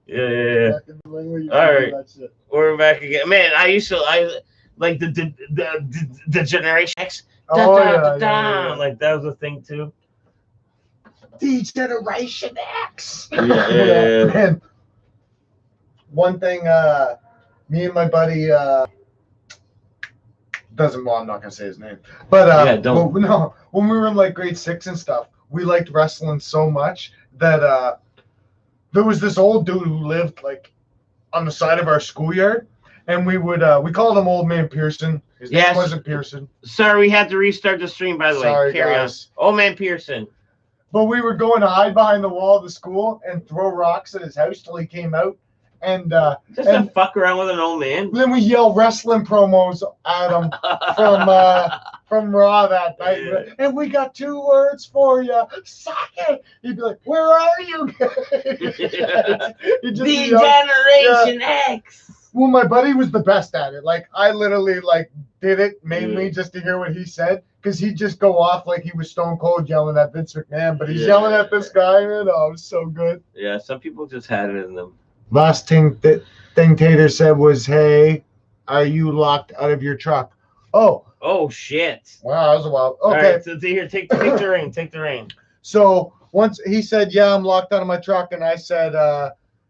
Yeah. All right. We're back again. Man, I like the Generation X. Oh, yeah. Like that was a thing too. The Generation X. Yeah. Man, one thing, me and my buddy, I'm not gonna say his name, but don't. but no, when we were in like grade 6 and stuff, we liked wrestling so much that there was this old dude who lived like on the side of our schoolyard, and we called him Old Man Pearson. His name wasn't Pearson. Sorry, we had to restart the stream, by the way. Carry guys. on. Old Man Pearson. But we were going to hide behind the wall of the school and throw rocks at his house till he came out. And just to fuck around with an old man. Then we yell wrestling promos at him from Raw that night. Yeah. And we got 2 words for you. Suck it. He'd be like, "Where are you guys?" The Generation X. Well, my buddy was the best at it. Like I literally did it mainly just to hear what he said, because he'd just go off like he was stone cold yelling at Vince McMahon, but he's yelling at this guy, man. Oh, it was so good. Yeah, some people just had it in them. Last thing Tater said was, "Hey, are you locked out of your truck?" Oh shit! Wow, that was a while. Okay, all right, so here, take the ring. Take the ring. So once he said, "Yeah, I'm locked out of my truck," and I said,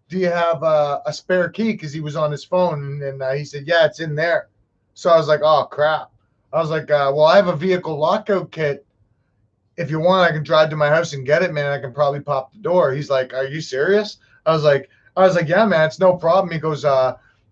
"Do you have a spare key?" Because he was on his phone, and he said, "Yeah, it's in there." So I was like, "Oh crap!" I was like, "Well, I have a vehicle lockout kit. If you want, I can drive to my house and get it, man. I can probably pop the door." He's like, "Are you serious?" I was like, "Yeah, man, it's no problem." He goes,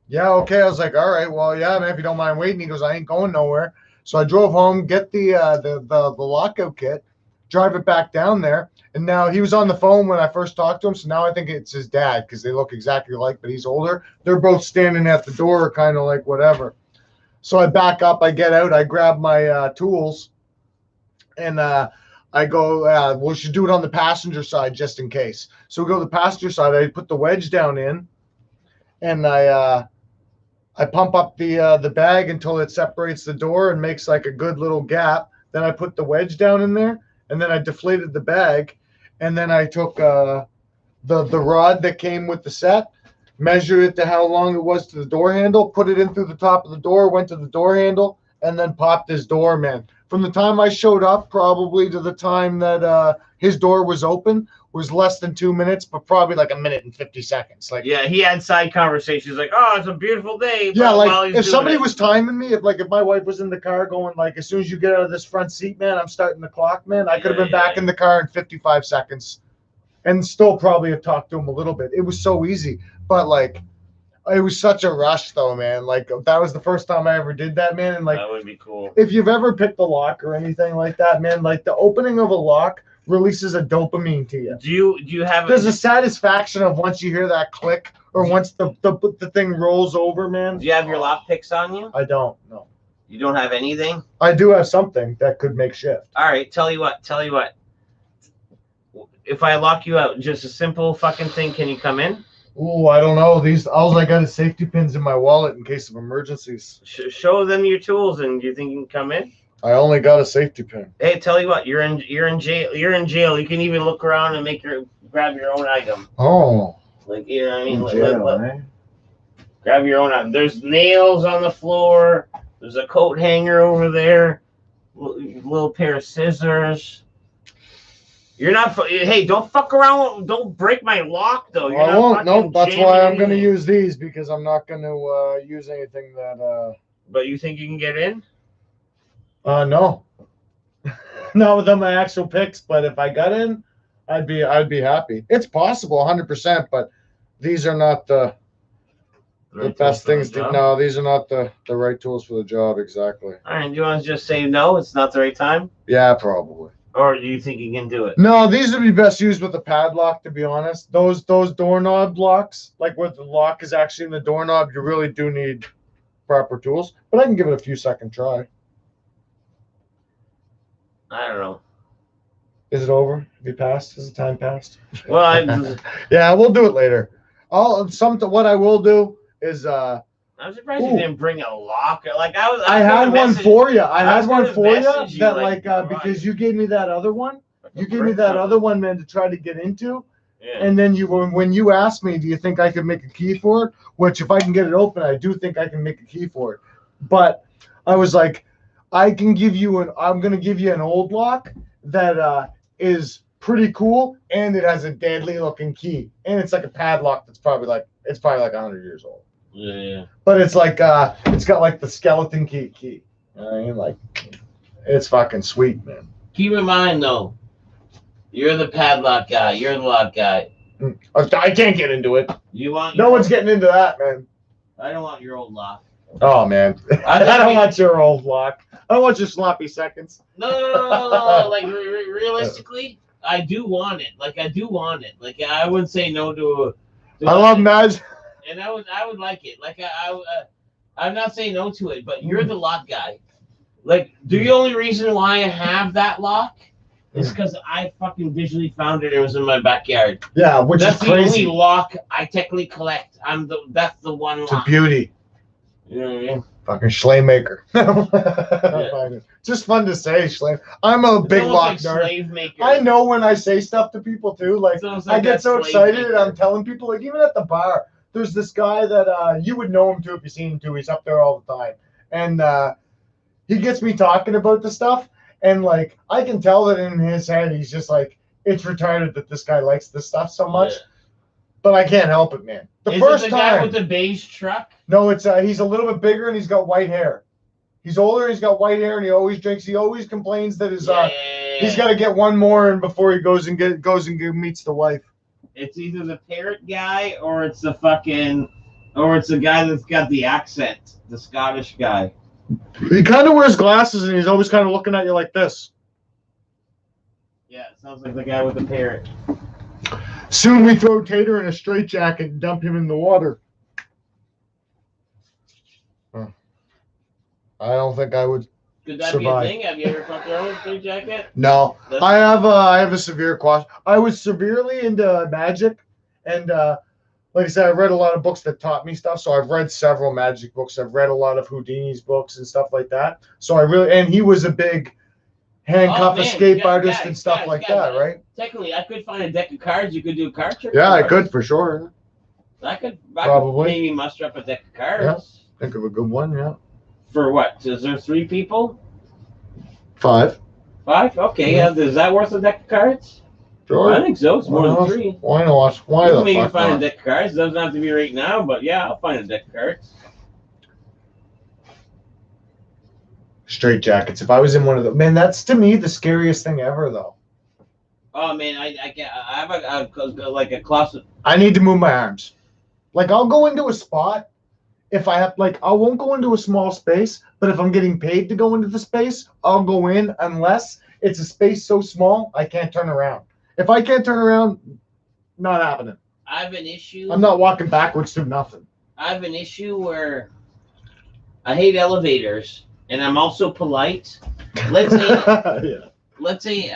"Yeah, okay." I was like, "All right, well, yeah, man, if you don't mind waiting." He goes, "I ain't going nowhere." So I drove home, get the lockout kit, drive it back down there. And now he was on the phone when I first talked to him. So now I think it's his dad, because they look exactly alike, but he's older. They're both standing at the door, kind of like whatever. So I back up, I get out, I grab my tools, and I go, we should do it on the passenger side just in case. So we go to the passenger side. I put the wedge down in, and I pump up the bag until it separates the door and makes like a good little gap. Then I put the wedge down in there, and then I deflated the bag, and then I took the rod that came with the set, measured it to how long it was to the door handle, put it in through the top of the door, went to the door handle, and then popped his door, man. From the time I showed up probably to the time that his door was open was less than 2 minutes, but probably like 1 minute and 50 seconds. Like, yeah, he had side conversations like, "Oh, it's a beautiful day." Yeah, like if somebody was timing me, if my wife was in the car going like, "As soon as you get out of this front seat, man, I'm starting the clock, man," I could have been back in the car in 55 seconds and still probably have talked to him a little bit. It was so easy, but like, it was such a rush though, man. Like that was the first time I ever did that, man. And like, that would be cool. If you've ever picked a lock or anything like that, man, like the opening of a lock releases a dopamine to you. Do you have? There's a satisfaction of once you hear that click or once the thing rolls over, man. Do you have your lock picks on you? I don't. No. You don't have anything? I do have something that could make shift. All right, tell you what. If I lock you out, just a simple fucking thing, can you come in? Ooh, I don't know. All I got is safety pins in my wallet in case of emergencies. Show them your tools, and you think you can come in? I only got a safety pin. Hey, tell you what, you're in jail. You're in jail. You can even look around and grab your own item. Oh. Like, you know what I mean? Grab your own item. There's nails on the floor. There's a coat hanger over there. Little pair of scissors. You're not. Hey, don't fuck around. Don't break my lock, though. I won't. Nope. That's why I'm going to use these, because I'm not going to use anything that. But you think you can get in? No. Not without my actual picks, but if I got in, I'd be happy. It's possible, 100%, but these are not the best things to. No, these are not the right tools for the job. Exactly. All right. Do you want to just say no? It's not the right time. Yeah, probably. Or do you think you can do it? No, these would be best used with a padlock, to be honest. Those doorknob locks, like where the lock is actually in the doorknob, you really do need proper tools. But I can give it a few second try. I don't know. Is it over? Have you passed? Has the time passed? Well, yeah, we'll do it later. What I will do is I'm surprised you didn't bring a lock. Like I had one for you. I had one for you that because you gave me that other one. You gave me that other one, man, to try to get into, Yeah. And then when you asked me, do you think I could make a key for it? Which, if I can get it open, I do think I can make a key for it. But I was like, I'm going to give you an old lock that is pretty cool, and it has a deadly looking key, and it's like a padlock that's probably like 100 years old. Yeah. But it's like it's got like the skeleton key. I mean, like, it's fucking sweet, man. Keep in mind though, you're the padlock guy. You're the lock guy. I can't get into it. You want? No one's getting into that, man. I don't want your old lock. Oh man, I don't want your old lock. I don't want your sloppy seconds. No. Like realistically, I do want it. Like Like I wouldn't say no to. I love Nudge. And I would like it. Like I'm not saying no to it, but you're the lock guy. Like the only reason why I have that lock is because I fucking visually found it. It was in my backyard. Yeah, which that's is crazy. the only lock I technically collect. That's the one lock. It's a beauty. You know what I mean? Fucking Schlaymaker. Yeah. Just fun to say, Schlay. I'm a big lock nerd. Slave maker. I know when I say stuff to people too. Like I get so excited, and I'm telling people, like even at the bar, there's this guy that you would know him too if you seen him too. He's up there all the time, and he gets me talking about the stuff, and like I can tell that in his head he's just like, it's retarded that this guy likes this stuff so much. Yeah. But I can't help it, man. Is it the guy with the beige truck? No, it's he's a little bit bigger and he's got white hair. He's older, he's got white hair, and he always drinks. He always complains that his he's got to get one more and before he goes and meets the wife. It's either the parrot guy or it's the guy that's got the accent, the Scottish guy. He kind of wears glasses and he's always kind of looking at you like this. Yeah, it sounds like the guy with the parrot. Soon we throw Tater in a straitjacket and dump him in the water. I don't think I would. Could that survive. be a thing? Have you ever fucked around with a straitjacket? No, I have a severe question. I was severely into magic, and like I said, I've read a lot of books that taught me stuff. So I've read several magic books. I've read a lot of Houdini's books and stuff like that. So and he was a big handcuff escape artist and stuff like that, right? Technically, I could find a deck of cards. You could do a card trick. Yeah, I could for sure. I could Probably. maybe muster up a deck of cards. Yeah, think of a good one, yeah. For what? Is there 3 people? 5. 5? Okay, yeah. Is that worth a deck of cards? Sure. I think so. It's more than 3. Why not? Why the maybe fuck find not? a deck of cards. It doesn't have to be right now, but yeah, I'll find a deck of cards. Straight jackets. If I was in one of them, man, that's to me the scariest thing ever, though. Oh man, I can't. I have a closet. I need to move my arms. Like I'll go into a spot if I have I won't go into a small space, but if I'm getting paid to go into the space, I'll go in unless it's a space so small I can't turn around. If I can't turn around, not happening. I have an issue. I'm not walking backwards through nothing. I have an issue where I hate elevators, and I'm also polite. Let's say, yeah. let's say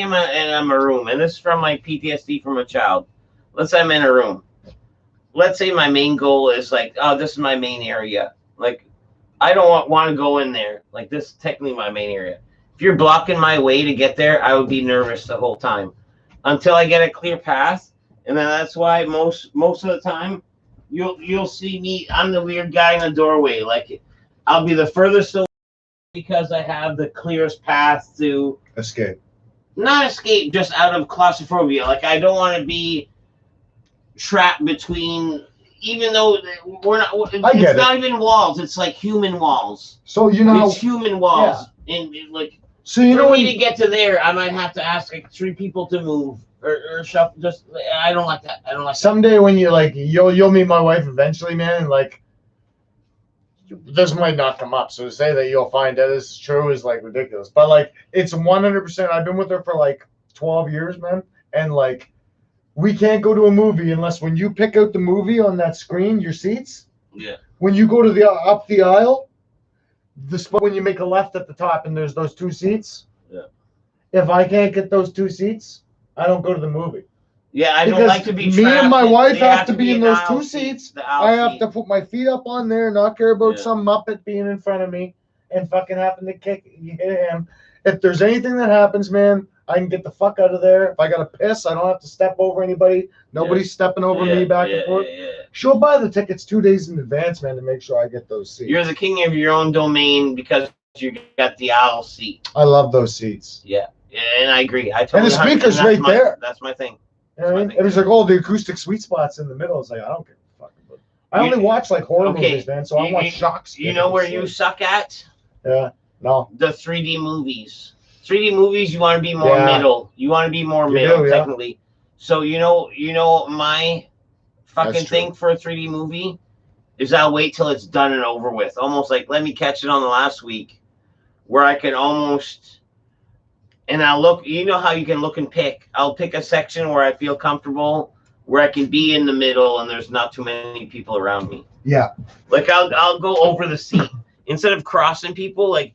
I'm in a room, and this is from my PTSD from a child. Let's say I'm in a room. Let's say my main goal is like, oh, this is my main area. Like, I don't want to go in there. Like, this is technically my main area. If you're blocking my way to get there, I would be nervous the whole time until I get a clear path. And then that's why most of the time you'll see me. I'm the weird guy in the doorway. Like, I'll be the furthest away because I have the clearest path to escape. Not escape, just out of claustrophobia. Like, I don't want to be trapped between, even though we're not, it's not even walls, it's like human walls. So it's human walls. Yeah. And like, so for me to get to there, I might have to ask like 3 people to move or shuffle. Just I don't like that. I don't like someday that. When you you'll meet my wife eventually, man, and like this might not come up. So to say that you'll find that this is true is like ridiculous. But like it's 100%. I've been with her for like 12 years, man, and like we can't go to a movie unless when you pick out the movie on that screen, your seats. Yeah. When you go to the up the aisle, the spot when you make a left at the top and there's those 2 seats. Yeah. If I can't get those 2 seats, I don't go to the movie. Yeah, I don't like to be. Me and my wife have to be in those 2 seats. I have to put my feet up on there, not care about some muppet being in front of me and fucking having to kick him. If there's anything that happens, man, I can get the fuck out of there. If I gotta piss, I don't have to step over anybody. Nobody's stepping over me back and forth. She'll buy the tickets 2 days in advance, man, to make sure I get those seats. You're the king of your own domain because you got the aisle seat. I love those seats. Yeah, and I agree. I and the speaker's right there. That's my thing. You know what I mean? It was like, oh, the acoustic sweet spot's in the middle. It's like, I don't give a fuck. I only watch like horror movies, man. So I watch shocks. You know where you suck at? Yeah. No. The 3D movies. 3D movies, you want to be more middle. You want to be more middle, technically. So you know my fucking thing for a 3D movie is I'll wait till it's done and over with. Almost like let me catch it on the last week, where I can almost. And I'll look. You know how you can look and pick. I'll pick a section where I feel comfortable, where I can be in the middle, and there's not too many people around me. Yeah. Like I'll go over the seat instead of crossing people. Like.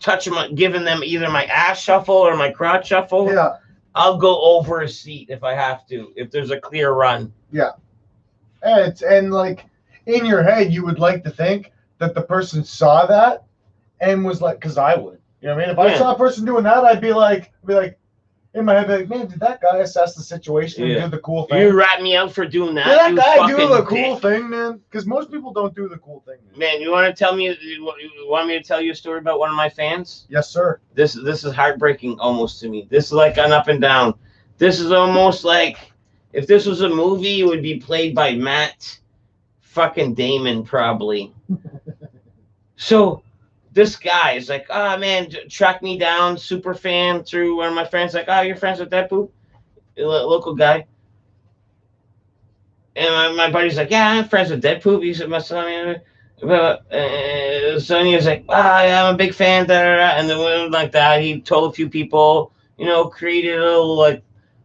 Touch them, giving them either my ass shuffle or my crotch shuffle. Yeah. I'll go over a seat if I have to, if there's a clear run. Yeah. And like in your head, you would like to think that the person saw that and was like, because I would. You know what I mean? If I saw a person doing that, I'd be like, in my head, like, man, did that guy assess the situation and do the cool thing? You rat me out for doing that. Did that guy do the cool thing, man? Because most people don't do the cool thing. Man, you want to tell me? You want me to tell you a story about one of my fans? Yes, sir. This is heartbreaking almost to me. This is like an up and down. This is almost like if this was a movie, it would be played by Matt fucking Damon probably. So. This guy is like, oh man, track me down, super fan through one of my friends. Like, oh, you're friends with that poop? Local guy. And my buddy's like, yeah, I'm friends with Dead Poop. He said, my son. So he was like, yeah, I'm a big fan. Da, da, da. And then like that, he told a few people, created a little, like,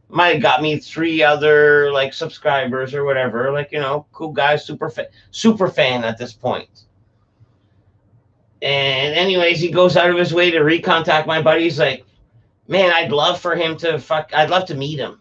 might have got me 3 other, like, subscribers or whatever. Like, cool guy, super fan at this point. And anyways, he goes out of his way to recontact my buddy. He's like, man, I'd love for him to I'd love to meet him.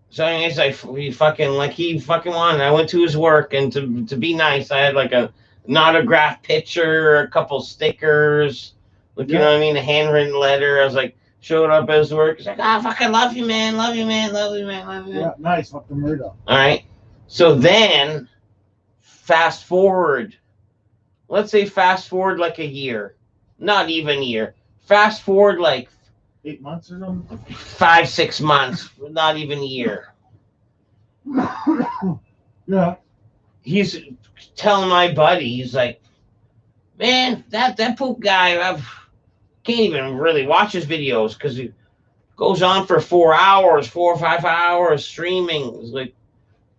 So anyways, he fucking wanted. I went to his work, and to be nice, I had like an autographed picture, a couple stickers, like, you know what I mean, a handwritten letter. I was like, showed up at his work. He's like, fucking love you, man. Love you, man. Love you, man. Love you, man. Yeah, nice. Fuck the murder. All right. So then, fast forward. Let's say fast forward like a year, not even a year. Fast forward like 8 months or something. 5-6 months, not even a year. Yeah. He's telling my buddy, he's like, man, that poop guy, I can't even really watch his videos because he goes on for 4 or 5 hours streaming. It's like,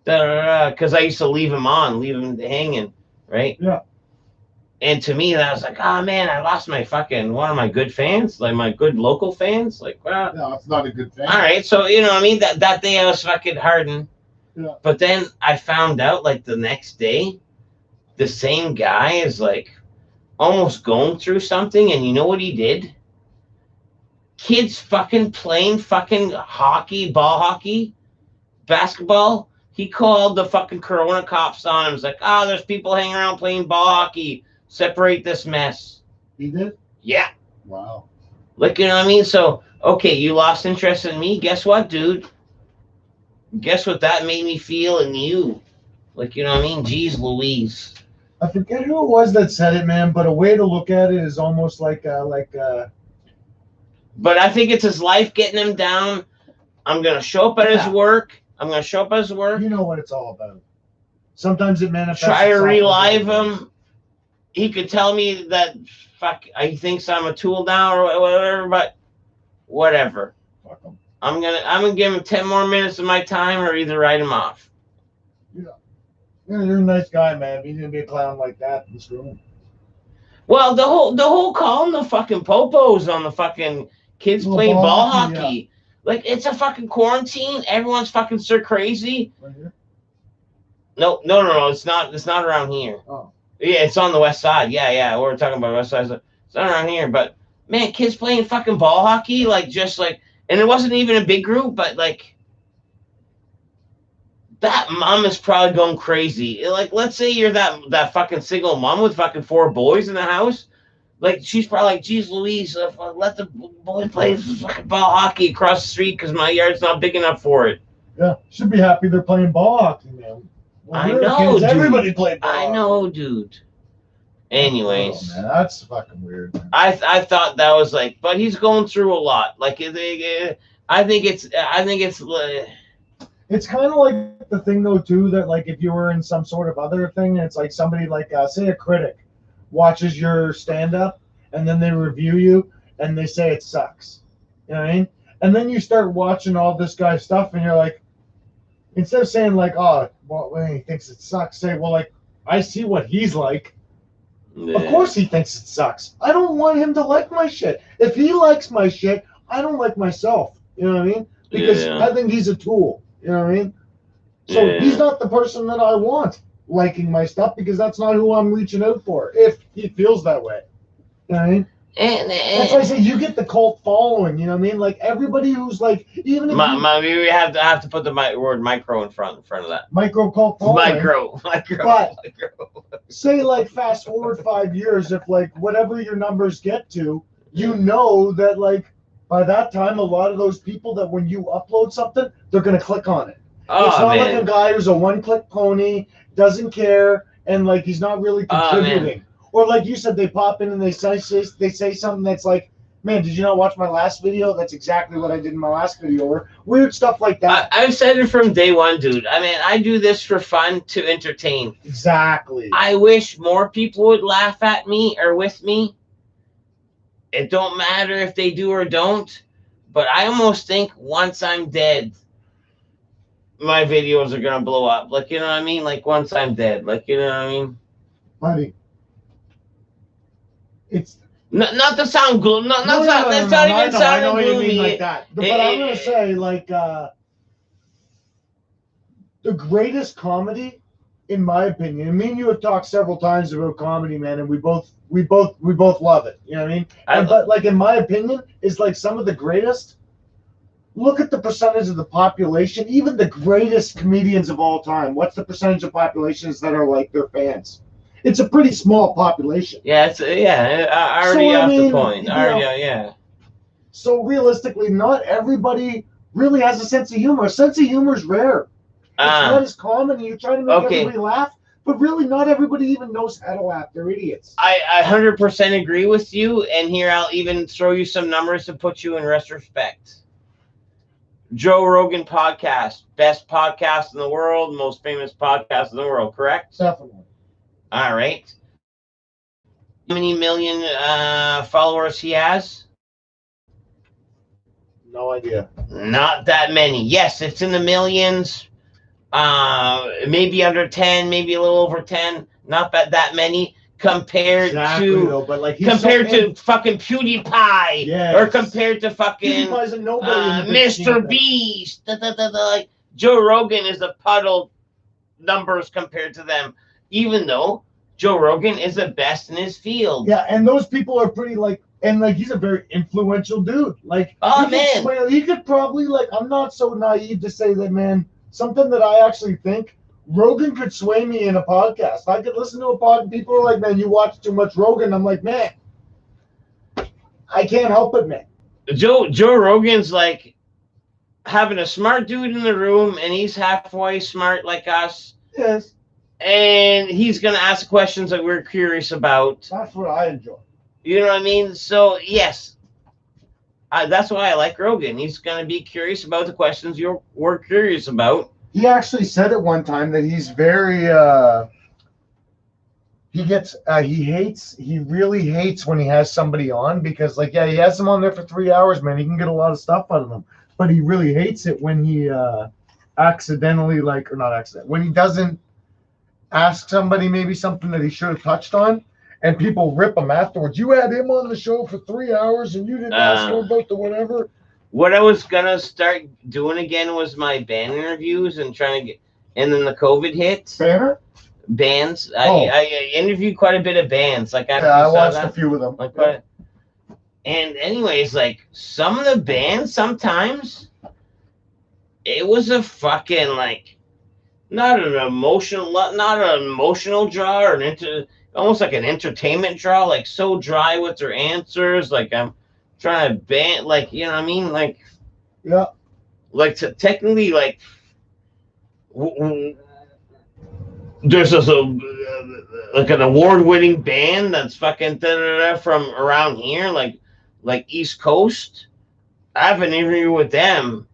because I used to leave him hanging, right? Yeah. And to me, that was like, oh man, I lost my one of my good fans, like my good local fans. Like, well, no, it's not a good fan. All right, so you know what I mean. That day I was fucking hardened. Yeah. But then I found out like the next day, the same guy is like almost going through something, and you know what he did? Kids fucking playing fucking hockey, ball hockey, basketball. He called the fucking Corona cops on him. He's like, there's people hanging around playing ball hockey. Separate this mess. He did? Yeah. Wow. Like, you know what I mean? So, okay, you lost interest in me. Guess what, dude? Guess what that made me feel in you? Like, you know what I mean? Jeez Louise. I forget who it was that said it, man, but a way to look at it is almost like But I think it's his life getting him down. I'm going to show up at his work. You know what it's all about. Sometimes it manifests. Try to relive him. He could tell me that he thinks I'm a tool now or whatever, but whatever. Fuck him. I'm gonna give him 10 more minutes of my time or either write him off. Yeah. You're a nice guy, man. He's gonna be a clown like that in this room. Well, the whole calling the fucking popos on the fucking kids playing ball hockey. Yeah. Like, it's a fucking quarantine. Everyone's fucking so crazy. Right here? No. It's not around here. Oh. Yeah, it's on the west side. Yeah. We're talking about west side. It's not around here. But, man, kids playing fucking ball hockey, like, just like, and it wasn't even a big group, but, like, that mom is probably going crazy. Like, let's say you're that fucking single mom with fucking 4 boys in the house. Like, she's probably like, geez Louise, let the boy play fucking ball hockey across the street because my yard's not big enough for it. Yeah, should be happy they're playing ball hockey, man. Well, I know, kids, dude. everybody played ball I know, dude. Anyways, man, that's fucking weird. Man. I thought that was like, but he's going through a lot. Like, I think it's it's kind of like the thing though too that like if you were in some sort of other thing, it's like somebody like say a critic watches your stand up and then they review you and they say it sucks. You know what I mean? And then you start watching all this guy's stuff and you're like, instead of saying like, oh, well, when he thinks it sucks, say, well, like, I see what he's like. Yeah. Of course he thinks it sucks. I don't want him to like my shit. If he likes my shit, I don't like myself. You know what I mean? Because I think he's a tool. You know what I mean? So he's not the person that I want liking my stuff because that's not who I'm reaching out for if he feels that way. You know what I mean? That's why I say you get the cult following. You know what I mean? Like everybody who's like, even if we have to put the word micro in front of that. Micro cult following. Micro. But say like fast forward 5 years, if like whatever your numbers get to, you know that like by that time a lot of those people that when you upload something, they're gonna click on it. Oh, it's not like a guy who's a one-click pony, doesn't care, and like he's not really contributing. Or like you said, they pop in and they say something that's like, man, did you not watch my last video? That's exactly what I did in my last video. Or weird stuff like that. I've said it from day one, dude. I mean, I do this for fun to entertain. Exactly. I wish more people would laugh at me or with me. It don't matter if they do or don't. But I almost think once I'm dead, my videos are going to blow up. Like, you know what I mean? Like, once I'm dead. Like, you know what I mean? Buddy. It's not to sound gloomy. Not even sounding gloomy. I know what you mean like that. But I'm gonna say like the greatest comedy, in my opinion. Me and you have talked several times about comedy, man, and we both love it. You know what I mean? But like in my opinion, is like some of the greatest. Look at the percentage of the population, even the greatest comedians of all time. What's the percentage of populations that are like their fans? It's a pretty small population. Yeah, I already off the point. Yeah. So realistically, not everybody really has a sense of humor. A sense of humor is rare. It's not as common, and you're trying to make everybody laugh, but really not everybody even knows how to laugh. They're idiots. I 100% agree with you, and here I'll even throw you some numbers to put you in retrospect. Joe Rogan podcast, best podcast in the world, most famous podcast in the world, correct? Definitely. All right. How many million followers he has? No idea. Not that many. Yes, it's in the millions. Maybe under 10, maybe a little over 10. Not that many compared to fucking PewDiePie. Yes. Or compared to fucking Mr. Beast. Like Joe Rogan is a puddle numbers compared to them. Even though Joe Rogan is the best in his field. Yeah, and those people are pretty like, and like he's a very influential dude. Like, he could probably like, I'm not so naive to say that, man, something that I actually think Rogan could sway me in a podcast. I could listen to a pod and people are like, man, you watch too much Rogan. I'm like, man, I can't help it, man. Joe Rogan's like having a smart dude in the room and he's halfway smart like us. Yes. And he's going to ask questions that we're curious about. That's what I enjoy. You know what I mean? So, yes. That's why I like Rogan. He's going to be curious about the questions we're curious about. He actually said at one time that he's very... he really hates when he has somebody on because, like, yeah, he has them on there for 3 hours, man. He can get a lot of stuff out of them. But he really hates it when he accidentally, like, or not accident, when he doesn't ask somebody maybe something that he should have touched on, and people rip him afterwards. You had him on the show for 3 hours, and you didn't ask him about the whatever. What I was gonna start doing again was my band interviews and trying to get, and then the COVID hit. Bands. I interviewed quite a bit of bands. Like I watched a few of them. Like what? And anyways, like some of the bands, sometimes it was a fucking like. Not an emotional draw, almost like an entertainment draw, like so dry with their answers. Like I'm trying to ban, like, you know what I mean? Like, Yeah. like technically, like, there's this, like an award-winning band that's fucking from around here, like East Coast. I have an interview with them.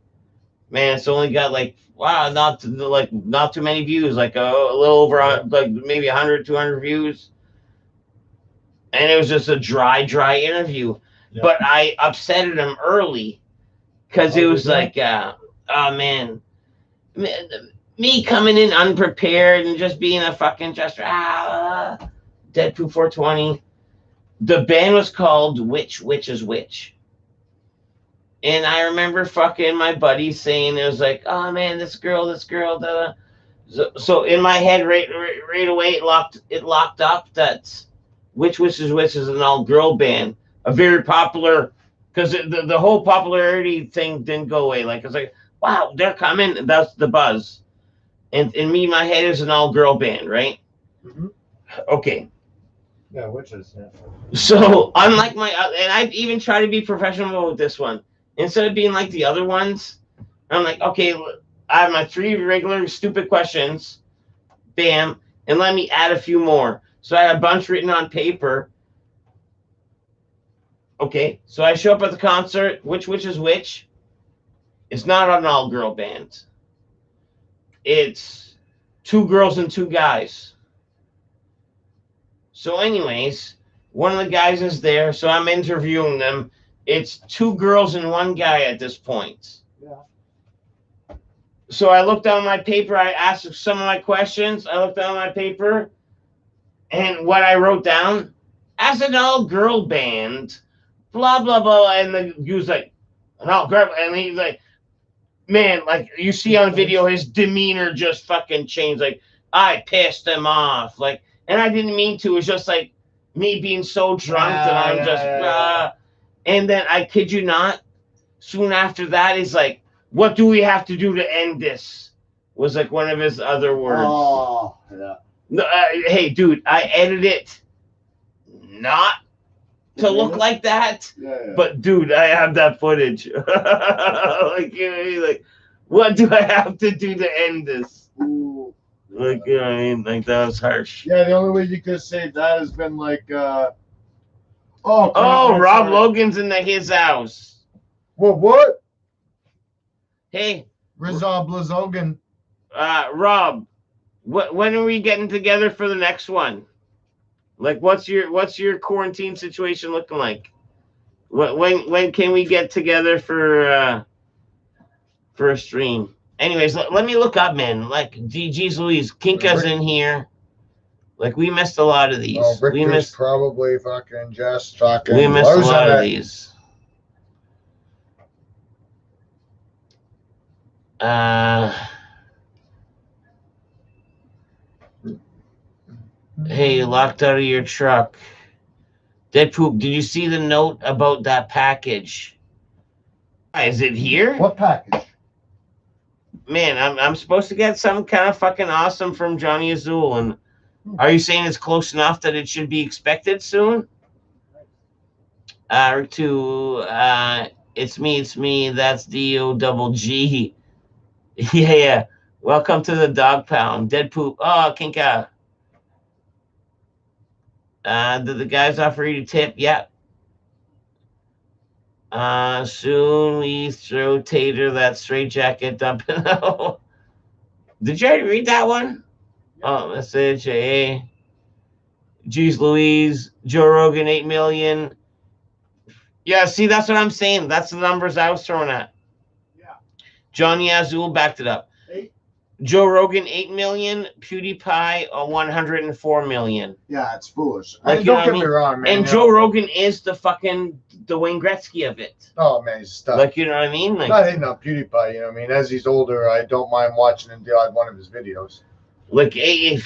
Man, it's only got like wow, not too many views, like a little over like maybe 100, 200 views, and it was just a dry interview. Yeah. But I upsetted him early because it was like, oh man, me coming in unprepared and just being a fucking Deadpool 420. The band was called Which is Which. And I remember fucking my buddy saying, it was like, oh man, this girl, da. So in my head right away it locked up that Which is Which is an all-girl band. A very popular, because the whole popularity thing didn't go away. Like, it's like, wow, they're coming. That's the buzz. And me, my head is an all-girl band, right? Mm-hmm. Okay. Yeah, witches. Yeah. So unlike and I've even tried to be professional with this one. Instead of being like the other ones, I'm like, okay, I have my 3 regular stupid questions, bam, and let me add a few more. So I had a bunch written on paper. Okay, so I show up at the concert. Which is Which? It's not an all-girl band. It's 2 girls and 2 guys. So anyways, one of the guys is there, so I'm interviewing them. It's 2 girls and 1 guy at this point. Yeah. So I looked down my paper. I asked some of my questions. I looked down my paper, and what I wrote down, as an all-girl band, blah, blah, blah. And he was like, an all-girl, and he's like, man, like you see on video, his demeanor just fucking changed. Like, I pissed him off. Like, and I didn't mean to. It was just like me being so drunk that I'm just, and then I kid you not, soon after that is like, what do we have to do to end this? Was like one of his other words. Oh, yeah. No, hey, dude, I edited it not to look like that. Yeah. But dude, I have that footage. Like, you know, like, what do I have to do to end this? Ooh. Like, you know what I mean? Like, that was harsh. Yeah, the only way you could have saved that has been like, Rob Logan's in his house. What? Hey. Rizal Blazogan. Rob, when are we getting together for the next one? Like, what's your quarantine situation looking like? When can we get together for a stream? Anyways, let me look up, man. Like, geez Louise, Kinka's in here. Like, we missed a lot of these. Oh, we missed probably fucking just fucking. We missed a lot of these. Hey, locked out of your truck. Deadpool, did you see the note about that package? Is it here? What package? Man, I'm supposed to get some kind of fucking awesome from Johnny Azul, and are you saying it's close enough that it should be expected soon? It's me. That's DOGG. Yeah. Welcome to the dog pound. Deadpool. Oh, Kinka. Did the guys offer you to tip? Yeah. Soon we throw Tater that straight jacket dumping out. Did you already read that one? Yeah. Oh, message. Hey. Jeez Louise. Joe Rogan, 8 million. Yeah, see, that's what I'm saying. That's the numbers I was throwing at. Yeah. Johnny Azul backed it up. 8. Joe Rogan, 8 million. PewDiePie, 104 million. Yeah, it's foolish. Like, don't get me wrong, man. And Joe Rogan is the fucking Wayne Gretzky of it. Oh, man, he's stuck. Like, you know what I mean? Like, not hating on PewDiePie, you know what I mean? As he's older, I don't mind watching him do one of his videos. Like, I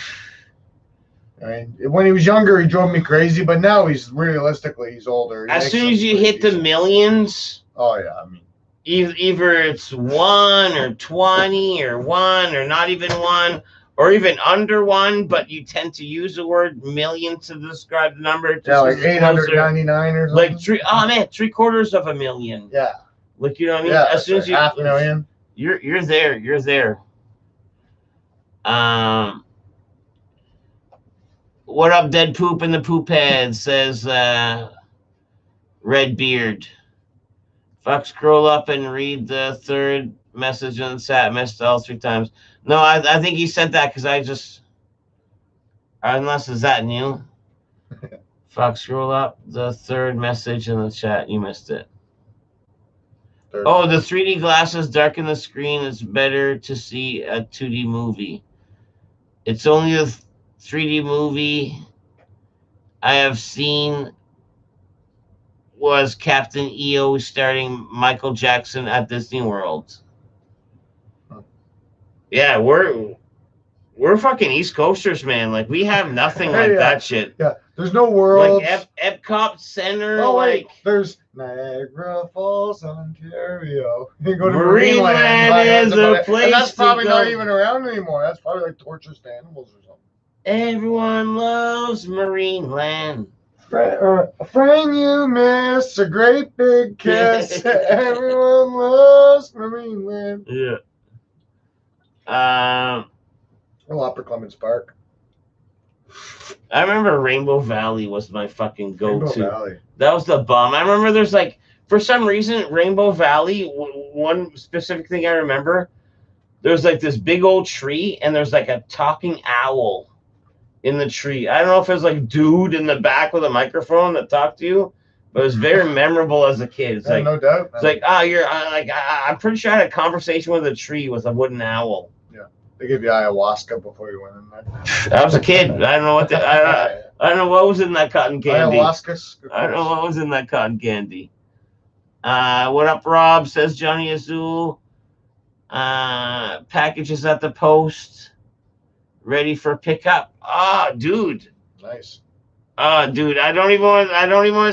mean, when he was younger, he drove me crazy, but now he's older. As soon as you hit the millions. Oh, yeah, I mean. Either it's 1 or 20 or 1 or not even 1 or even under 1, but you tend to use the word million to describe the number. Just Yeah, like 'cause it's closer. 899 or something. Like 3/4 of a million. Yeah. Like, you know what I mean? Yeah, As soon as you half a million. You're there. You're there. What up, Dead Poop in the Poop Head, says Red Beard. Fuck, scroll up and read the third message on the chat. Missed all 3 times. No, I think he sent that because I just, unless is that new? Fuck, scroll up the third message in the chat. You missed it. Oh, the 3D glasses darken the screen. It's better to see a 2D movie. It's only a 3D movie I have seen was Captain EO starring Michael Jackson at Disney World. Yeah, we're fucking East Coasters, man. Like, we have nothing like that shit. Yeah, there's no world. Like Epcot Center. Oh, like, wait, there's Niagara Falls, Ontario. You go to Marineland is a place. And that's probably not even around anymore. That's probably like tortured animals or something. Everyone loves Marineland. Friend you miss, a great big kiss. Everyone loves Marineland. Yeah. Upper Clements Park. I remember Rainbow Valley was my fucking go-to. Rainbow Valley. That was the bomb. I remember there's like, for some reason, Rainbow Valley, one specific thing I remember, there's like this big old tree and there's like a talking owl in the tree. I don't know if it was like dude in the back with a microphone that talked to you, but it was very memorable as a kid. It's like, no doubt. It's like, I'm pretty sure I had a conversation with a tree with a wooden owl. Yeah, they give you ayahuasca before you went in there. I was a kid. I don't know what I don't know what was in that cotton candy. Ayahuasca. I don't know what was in that cotton candy. What up, Rob? Says Johnny Azul. Packages at the post. Ready for pickup. Ah, dude. Nice. Dude, I don't even want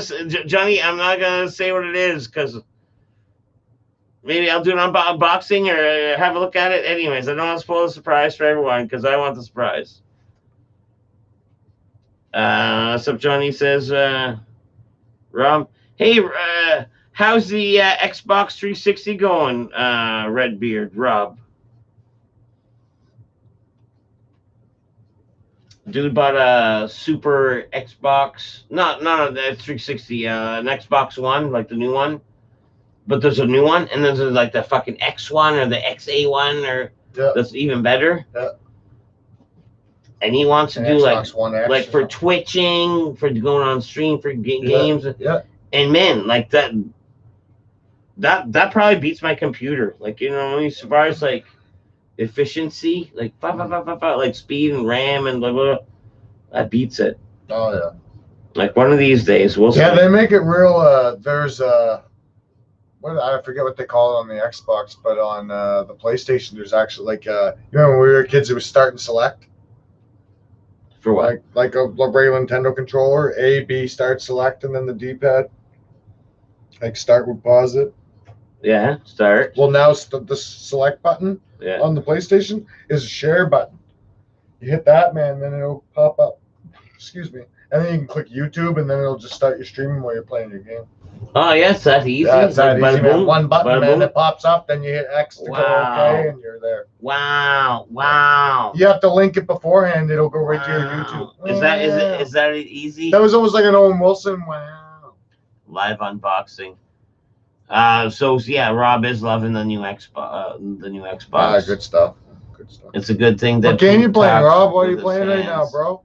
to, Johnny, I'm not going to say what it is because maybe I'll do an unboxing or have a look at it. Anyways, I don't want to spoil the surprise for everyone because I want the surprise. What's up, Johnny? Says, Rob. Hey, how's the Xbox 360 going, Redbeard, Rob? Dude bought a super Xbox, not a 360, an Xbox One, like the new one. But there's a new one, and then there's like the fucking X one or the XA one, or that's even better. Yeah. And he wants to do Xbox One X like for twitching, for going on stream for games. Yeah. And man, like that probably beats my computer. Like, you know, as far as like efficiency, like like speed and RAM and blah, blah, blah, that beats it. Oh yeah. Like one of these days we'll see. Yeah, they make it real. There's I forget what they call it on the Xbox, but on the PlayStation, there's actually like you know when we were kids, it was start and select. For what? Like a regular Nintendo controller, A, B, start, select, and then the D-pad. Like start would pause it. Yeah, start. Well, now the select button on the PlayStation is a share button. You hit that, man, then it'll pop up. Excuse me. And then you can click YouTube, and then it'll just start your streaming while you're playing your game. Oh, yeah, it's that easy. Yeah, it's that easy, man. One button, man, it pops up, then you hit X to go okay, and you're there. Wow. You have to link it beforehand. It'll go right to your YouTube. Is that easy? That was almost like an Owen Wilson. Wow. Live unboxing. So yeah, Rob is loving the new Xbox. Ah, good stuff. It's a good thing that. What game you playing, Rob? What are you playing right now, bro?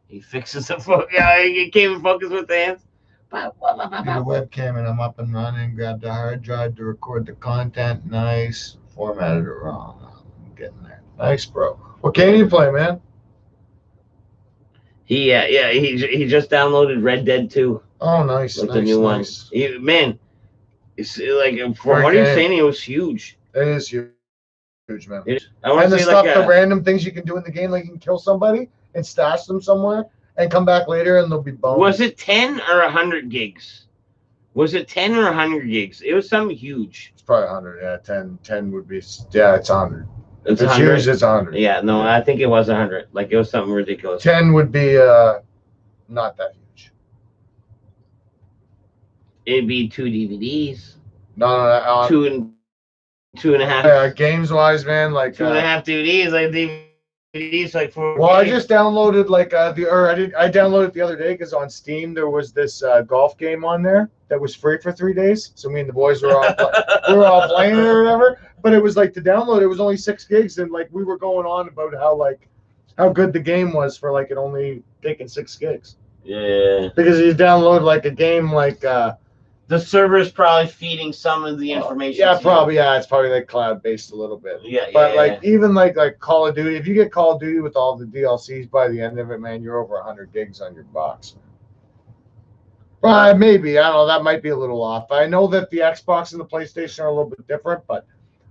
He fixes the focus. Yeah, he came and focus with the hands. The webcam, and I'm up and running. Grab the hard drive to record the content. Nice. Formatted it wrong. I'm getting there. Nice, bro. What game you play, man? He just downloaded Red Dead 2. Oh, nice. Like the new one. Man, it's like from what he was saying, it was huge. It is huge, man. And the stuff, the random things you can do in the game, like you can kill somebody and stash them somewhere and come back later and they'll be bonus. Was it 10 or 100 gigs? Was it 10 or 100 gigs? It was something huge. It's probably 100. Yeah, 10 would be. Yeah, it's 100. It's It's 100. huge. It's 100. Yeah, no, I think it was 100. Like it was something ridiculous. 10 would be not that huge. It'd be 2 DVDs. No, Two and a half. Games wise, man, like 2.5 DVDs, like DVDs, like 4. Well, I games. just downloaded I downloaded it the other day because on Steam there was this golf game on there that was free for 3 days. So me and the boys were all playing it or whatever. But it was like to download, it was only 6 gigs, and like we were going on about how good the game was for like it only taking 6 gigs. Yeah. Because you download like a game like the server's probably feeding some of the information. Yeah, probably. Yeah, it's probably like cloud based a little bit. Yeah, but even like Call of Duty, if you get Call of Duty with all the DLCs by the end of it, man, you're over 100 gigs on your box. Maybe, I don't know. That might be a little off. I know that the Xbox and the PlayStation are a little bit different, but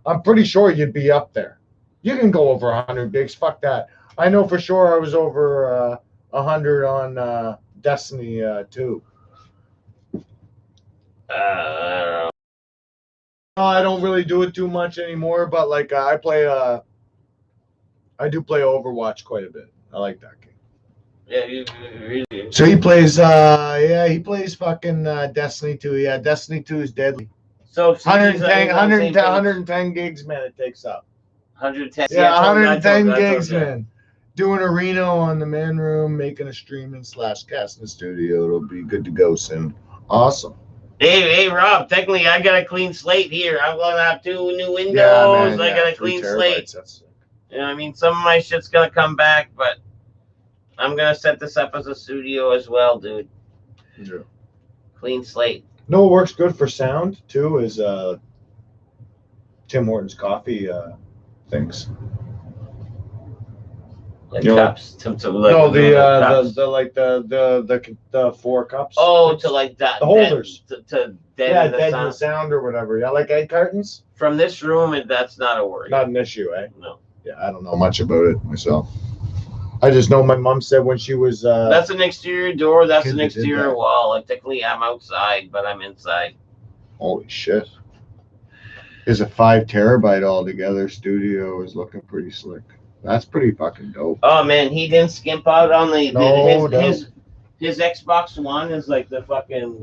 I'm pretty sure you'd be up there. You can go over 100 gigs. Fuck that. I know for sure I was over 100 on Destiny 2. I don't know. I don't really do it too much anymore, but like I do play Overwatch quite a bit. I like that game. Yeah, So he plays he plays fucking Destiny 2. Yeah, Destiny 2 is deadly. So 110 gigs, man, it takes up. 110. Yeah, 110 gigs, man. Doing a Reno on the man room, making a streaming / casting studio. It'll be good to go soon. Awesome. Hey, Rob, technically I got a clean slate here. I'm going to have 2 new windows. Yeah, man, I got a clean slate. You know what I mean? Some of my shit's going to come back, but I'm going to set this up as a studio as well, dude. Yeah. Clean slate. No, what works good for sound, too, is Tim Hortons coffee things. Like you cups. Know, like the 4 cups. Oh, to like that. The holders. To deaden the sound or whatever. Yeah, like egg cartons. From this room, that's not a worry. Not an issue, eh? No. Yeah, I don't know much about it myself. I just know my mom said when she was. That's an exterior door. That's an exterior wall. Like technically, I'm outside, but I'm inside. Holy shit! Is a 5 terabyte altogether. Studio is looking pretty slick. That's pretty fucking dope. Oh man, he didn't skimp out on his Xbox One is like the fucking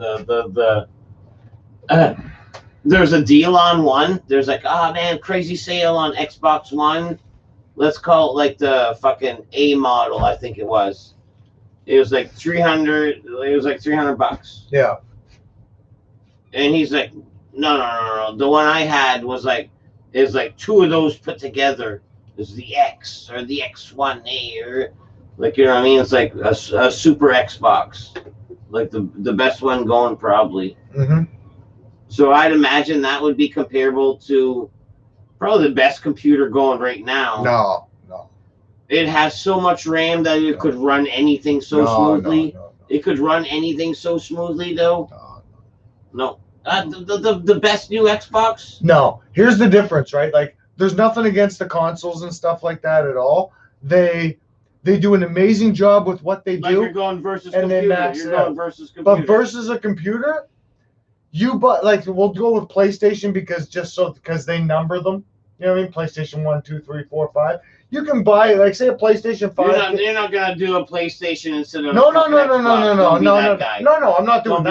there's a deal on one. There's like, oh man, crazy sale on Xbox One. Let's call it like the fucking A model, I think it was. It was like 300. It was like $300. Yeah. And he's like, no. The one I had was like, is like 2 of those put together. Is the X or the X1A or like, you know what I mean? It's like a super Xbox, like the best one going probably. Mm-hmm. So I'd imagine that would be comparable to probably the best computer going right now. No. It has so much RAM that it could run anything smoothly. No. It could run anything so smoothly though. No. The best new Xbox? No. Here's the difference, right? Like, there's nothing against the consoles and stuff like that at all. They do an amazing job with what they do. You're going versus computer. Versus computer. But versus a computer, we'll go with PlayStation because they number them. You know what I mean? PlayStation 1, 2, 3, 4, 5. You can buy, like, say a PlayStation 5. You're not gonna do a PlayStation instead of No. I'm not doing that. Guy. No. Don't be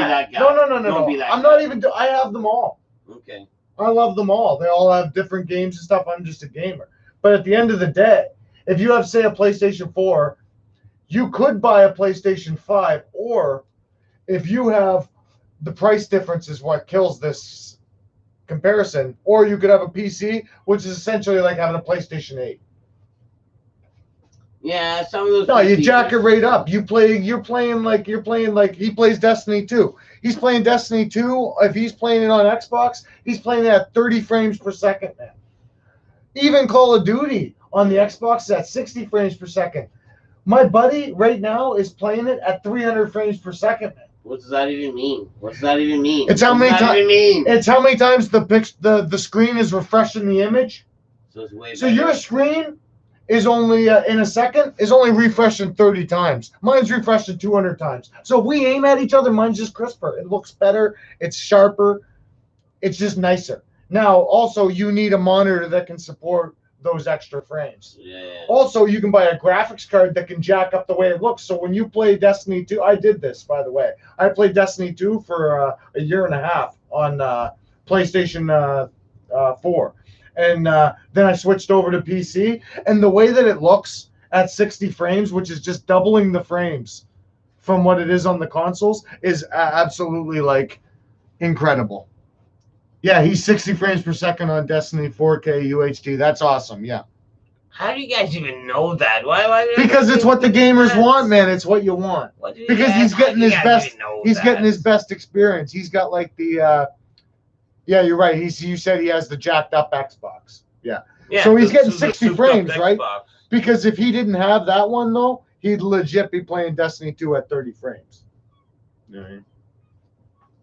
that I'm guy. not even. I have them all. Okay. I love them all. They all have different games and stuff. I'm just a gamer. But at the end of the day, if you have, say, a PlayStation 4, you could buy a PlayStation 5, or if you have the price difference is what kills this comparison, or you could have a PC, which is essentially like having a PlayStation 8. Yeah, some of those. No, you jack it right up. You're playing like he plays Destiny 2. He's playing Destiny 2. If he's playing it on Xbox, he's playing it at 30 frames per second now. Even Call of Duty on the Xbox is at 60 frames per second. My buddy right now is playing it at 300 frames per second. What does that even mean? It's how many times the screen is refreshing the image. So your screen is only in a second is only refreshing 30 times. Mine's refreshing 200 times. So if we aim at each other, mine's just crisper. It looks better. It's sharper. It's just nicer. Now, also, you need a monitor that can support those extra frames. Yeah. Also, you can buy a graphics card that can jack up the way it looks. So when you play Destiny 2, I did this, by the way. I played Destiny 2 for a year and a half on PlayStation 4. And then I switched over to PC. And the way that it looks at 60 frames, which is just doubling the frames from what it is on the consoles, is absolutely, like, incredible. Yeah, he's 60 frames per second on Destiny 4K UHD. That's awesome, yeah. How do you guys even know that? Why Because it's what the gamers want, man. It's what you want. Because he's getting his best. He's getting his best experience. He's got like the. Yeah, you're right. You said he has the jacked up Xbox. Yeah. So he's getting 60 frames, right? Because if he didn't have that one though, he'd legit be playing Destiny 2 at 30 frames. Right.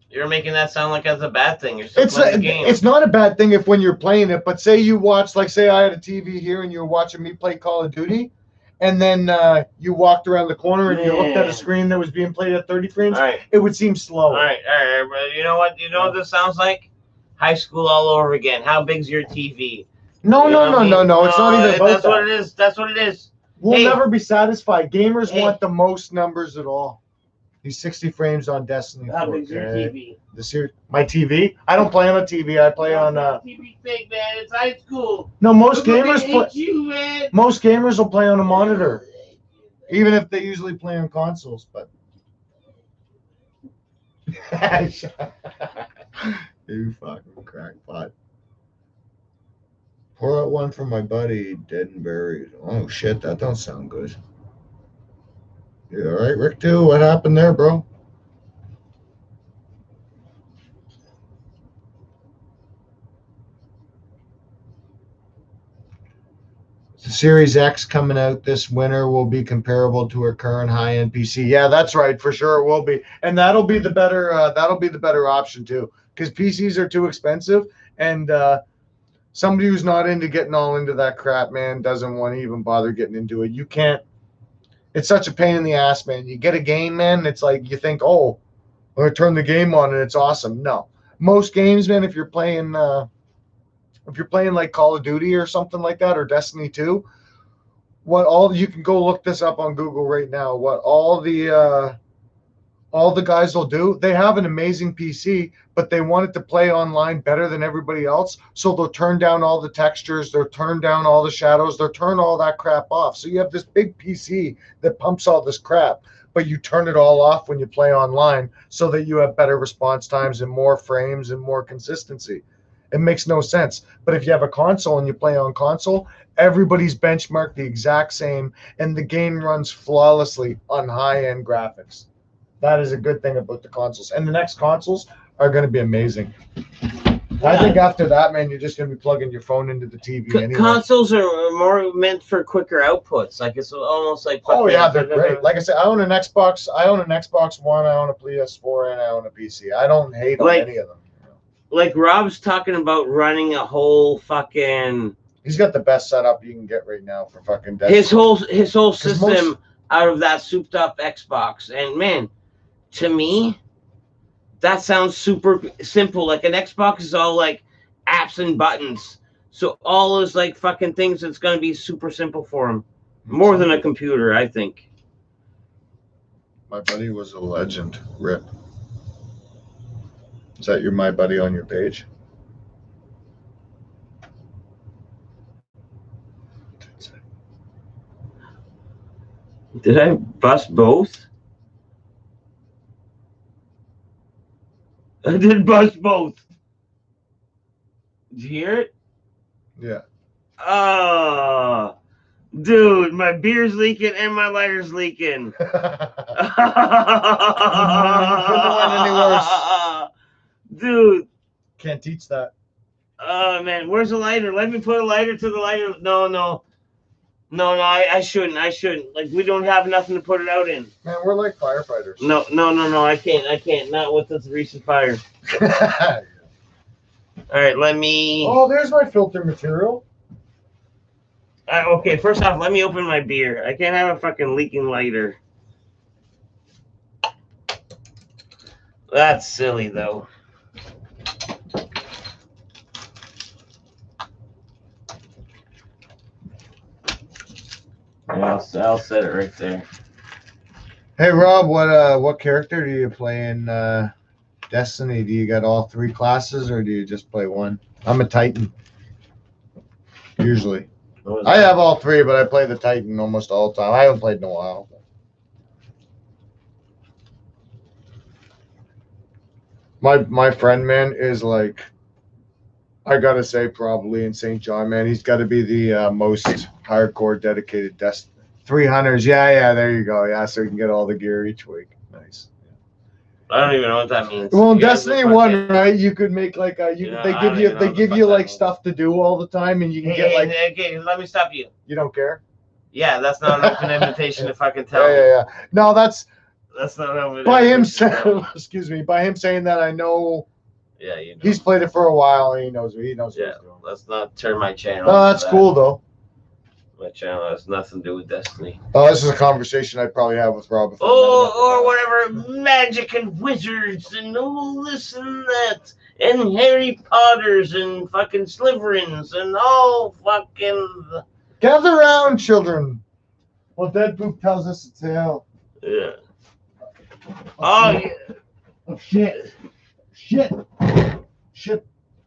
You're making that sound like that's a bad thing. You're still playing the game. It's not a bad thing if when you're playing it, but say you watch, like say I had a TV here and you were watching me play Call of Duty, and then you walked around the corner and you looked at a screen that was being played at 30 frames, it would seem slow. All right, but you know what? You know what this sounds like? High school all over again. How big's your TV? No. It's not even about that's what it is. That's what it is. We'll never be satisfied. Gamers want the most numbers at all. He's 60 frames on Destiny. How big's your TV? My TV? I don't play on a TV. I play on. TV's big, man. It's high school. No, most gamers play. Most gamers will play on a monitor, even if they usually play on consoles. But you fucking crackpot. Pour out one for my buddy, dead and buried. Oh shit, that don't sound good. You all right, Rick? Too. What happened there, bro? The Series X coming out this winter will be comparable to a current high-end PC. Yeah, that's right, for sure it will be, and that'll be the better. That'll be the better option too, because PCs are too expensive, and somebody who's not into getting all into that crap, man, doesn't want to even bother getting into it. You can't. It's such a pain in the ass, man. You get a game, man, and it's like you think, oh, I'm going to turn the game on and it's awesome. No. Most games, man, if you're playing like Call of Duty or something like that, or Destiny 2, you can go look this up on Google right now, what all the guys will do, they have an amazing PC, but they want it to play online better than everybody else. So they'll turn down all the textures, they'll turn down all the shadows, they'll turn all that crap off. So you have this big PC that pumps all this crap, but you turn it all off when you play online so that you have better response times and more frames and more consistency. It makes no sense. But if you have a console and you play on console, everybody's benchmarked the exact same, and the game runs flawlessly on high-end graphics. That is a good thing about the consoles. And the next consoles are going to be amazing. I think after that, man, you're just going to be plugging your phone into the TV anyway. Consoles are more meant for quicker outputs. Like it's almost like. Oh yeah, they're great. Like I said, I own an Xbox One, I own a PS4, and I own a PC. I don't hate on any of them. Like Rob's talking about running a whole fucking. He's got the best setup you can get right now for fucking Destiny. His whole system out of that souped up Xbox, and man, to me, that sounds super simple. Like an Xbox is all like apps and buttons. So all those like fucking things, that's going to be super simple for him. More than a computer, I think. My buddy was a legend. Rip. Is that your My Buddy on your page? Did I bust both? I did bust both. Did you hear it? Yeah. Oh, dude, my beer's leaking and my lighter's leaking. Dude. Can't teach that. Oh, man. Where's the lighter? Let me put a lighter to the lighter. No, I shouldn't. Like, we don't have nothing to put it out in. Man, we're like firefighters. No. I can't. Not with this recent fire. All right, let me. Oh, there's my filter material. Okay, first off, let me open my beer. I can't have a fucking leaking lighter. That's silly, though. Yeah, I'll set it right there. Hey Rob, what character do you play in Destiny? Do you got all 3 classes or do you just play one? I'm a Titan. Usually. I have all 3, but I play the Titan almost all the time. I haven't played in a while. My friend, man, is like, I gotta say, probably in St. John, man, he's got to be the most hardcore dedicated Destiny. 300s, yeah, there you go, yeah, so you can get all the gear each week. Nice. I don't even know what that means. Well, in Destiny 1, right, you could make like a, they give you like stuff to do all the time, and you can get like. Okay, let me stop you. You don't care? Yeah, that's not an open invitation to fucking tell me. Yeah. No, that's not an open by him invitation. excuse me, by him saying that I know. Yeah, you know. He's played it for a while and he knows what he's doing. Let's not turn my channel. No, that's cool though. My channel has nothing to do with Destiny. Oh, this is a conversation I'd probably have with Rob. Or whatever, magic and wizards and all this and that, and Harry Potters and fucking Slytherins and all fucking. Gather round, children. Well, Dead Poop tells us a tale. Yeah. Oh, yeah. Oh, shit.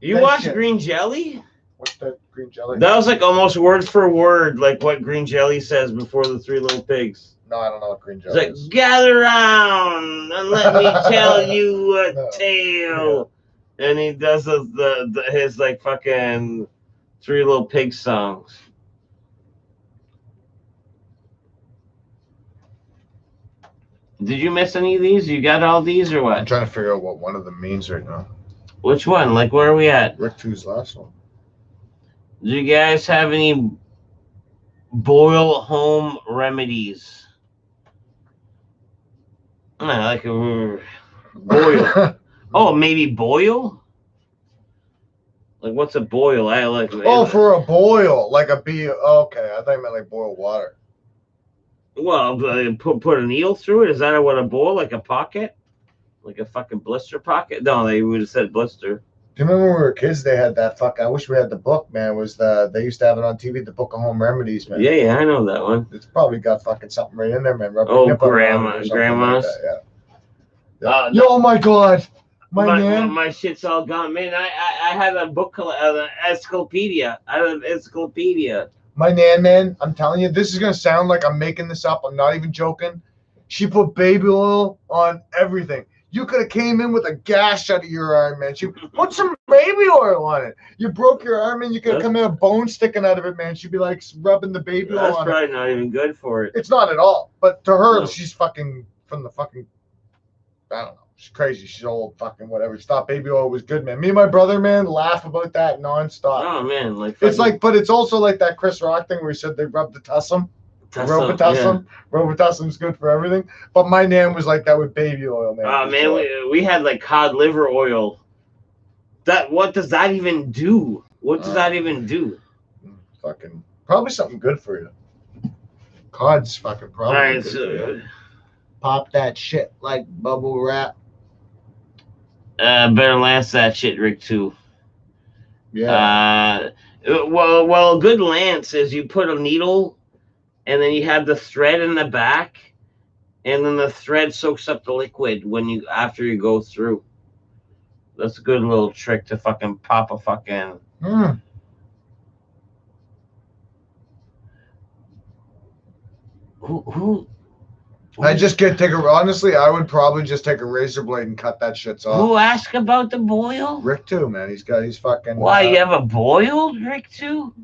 You watched Green Jelly? What's that, Green Jelly? That was like almost word for word, like what Green Jelly says before the 3 Little Pigs. No, I don't know what Green Jelly is. It's like, gather round and let me tell you a tale. Yeah. And he does his like fucking 3 Little Pigs songs. Did you miss any of these? You got all these or what? I'm trying to figure out what one of them means right now. Which one? Like, where are we at? Rick 2's last one. Do you guys have any boil home remedies? I like a boil. Oh, maybe boil? Like, what's a boil? I like. Oh, for a boil, like a bee. Oh, okay, I thought you meant like boiled water. Well, put a needle through it. Is that what a boil? Like a pocket? Like a fucking blister pocket? No, they would have said blister. Do you remember when we were kids? They had that I wish we had the book, man. They used to have it on TV, the Book of Home Remedies, man. Yeah, I know that one. It's probably got fucking something right in there, man. Grandma's. Like that, yeah. Oh my God, my shit's all gone, man. I had a book, an encyclopedia. I had an encyclopedia. My nan, man, I'm telling you, this is gonna sound like I'm making this up. I'm not even joking. She put baby oil on everything. You could have came in with a gash out of your arm, man. She put some baby oil on it. You broke your arm, and you could have come in a bone sticking out of it, man. She'd be like rubbing the baby oil on it. That's probably not even good for it. It's not at all. But to her, she's fucking from the fucking, I don't know. She's crazy. She's old, fucking whatever. She thought baby oil was good, man. Me and my brother, man, laugh about that nonstop. Oh, man. It's like, but it's also like that Chris Rock thing where he said they rubbed the tussum. Robitussin. Yeah. Robitussin's good for everything. But my nan was like that with baby oil, man. Oh, man, we had like cod liver oil. What does that even do? What does that even do? Fucking, probably something good for you. Cod's fucking probably. All right, so pop that shit like bubble wrap. Better lance that shit, Rick, too. Yeah. Well, a good lance is you put a needle, and then you have the thread in the back, and then the thread soaks up the liquid after you go through. That's a good little trick to fucking pop a fucking. Who? Honestly, I would probably just take a razor blade and cut that shits off. Who asked about the boil? Rick too, man. He's fucking. Why, you have a boiled Rick too?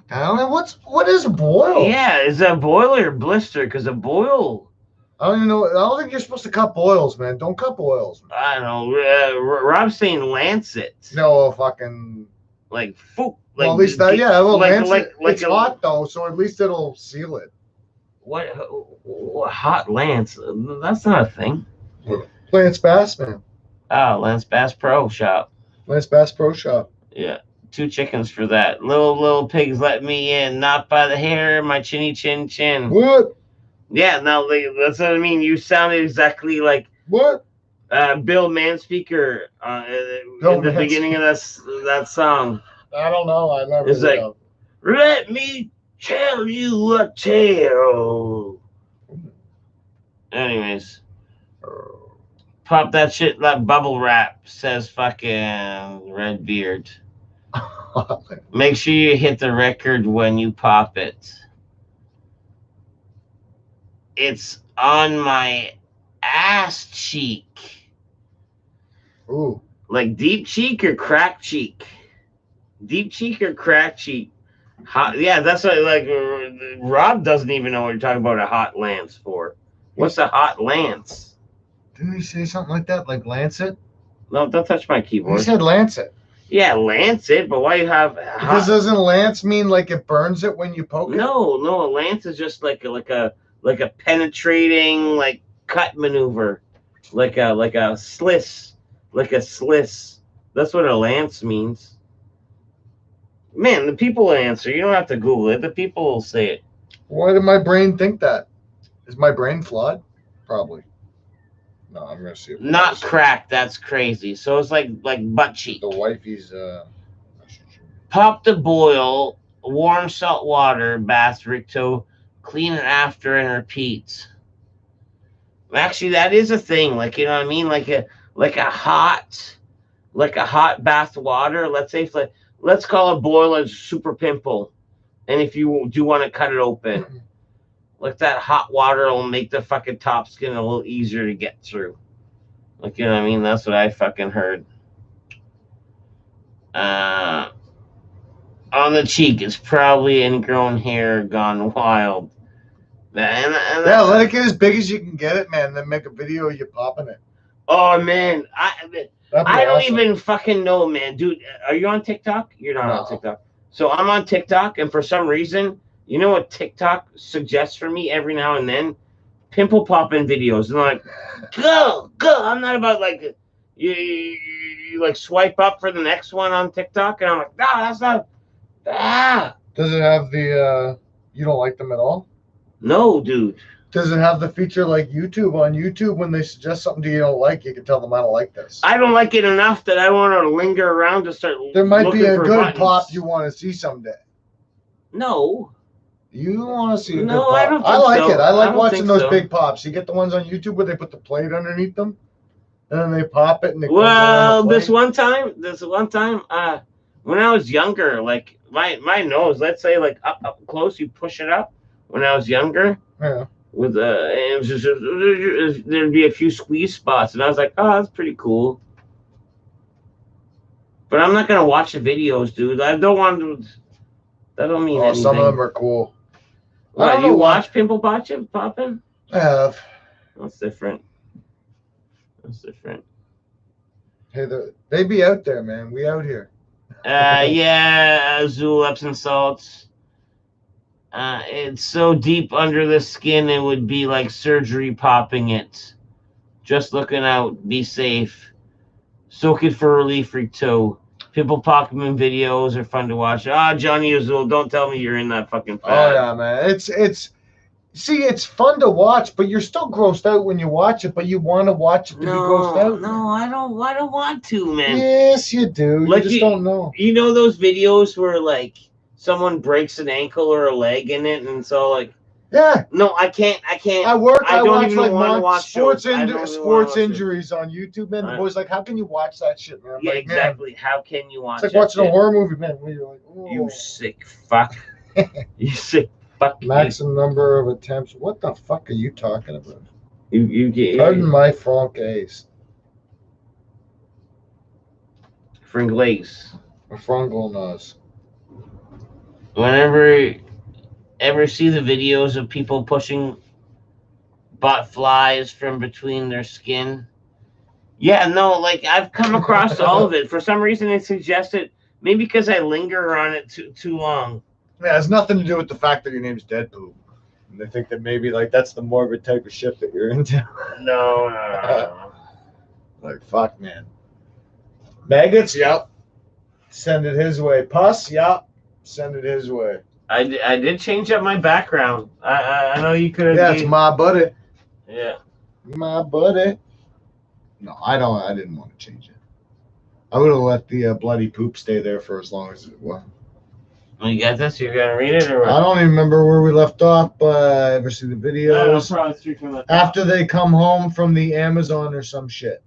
I don't know what is a boil. Yeah, is that boil or blister? Because a boil. I don't even know. I don't think you're supposed to cut boils, man. Don't cut boils. Man. I don't know. Rob's saying lancet. No, fucking. Like. Well, at least that, yeah. Well, lancet. It's hot though, so at least it'll seal it. What hot lance? That's not a thing. Lance Bass, man. Oh, Lance Bass Pro Shop. Lance Bass Pro Shop. Yeah. 2 chickens for that. Little pigs let me in, not by the hair, my chinny chin chin. What? Yeah, no, that's what I mean. You sounded exactly like what? Bill Manspeaker in the beginning of that song. I don't know. I never. It's like, Let me tell you a tale. Anyways, pop that shit. That bubble wrap says fucking Redbeard. Make sure you hit the record when you pop it. It's on my ass cheek. Ooh. Like deep cheek or crack cheek? Deep cheek or crack cheek? Hot, yeah, that's what, like, Rob doesn't even know what you're talking about a hot lance for. What's a hot lance? Didn't he say something like that? Like Lancet? No, don't touch my keyboard. He said Lancet. Yeah, lance it, but why you have Because doesn't lance mean like it burns it when you poke it? No, a lance is just like a penetrating like cut maneuver, like a slice, like a slice. That's what a lance means. Man, the people answer. You don't have to Google it. The people will say it. Why did my brain think that? Is my brain flawed? Probably. No, I'm gonna see. Not cracked. That's crazy. So it's like butt cheek. The wifey's. Pop to boil, warm salt water, bath Ricto, clean it after and repeat. Actually, that is a thing. Like, you know what I mean? Like a hot bath water. Let's say let's call it boil a super pimple, and if you do want to cut it open, like that hot water will make the fucking top skin a little easier to get through. Like, you know what I mean? That's what I fucking heard. On the cheek is probably ingrown hair gone wild. Yeah, let it get as big as you can get it, man. Then make a video of you popping it. Oh man, I don't even fucking know, man, dude. Are you on TikTok? You're not on TikTok. So I'm on TikTok, and for some reason, you know what TikTok suggests for me every now and then? Pimple popping videos, and I'm like, go. I'm not about like you like swipe up for the next one on TikTok, and I'm like, no, that's not. Does it have the? You don't like them at all? No, dude. Does it have the feature like YouTube? On YouTube, when they suggest something you don't like, you can tell them I don't like this. I don't like it enough that I want to linger around to start. There might be a good buttons. Pop you want to see someday. No. You want to see a good pop? I don't think I like so. it. I like watching those big pops. You get the ones on YouTube where they put the plate underneath them, and then they pop it. And it well, this one time, when I was younger, like my nose, let's say like up close, you push it up. When I was younger, yeah, with it was just, there'd be a few squeeze spots, and I was like, oh, that's pretty cool. But I'm not gonna watch the videos, dude. I don't want to. That don't mean anything. Some of them are cool. What, you watch pimple popping? I have. That's different. Hey, they be out there, man. We out here. Yeah, Azul Epsom salts. It's so deep under the skin, it would be like surgery popping it. Just looking out. Be safe. Soak it for relief, Ricto. Pimple popping videos are fun to watch. Johnny Azul, don't tell me you're in that fucking fad. Oh yeah, man. It's fun to watch, but you're still grossed out when you watch it. But you want to watch it to be grossed out. No, I don't want to, man. Yes, you do. Like you just don't know. You know those videos where like someone breaks an ankle or a leg in it, and so like. Yeah. No, I can't. I watch like sports injuries on YouTube, man. The boys like, how can you watch that shit, man? Yeah, like, exactly. Man, how can you watch? It's like watching a horror movie, man. Where you're like, oh. You sick fuck. You sick fuck. Maximum number of attempts. What the fuck are you talking about? You get. Pardon my francaise. Fringlaise. A franglenose. Whenever. Ever see the videos of people pushing bot flies from between their skin? Yeah, no, like I've come across all of it. For some reason, it suggested maybe because I linger on it too long. Yeah, it has nothing to do with the fact that your name's Dead Poop. And they think that maybe like that's the morbid type of shit that you're into. No. Like fuck, man. Maggots, yep. Send it his way. Pus, yep. Send it his way. I did change up my background. I know you could have. Yeah, it's my buddy. Yeah. My buddy. No, I didn't want to change it. I would have let the bloody poop stay there for as long as it was. You got this? You're gonna read it or what? I don't even remember where we left off, but ever see the videos? Probably 3 from the top. After they come home from the Amazon or some shit.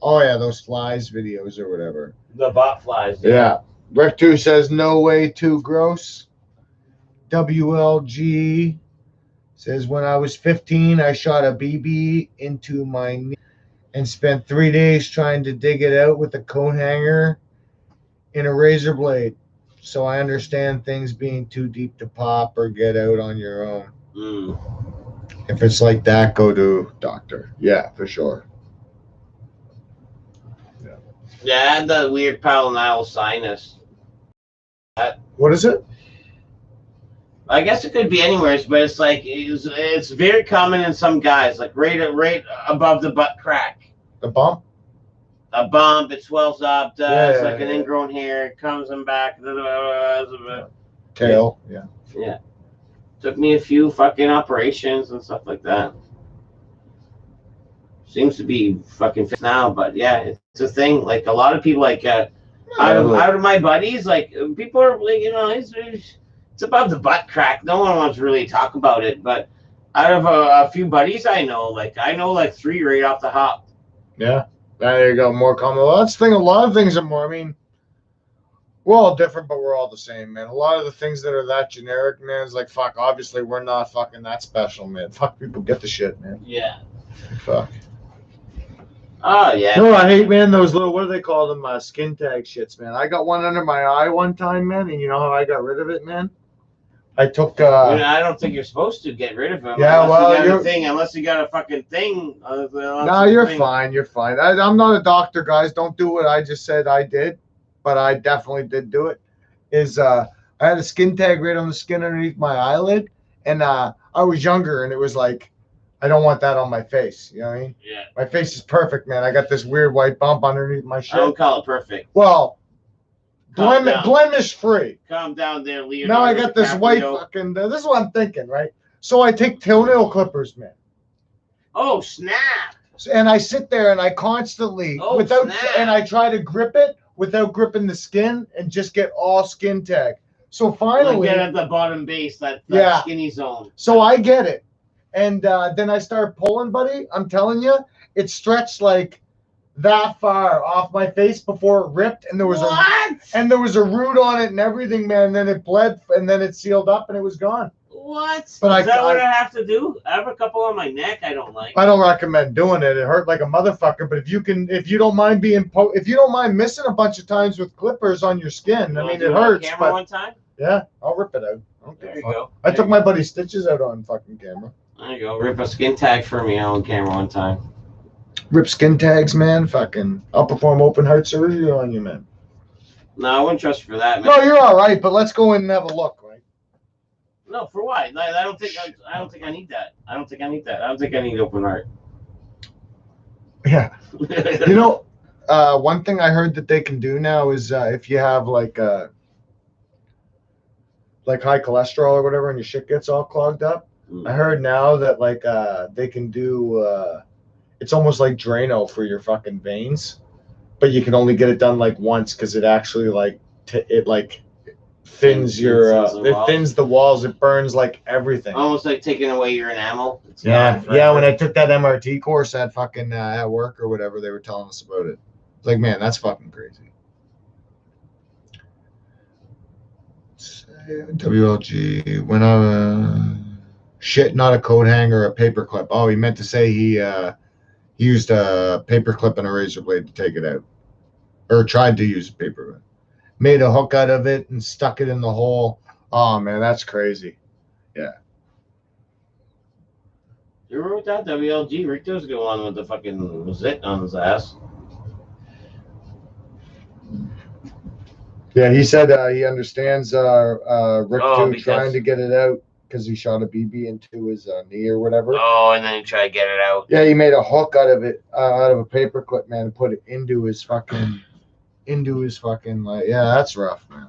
Oh yeah, those flies videos or whatever. The bot flies. Yeah. Rec2 says no way too gross. WLG says when I was 15, I shot a BB into my knee and spent 3 days trying to dig it out with a coat hanger in a razor blade. So I understand things being too deep to pop or get out on your own. If it's like that, go to doctor. Yeah, for sure. Yeah, I had the weird pilonidal sinus. What is it? I guess it could be anywhere, but it's like it's very common in some guys, like right above the butt crack. The bump? A bump, it swells up, it's like an yeah. ingrown hair, it comes in back. Tail, yeah. Yeah. Took me a few fucking operations and stuff like that. Seems to be fucking fixed now, but yeah, it's a thing. Like a lot of people, like out of my buddies, like people are like, you know, it's above the butt crack. No one wants to really talk about it, but out of a few buddies I know like 3 right off the hop. Yeah, there you go. More common. Well, that's the thing. A lot of things are more. I mean, we're all different, but we're all the same, man. A lot of the things that are that generic, man, is like, fuck, obviously we're not fucking that special, man. Fuck, people get the shit, man. Yeah. Fuck. Oh, yeah. No, I hate, man, those little, what do they call them, skin tag shits, man. I got one under my eye one time, man, and you know how I got rid of it, man? I took, I don't think you're supposed to get rid of them. Yeah, Unless you got a fucking thing. No, you're fine, you're fine. I'm not a doctor, guys. Don't do what I just said I did, but I definitely did do it. I had a skin tag right on the skin underneath my eyelid, and I was younger, and it was like, I don't want that on my face. You know what I mean? Yeah. My face is perfect, man. I got this weird white bump underneath my shirt. I don't call it perfect. Well, blemish free. Calm down there, Leo. Now I got this white fucking. This is what I'm thinking, right? So I take toenail clippers, man. Oh snap! And I sit there and I constantly and I try to grip it without gripping the skin and just get all skin tag. So finally, get at the bottom base, that skinny zone. So I get it. And then I start pulling, buddy. I'm telling you, it stretched like that far off my face before it ripped, and there was a root on it and everything, man. And then it bled, and then it sealed up, and it was gone. What? But Is that what I have to do? I have a couple on my neck. I don't like. I don't recommend doing it. It hurt like a motherfucker. But if you don't mind missing a bunch of times with clippers on your skin, I mean, it hurts. Camera one time? Yeah, I'll rip it out. There you go. I took my buddy's stitches out on fucking camera. There you go. Rip a skin tag for me on camera one time. Rip skin tags, man. Fucking, I'll perform open heart surgery on you, man. No, I wouldn't trust you for that, man. No, you're all right, but let's go in and have a look, right? No, for what? I don't think I need that. I don't think I need open heart. Yeah. You know, one thing I heard that they can do now is if you have like high cholesterol or whatever, and your shit gets all clogged up. I heard now that like they can do it's almost like Drano for your fucking veins, but you can only get it done like once because it actually like thins it thins the walls. It burns like everything. Almost like taking away your enamel. Yeah. When I took that MRT course at fucking at work or whatever, they were telling us about it. It's like, man, that's fucking crazy. WLG when I shit, not a coat hanger, a paper clip. Oh, he meant to say he used a paper clip and a razor blade to take it out, or tried to use a paper clip. Made a hook out of it and stuck it in the hole. Oh man, that's crazy. Yeah. You remember with that WLG? Rick was going on with the fucking zit on his ass. Yeah, he said he understands Rick too, trying to get it out because he shot a BB into his knee or whatever. Oh, and then he tried to get it out. Yeah, he made a hook out of it, out of a paper clip, man, and put it into his fucking like. Yeah, that's rough, man.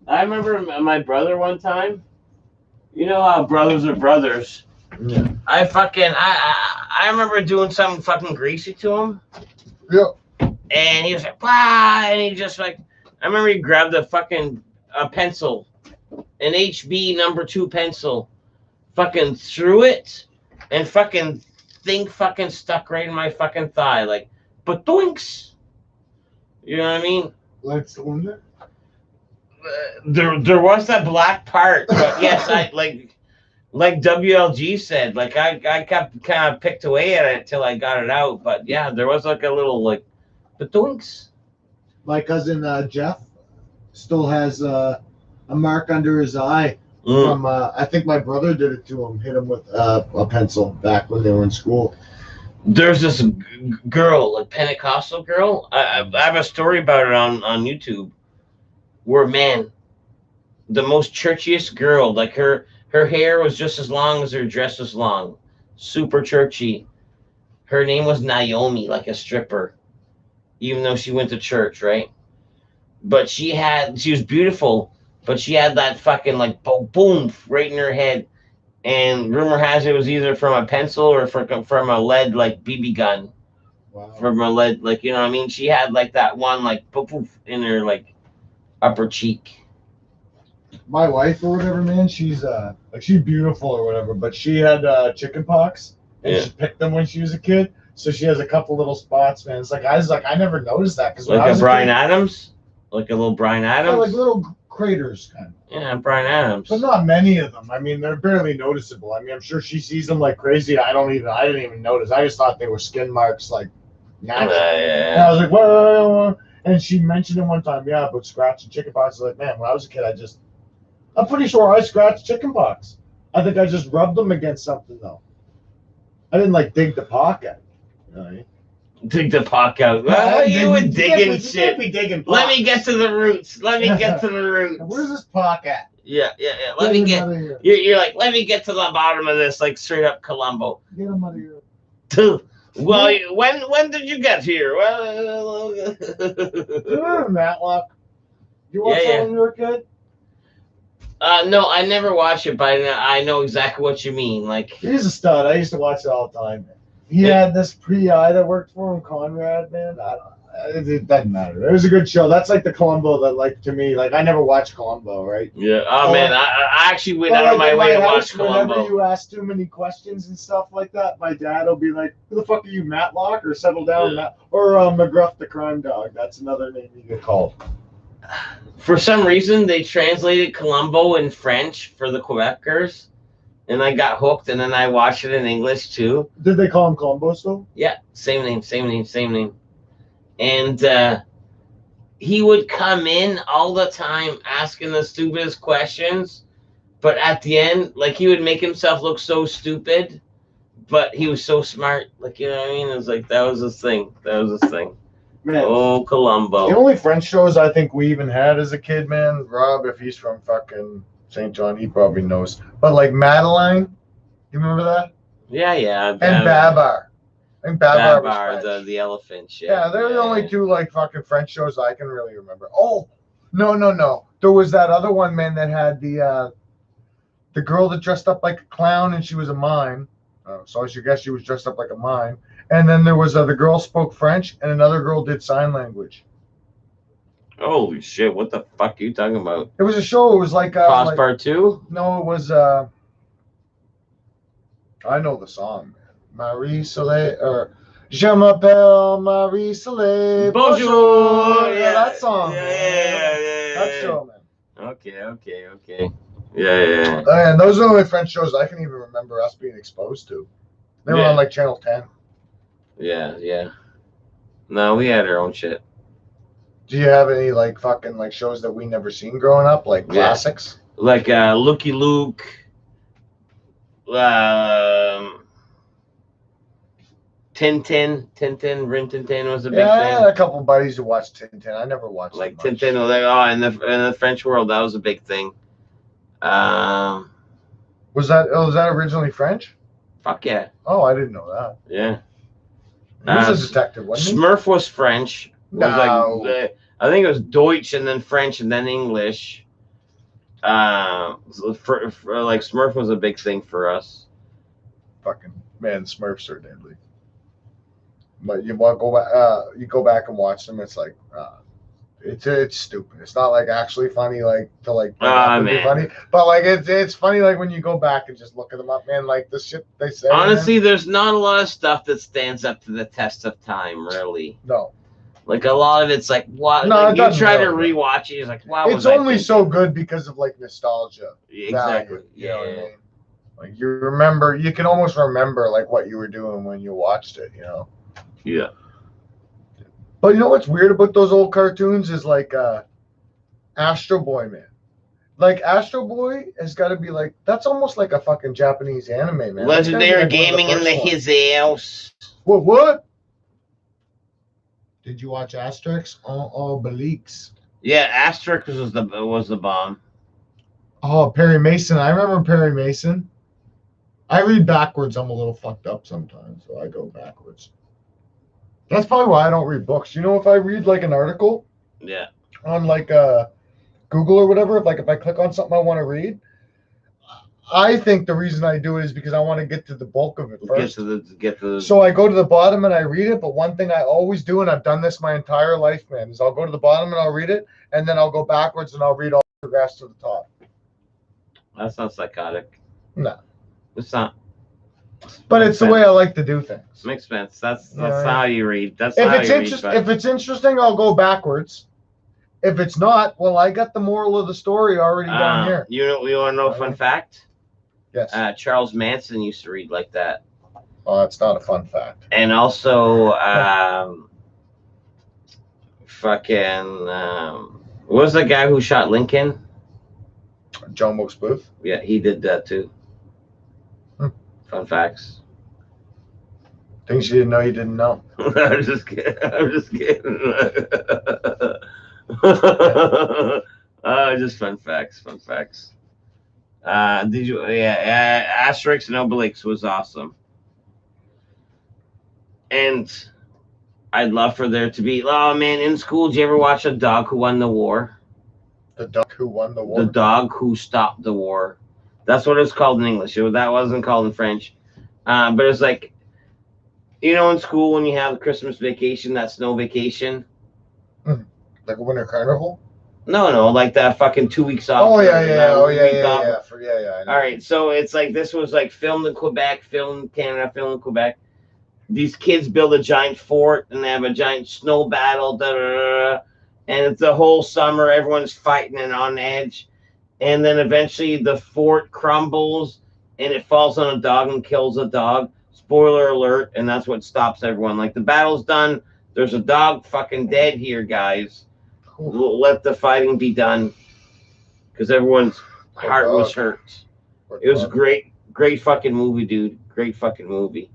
I remember my brother one time. You know how brothers are brothers. Yeah. I remember doing something fucking greasy to him. Yeah. And he was like, blah, and he just like, I remember he grabbed the fucking a pencil, an HB number 2 pencil, fucking threw it, and fucking thing fucking stuck right in my fucking thigh, like, but doinks. You know what I mean? Like cylinder? There was that black part, but yes, I like WLG said, like I kept kind of picked away at it till I got it out, but yeah, there was like a little like, but doinks. My cousin Jeff still has a mark under his eye from I think my brother did it to him, hit him with a pencil back when they were in school. There's this girl, a Pentecostal girl. I have a story about it on YouTube, where man, the most churchiest girl, like her hair was just as long as her dress was long, super churchy. Her name was Naomi, like a stripper, even though she went to church, right? But she was beautiful, but she had that fucking like boom right in her head. And rumor has it was either from a pencil or from a lead like BB gun. Wow. From a lead, like, you know what I mean? She had like that one like poof in her like upper cheek. My wife or whatever, man, she's like she's beautiful or whatever, but she had chicken pox and she picked them when she was a kid. So she has a couple little spots, man. It's like I never noticed that because like a Bryan Adams, like a little Bryan Adams, yeah, like little craters kind of. Yeah, Bryan Adams. But not many of them. I mean, they're barely noticeable. I mean, I'm sure she sees them like crazy. I didn't even notice. I just thought they were skin marks, like natural. Yeah. And I was like, whoa. And she mentioned it one time, yeah, but scratching chicken pox. I was like, man, when I was a kid, I'm pretty sure I scratched chicken pox. I think I just rubbed them against something though. I didn't like dig the pocket. You know what I mean? Dig the pock out. Well, You were digging shit. Be digging Let me get to the roots. Let me get to the roots. Where's this pock at? Yeah. Let me get. You're like, let me get to the bottom of this, like straight up Columbo. Get him out of here. Well, when did you get here? Well, you remember Matlock? You watched that when you were a kid? No, I never watched it, but I know exactly what you mean. Like, he's a stud. I used to watch it all the time. He had this PI that worked for him, Conrad, man. It doesn't matter. It was a good show. That's like the Columbo that, like, to me, like, I never watched Columbo, right? Yeah. Oh, man, I actually went out of my way to watch Columbo. Whenever you ask too many questions and stuff like that, my dad will be like, who the fuck are you, Matlock? Or Settle Down, or McGruff the Crime Dog. That's another name you get called. For some reason, they translated Columbo in French for the Quebecers. And I got hooked, and then I watched it in English too. Did they call him Columbo still? Yeah, same name. And he would come in all the time asking the stupidest questions, but at the end, like, he would make himself look so stupid, but he was so smart. Like, you know what I mean? It was like, that was his thing. Man, oh, Columbo. The only French shows I think we even had as a kid, man, Rob, if he's from fucking St. John, he probably knows. But like Madeline, you remember that? Yeah. And Babar. I think Babar was French. The elephant. Yeah, they're the only two like fucking French shows I can really remember. Oh, no. There was that other one, man, that had the girl that dressed up like a clown and she was a mime. So I should guess she was dressed up like a mime. And then there was the girl spoke French and another girl did sign language. Holy shit! What the fuck are you talking about? It was a show. It was like Part 2? No, it was I know the song, man. Marie Soleil or Je m'appelle Marie Soleil. Bonjour. Yeah, that song. Yeah. That show, man. Okay. Yeah. And those are the only French shows I can even remember us being exposed to. They were on like Channel 10. Yeah. No, we had our own shit. Do you have any like fucking like shows that we never seen growing up, like classics? Like Looky Luke. Tintin, Rin Tin Tin was a big thing. I had a couple buddies who watched Tintin. I never watched like Tintin. In the French world, that was a big thing. Was that originally French? Fuck yeah. Oh, I didn't know that. Yeah. He was a detective, wasn't he? Smurf was French. No. Like, I think it was Deutsch and then French and then English. Like Smurf was a big thing for us. Fucking man, Smurfs are deadly. But you want to go back? You go back and watch them. It's like It's stupid. It's not like actually funny, like to like Man. be funny, but like it's funny like when you go back and just look at them up, man. Like the shit they say. Honestly, man. there's not a lot of stuff that stands up to the test of time, really. No. Like a lot of it's like what No, like, it you doesn't try to really, rewatch it, it's like wow. It's only so good because of like nostalgia. Exactly. Value, you know what I mean? Like you remember, you can almost remember like what you were doing when you watched it. You know. Yeah. But you know what's weird about those old cartoons is like Astro Boy, man. Like Astro Boy has got to be like that's almost like a fucking Japanese anime, man. Legendary like Gaming in the his house. What? Did you watch Asterix? Oh, Belix. Yeah, Asterix was the bomb. Oh, Perry Mason. I remember Perry Mason. I read backwards. I'm a little fucked up sometimes, so I go backwards. That's probably why I don't read books. You know, if I read like an article, yeah, on like Google or whatever, if I click on something I want to read, I think the reason I do it is because I want to get to the bulk of it first. Get to the. So I go to the bottom and I read it. But one thing I always do, and I've done this my entire life, man, is I'll go to the bottom and I'll read it, and then I'll go backwards and I'll read all the rest to the top. That's not psychotic. No, it's not. But it's the way I like to do things. Makes sense. That's how you read. That's if how it's you interesting. If it's interesting, I'll go backwards. If it's not, well, I got the moral of the story already down here. You want to know a fun fact? Yes. Charles Manson used to read like that. Oh, that's not a fun fact. And also, what was the guy who shot Lincoln? John Wilkes Booth. Yeah, he did that too. Fun facts. Things you didn't know you didn't know. I'm just kidding. Just fun facts. Did you? Yeah, Asterix and Obelix was awesome, and I'd love for there to be. Oh man, in school, did you ever watch A Dog Who Won the War? The Dog Who Won the War. The Dog Who Stopped the War. That's what it's called in English. That wasn't called in French, but it's like, you know, in school when you have Christmas vacation, that snow vacation. Like a winter carnival. No, like that fucking 2 weeks off. Oh yeah. All right, so it's like this was like filmed in Quebec, filmed in Canada, filmed in Quebec. These kids build a giant fort and they have a giant snow battle, and it's the whole summer. Everyone's fighting and on edge, and then eventually the fort crumbles and it falls on a dog and kills a dog. Spoiler alert, and that's what stops everyone. Like the battle's done. There's a dog fucking dead here, guys. Let the fighting be done, because everyone's heart was hurt. It was a great fucking movie, dude. Great fucking movie.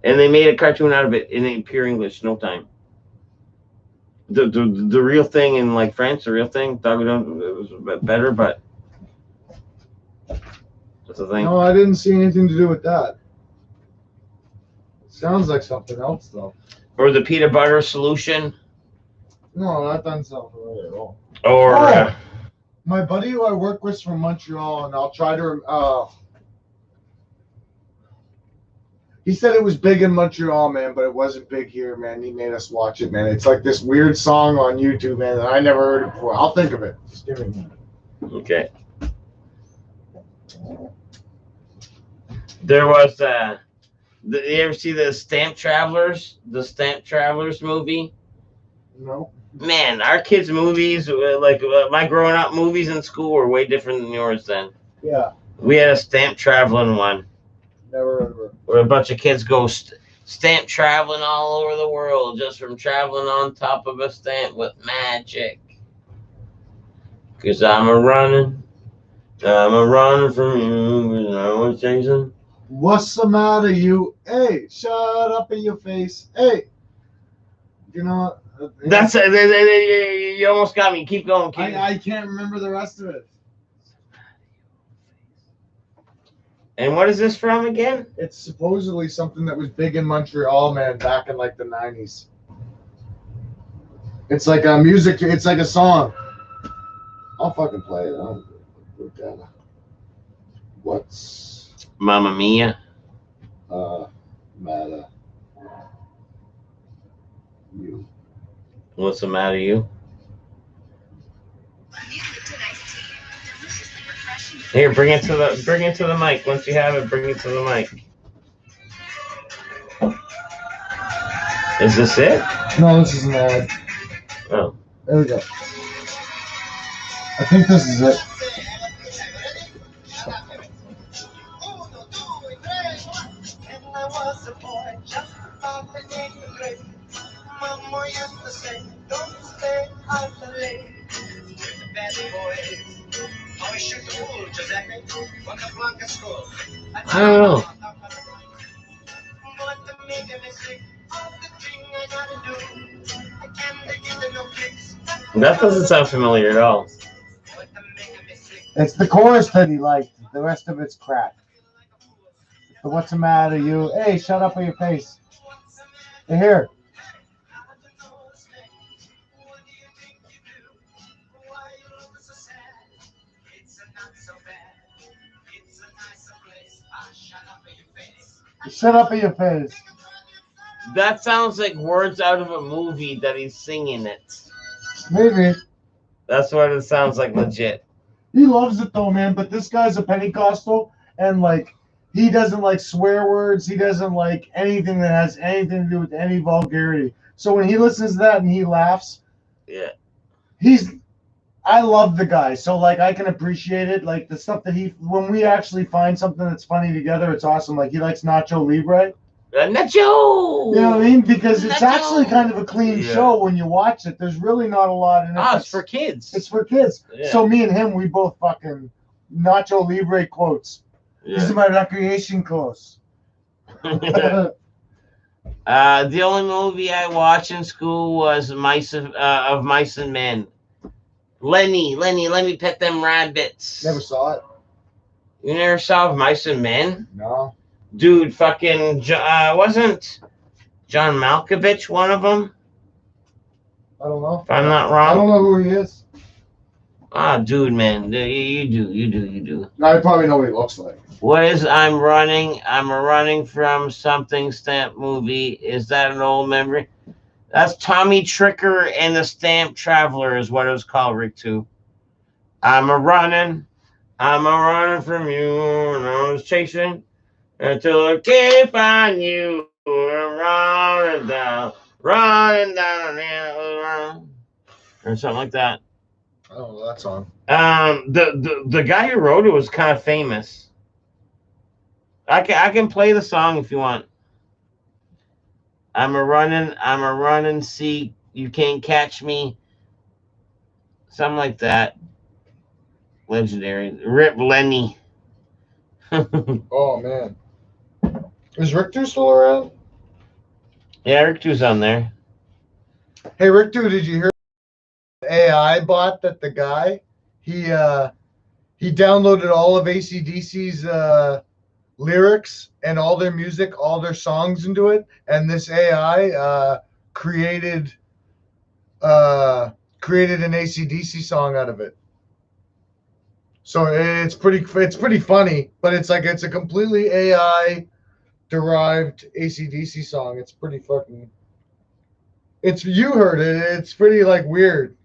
And they made a cartoon out of it in pure English, no time. The real thing in like France, the real thing, it was better, but that's the thing. No, I didn't see anything to do with that. Sounds like something else though. Or the peanut butter solution. No, that doesn't sound familiar at all. Or my buddy who I work with is from Montreal, and I'll try to. He said it was big in Montreal, man, but it wasn't big here, man. He made us watch it, man. It's like this weird song on YouTube, man, that I never heard it before. I'll think of it. Just give me a minute. Okay. There was you ever see the Stamp Travelers? The Stamp Travelers movie? No. Man, our kids' movies, like my growing up movies in school, were way different than yours then. Yeah. We had a stamp traveling one. Never heard of it. Where a bunch of kids go stamp traveling all over the world just from traveling on top of a stamp with magic. Because I'm a running from you, and I was chasing. What's the matter, you? Hey, shut up in your face. Hey. You know, that's you almost got me. Keep going. I can't remember the rest of it. And what is this from again? It's supposedly something that was big in Montreal, man, back in like the 90s. It's like a music. It's like a song. I'll fucking play it. What's Mamma Mia? Matter you? What's the matter, you? Here, bring it to the mic. Once you have it, bring it to the mic. Is this it? No, this is an ad. Oh. There we go. I think this is it. I don't know. That doesn't sound familiar at all. It's the chorus that he liked. The rest of it's crap. So what's the matter, you? Hey, shut up in your face. Hey, here. Shut up in your face. That sounds like words out of a movie that he's singing it. Maybe. That's what it sounds like, legit. He loves it though, man. But this guy's a Pentecostal, and like he doesn't like swear words. He doesn't like anything that has anything to do with any vulgarity. So when he listens to that and he laughs, yeah, I love the guy. So like I can appreciate it. Like the stuff that when we actually find something that's funny together, it's awesome. Like he likes Nacho Libre. Nacho! You know what I mean? Because it's actually kind of a clean show when you watch it. There's really not a lot in it. Oh, it's for kids. It's for kids. Yeah. So me and him, we both fucking Nacho Libre quotes. Yeah. These are my recreation clothes. The only movie I watched in school was Mice and Men. Lenny, let me pet them rabbits. Never saw it. You never saw Mice and Men? No. Dude, fucking wasn't John Malkovich one of them? I don't know. If I'm not wrong. I don't know who he is. Ah, dude, man, you do. I probably know what he looks like. What is I'm running from something stamp movie? Is that an old memory? That's Tommy Tricker and the Stamp Traveler is what it was called, Rick 2. I'm a running from you, and I was chasing until I can't find you. Running down or something like that. Oh, that song. The guy who wrote it was kind of famous. I can play the song if you want. I'm a running, see, you can't catch me. Something like that. Legendary. Rip Lenny. Oh, man. Is Rick 2 still around? Yeah, Rick 2's on there. Hey, Rick 2, did you hear the AI bot that the guy, he downloaded all of AC/DC's lyrics and all their music, all their songs into it, and this AI created an AC/DC song out of it. So it's pretty funny, but it's a completely AI derived AC/DC song. It's pretty fucking. You heard it. It's pretty like weird.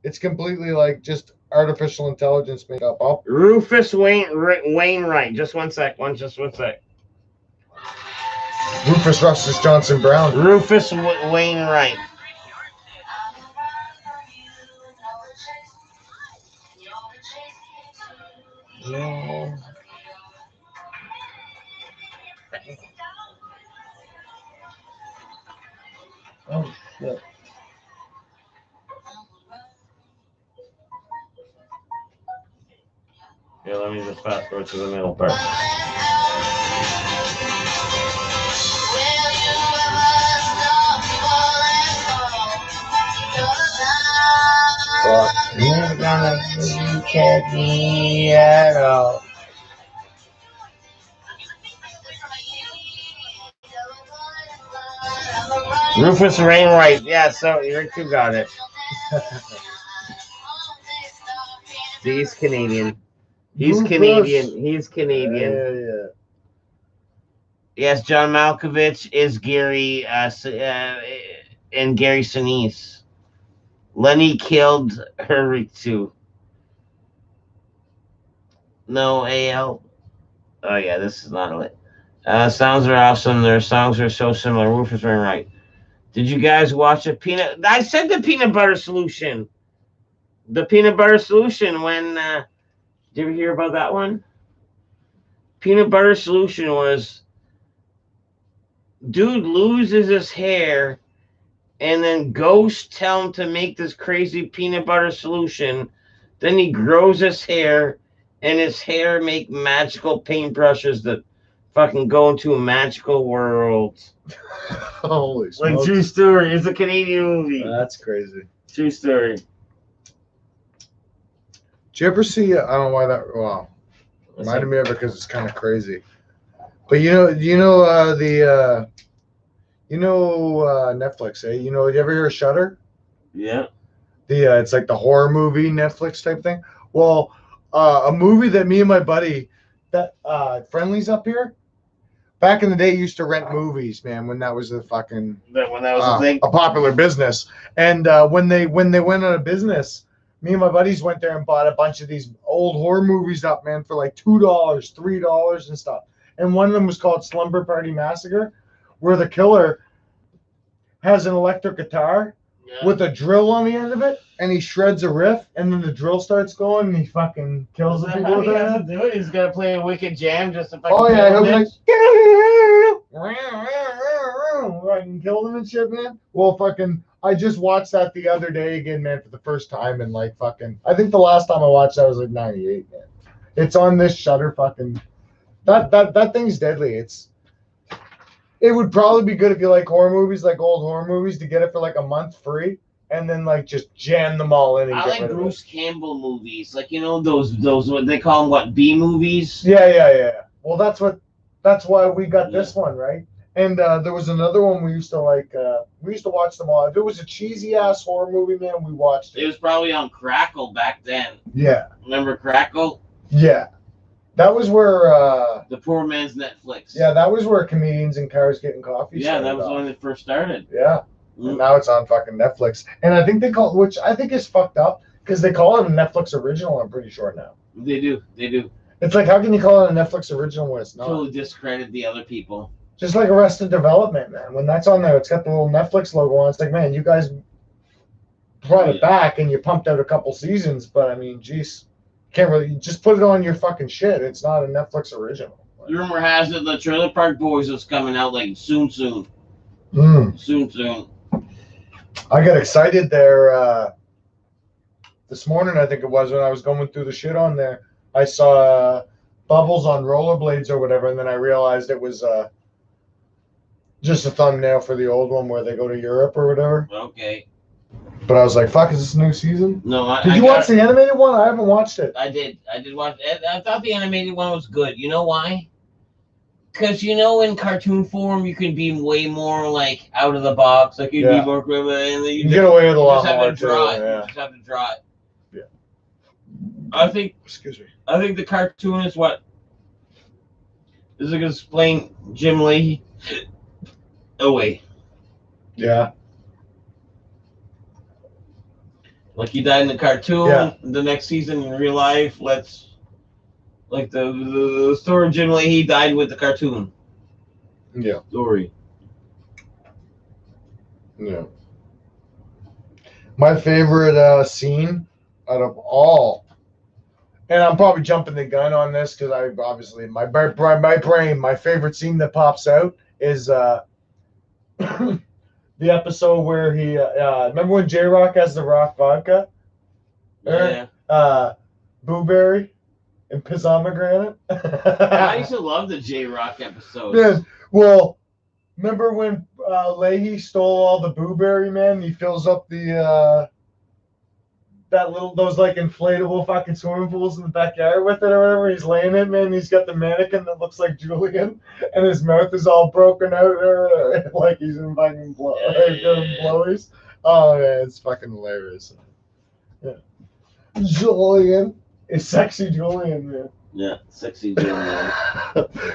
It's completely like just artificial intelligence made up. Rufus Wainwright. Just one sec. Rufus Rustus Johnson Brown. Rufus Wainwright. Yeah. Oh shit. Yeah, let me just fast forward to the middle part. Never gonna you catch me at all. Rufus Wainwright. Yeah, so Rick 2 got it. He's Canadian. He's Canadian. Yeah. Yes, John Malkovich is Gary. and Gary Sinise. Lenny killed her too. No AL. Oh yeah, this is not it. Sounds are awesome. Their songs are so similar. Rufus Wainwright. Did you guys watch a peanut? I said the peanut butter solution. The peanut butter solution. When did you ever hear about that one? Peanut butter solution was dude loses his hair, and then ghosts tell him to make this crazy peanut butter solution. Then he grows his hair, and his hair make magical paintbrushes that fucking go into a magical world. Holy smokes. Like true story. It's a Canadian movie. That's crazy. True story. Did you ever see? I don't know why that. Well, reminded me of it because it's kind of crazy. But Netflix, eh? You ever hear of Shudder? Yeah. It's like the horror movie Netflix type thing. Well, a movie that me and my buddy, that Friendly's up here, back in the day used to rent movies, man, when that was a fucking a thing. A popular business. And when they went out of business, me and my buddies went there and bought a bunch of these old horror movies up, man, for like $2, $3 and stuff. And one of them was called Slumber Party Massacre, where the killer has an electric guitar with a drill on the end of it, and he shreds a riff, and then the drill starts going, and he fucking kills the people with that. Do it? He's gonna play a wicked jam just to fucking. Oh yeah, he'll be like, fucking kill them and shit, man. Well, fucking, I just watched that the other day again, man, for the first time, and like fucking, I think the last time I watched that was like '98, man. It's on this Shudder fucking. That thing's deadly. It would probably be good if you like horror movies, like old horror movies, to get it for like a month free, and then like just jam them all in. And I like Bruce Campbell movies, like those what they call them, B movies. Yeah. Well, that's why we got this one, right? And there was another one we used to like. We used to watch them all. If it was a cheesy ass horror movie, man, we watched it. It was probably on Crackle back then. Yeah. Remember Crackle? Yeah. That was where the poor man's Netflix. Yeah, that was where Comedians in Cars Getting Coffee. Yeah, that was when it first started. Yeah, and now it's on fucking Netflix, and I think they call, which I think is fucked up, because they call it a Netflix original. I'm pretty sure now. They do. It's like, how can you call it a Netflix original when it's not? Totally discredit the other people. Just like Arrested Development, man. When that's on there, it's got the little Netflix logo on. It's like, man, you guys brought it back and you pumped out a couple seasons, but I mean, geez. Can't really just put it on your fucking shit. It's not a Netflix original. Rumor has it the Trailer Park Boys is coming out like soon. Soon. I got excited there this morning. I think it was when I was going through the shit on there. I saw Bubbles on rollerblades or whatever, and then I realized it was just a thumbnail for the old one where they go to Europe or whatever. Okay. But I was like, fuck, is this a new season? No, Did you watch the animated one? I haven't watched it. I did watch it. I thought the animated one was good. You know why? Because, in cartoon form, you can be way more, like, out of the box. Like, you'd be more... And you can get away with a lot more, too. You just have to draw it. Yeah. I think... Excuse me. I think the cartoon is what... Is it going to explain Jim Leahy? Oh, wait. Yeah. Like he died in the cartoon, the next season in real life, like the story generally he died with the cartoon. Yeah. Story. Yeah. My favorite scene out of all, and I'm probably jumping the gun on this because I obviously my brain, my favorite scene that pops out is the episode where he remember when J-Rock has the rock vodka? Yeah. Blueberry and pomegranate. I used to love the J-Rock episodes. Yeah. Well, remember when Leahy stole all the blueberry, man? He fills up the those like inflatable fucking swimming pools in the backyard with it or whatever. He's laying in, man. He's got the mannequin that looks like Julian, and his mouth is all broken out, like he's in fucking blowies. Oh man, it's fucking hilarious. Yeah. Julian, it's sexy Julian, man. Yeah, sexy Julian.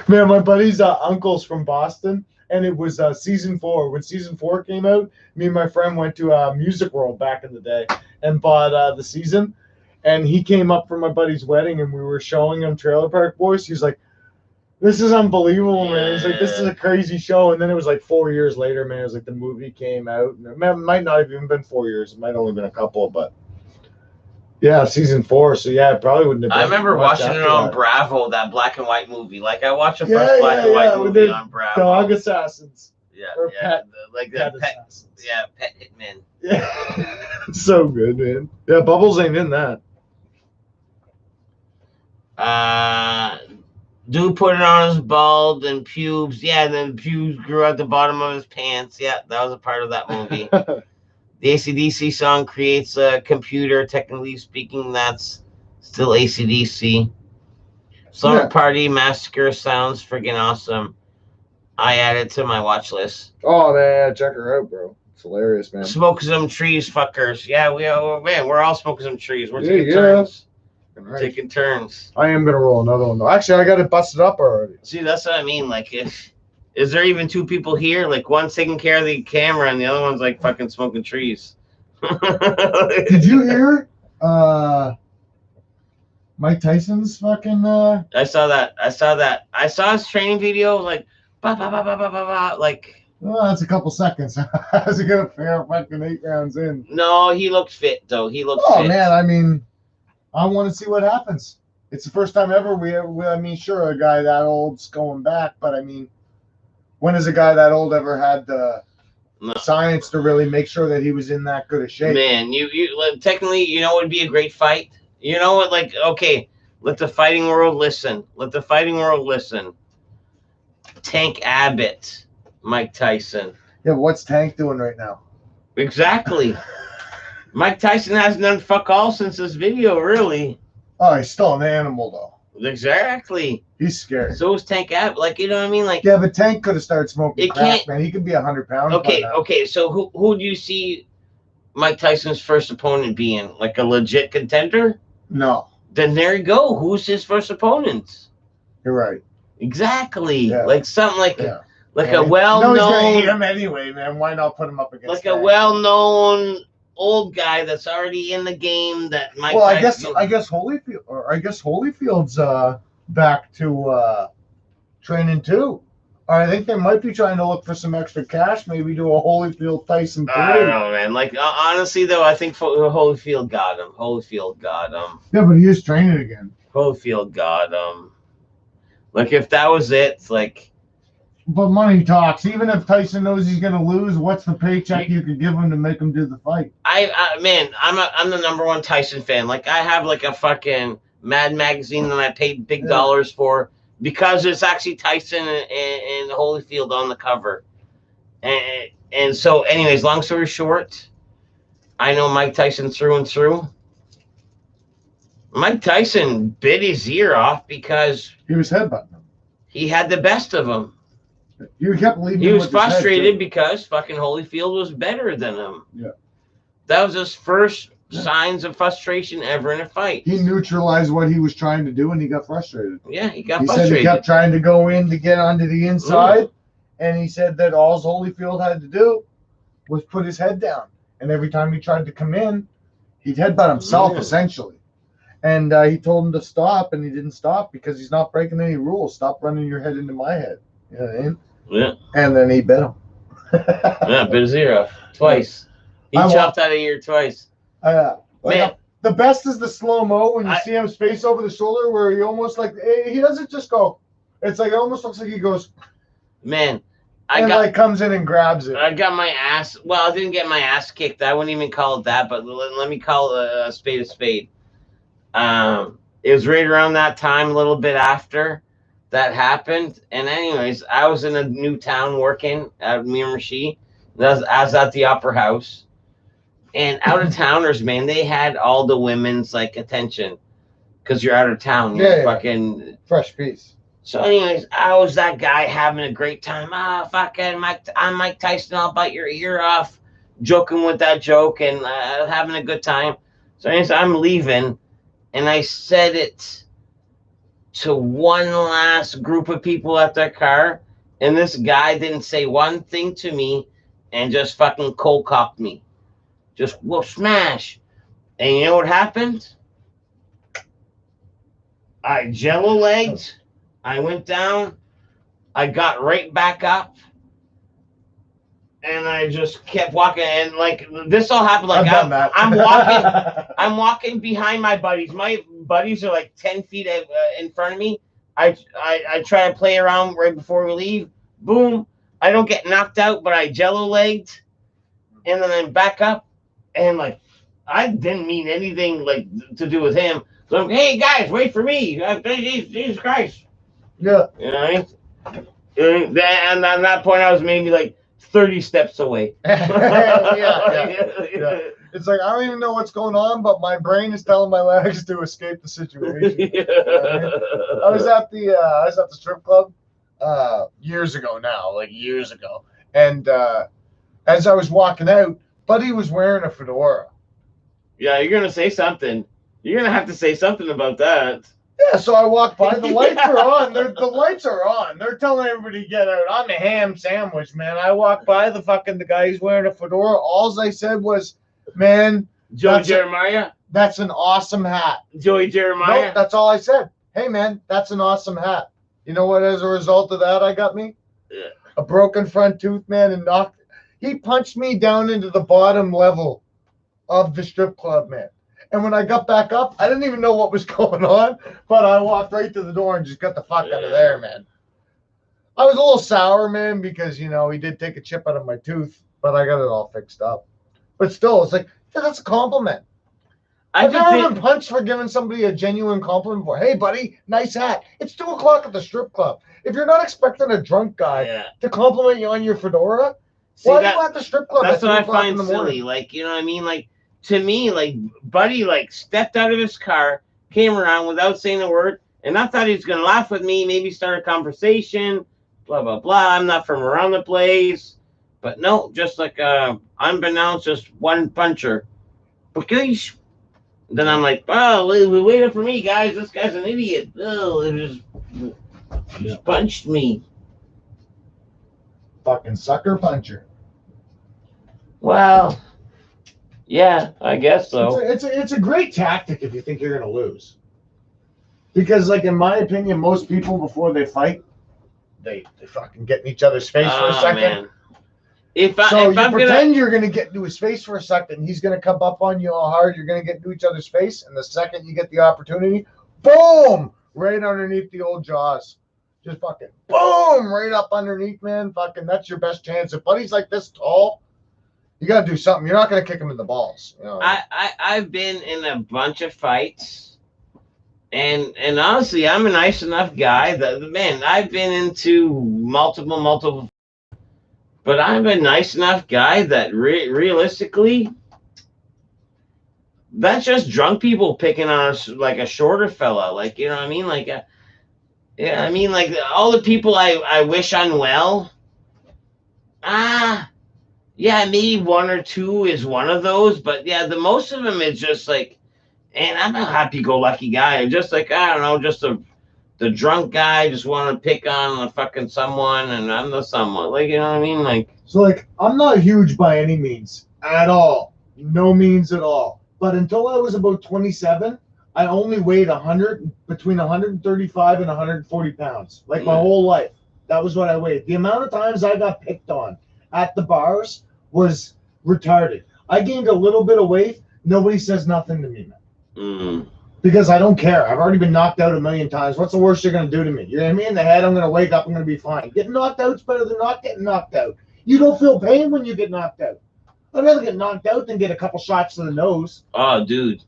Man, my buddy's uncle's from Boston, and it was season 4. When season 4 came out, me and my friend went to Music World back in the day and bought the season. And he came up for my buddy's wedding, and we were showing him Trailer Park Boys. He's like, "This is unbelievable, man." He's like, "This is a crazy show." And then it was like 4 years later, man. It was like the movie came out. And it might not have even been 4 years. It might have only been a couple, but yeah, season 4. So yeah, it probably wouldn't have been. I remember much watching it after on that. Bravo, that black and white movie. Like I watched the Yeah, first black and white with movie the on Bravo. Dog Assassins. Yeah, or yeah, pet- like Pet that pet. Assassins. Yeah, Pet Hitman. Yeah. So good, man. Yeah, Bubbles ain't in that. Dude put it on his bald and pubes. Yeah, and then pubes grew out the bottom of his pants. Yeah, that was a part of that movie. The AC/DC song creates a computer. Technically speaking, that's still AC/DC. Slumber Party Massacre sounds freaking awesome. I added to my watch list. Oh man, check her out, bro. It's hilarious, man. Smoke some trees, fuckers. Yeah, we're all smoking some trees. We're taking Yeah. turns. Right. Taking turns. I am gonna roll another one though. Actually, I got it busted up already. See, that's what I mean. Like, is there even 2 people here? Like, one's taking care of the camera and the other one's like fucking smoking trees. Did you hear Mike Tyson's fucking I saw that. I saw his training video. Like, bah, bah, bah, bah, bah, bah, bah, like. well, that's a couple seconds. How's he gonna fare fucking 8 rounds in? No, he looked fit though. He looked fit. Oh man, I mean, I want to see what happens. It's the first time ever I mean, sure, a guy that old's going back, but I mean, when has a guy that old ever had the science to really make sure that he was in that good a shape? Man, you technically, you know, it would be a great fight. You know what? Like, okay, let the fighting world listen. Let the fighting world listen. Tank Abbott, Mike Tyson. Yeah, but what's Tank doing right now? Exactly. Mike Tyson hasn't done fuck all since this video, really. Oh, he's still an animal though. Exactly. He's scary. So is Tank Abbott. Like, you know what I mean? Like, yeah, but Tank could have started smoking crack, can't, man. He could be 100 pounds. Okay. So who do you see Mike Tyson's first opponent being? Like a legit contender? No. Then there you go. Who's his first opponent? You're right. Exactly. Yeah. Like something like a well-known. No, he's gonna hate him anyway, man. Why not put him up against? Like a well-known old guy that's already in the game that might. Well, I guess Holyfield's back to training too. I think they might be trying to look for some extra cash, maybe do a Holyfield Tyson 3. I don't know, man. Like honestly, though, I think Holyfield got him. Yeah, but he is training again. Holyfield got him. Like if that was it, like. But money talks. Even if Tyson knows he's gonna lose, what's the paycheck you could give him to make him do the fight? Man, I'm the #1 Tyson fan. Like I have like a fucking Mad magazine that I paid big dollars for because it's actually Tyson and Holyfield on the cover. And so, anyways, long story short, I know Mike Tyson through and through. Mike Tyson bit his ear off because he was headbutting him. He had the best of him. You kept leaving. He was frustrated because fucking Holyfield was better than him. Yeah. That was his first signs of frustration ever in a fight. He neutralized what he was trying to do, and he got frustrated. Yeah, he got frustrated. He said he kept trying to go in to get onto the inside, and he said that all Holyfield had to do was put his head down, and every time he tried to come in, he'd headbutt himself essentially. And he told him to stop, and he didn't stop because he's not breaking any rules. Stop running your head into my head. You know what I mean? Yeah. And then he bit him. Yeah, bit his ear off twice. He chopped out a ear twice. Man, the best is the slow-mo when you see him face over the shoulder where he almost like he doesn't just go. It's like it almost looks like he goes. Man, comes in and grabs it. I got my ass. Well, I didn't get my ass kicked. I wouldn't even call it that, but let me call it a spade a spade. It was right around that time, a little bit after that happened. And anyways, I was in a new town working at Miramichi. I was at the Opera House. And out-of-towners, man, they had all the women's, like, attention. Because you're out of town. You're fucking... Fresh piece. So anyways, I was that guy having a great time. Fucking I'm Mike Tyson. I'll bite your ear off. Joking with that joke and having a good time. So anyways, I'm leaving. And I said it to one last group of people at their car. and this guy didn't say one thing to me, and just fucking cold cocked me, just smash. And you know what happened? I jello legged. I went down. I got right back up. And I just kept walking, and like this all happened. Like I'm walking behind my buddies. My buddies are like 10 feet in front of me. I try to play around right before we leave. Boom! I don't get knocked out, but I jello legged, and then I'm back up, and like I didn't mean anything like to do with him. So I'm, hey guys, wait for me! Jesus Christ! Yeah. You know what I mean? And at that point, I was maybe like 30 steps away. Yeah. It's like I don't even know what's going on, but my brain is telling my legs to escape the situation. You know what I mean? I was at the strip club years ago now, like years ago, and as I was walking out, Buddy was wearing a fedora. Yeah, you're gonna say something. You're gonna have to say something about that. Yeah, so I walk by. The lights are on. The lights are on. They're telling everybody to get out. I'm a ham sandwich, man. I walk by the guy. He's wearing a fedora. All I said was, "Man, Joey Jeremiah. That's an awesome hat." Joey Jeremiah. Nope, that's all I said. Hey, man, that's an awesome hat. You know what? As a result of that, I got me a broken front tooth, man, and he punched me down into the bottom level of the strip club, man. And when I got back up, I didn't even know what was going on, but I walked right to the door and just got the fuck out of there, man. I was a little sour, man, because, you know, he did take a chip out of my tooth, but I got it all fixed up. But still, it's like, yeah, that's a compliment. I've never been punched for giving somebody a genuine compliment for, hey, buddy, nice hat. It's 2 o'clock at the strip club. If you're not expecting a drunk guy to compliment you on your fedora, why are you at the strip club? That's what I find silly. Like, you know what I mean? Like, to me, like, Buddy, like, stepped out of his car, came around without saying a word, and I thought he was going to laugh with me, maybe start a conversation, blah, blah, blah. I'm not from around the place. But no, just like, unbeknownst, just one puncher. Because then I'm like, oh, wait up for me, guys. This guy's an idiot. Oh, it just punched me. Fucking sucker puncher. Well... yeah, I guess so. It's a great tactic if you think you're going to lose. Because, like, in my opinion, most people, before they fight, they fucking get in each other's face for a second. Man. You pretend you're going to get into his face for a second. He's going to come up on you all hard. You're going to get into each other's face. And the second you get the opportunity, boom! Right underneath the old jaws. Just fucking boom! Right up underneath, man. Fucking, that's your best chance. If Buddy's like this tall, you got to do something. You're not going to kick him in the balls. You know? I've been in a bunch of fights, and honestly, I'm a nice enough guy that, man, I've been into multiple, but I'm a nice enough guy that realistically, that's just drunk people picking on us like a shorter fella. Like, you know what I mean? Like, yeah, I mean, like all the people I wish unwell. Yeah, maybe 1 or 2 is one of those, but yeah, the most of them is just like, and I'm a happy-go-lucky guy. I'm just like, I don't know, just the drunk guy, just want to pick on a fucking someone, and I'm the someone. Like, you know what I mean? Like, so, like, I'm not huge by any means at all, no means at all. But until I was about 27, I only weighed between 135 and 140 pounds, like my whole life. That was what I weighed. The amount of times I got picked on at the bars was retarded. I gained a little bit of weight. Nobody says nothing to me, man. Because I don't care. I've already been knocked out a million times. What's the worst you're going to do to me? You're going to hit me in the head. I'm going to wake up. I'm going to be fine. Getting knocked out is better than not getting knocked out. You don't feel pain when you get knocked out. I'd rather get knocked out than get a couple shots to the nose. Oh, dude.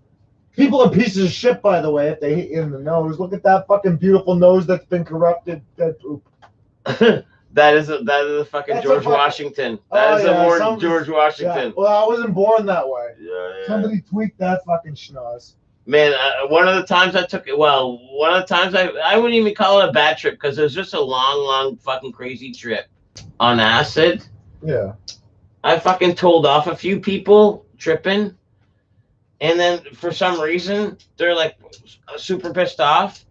People are pieces of shit, by the way, if they hit you in the nose. Look at that fucking beautiful nose that's been corrupted. Dead poop. That is a fucking George Washington. That is a more George Washington. Yeah. Well, I wasn't born that way. Yeah. Somebody tweaked that fucking schnoz. Man, one of the times I wouldn't even call it a bad trip because it was just a long fucking crazy trip on acid. Yeah. I fucking told off a few people tripping, and then for some reason they're like super pissed off.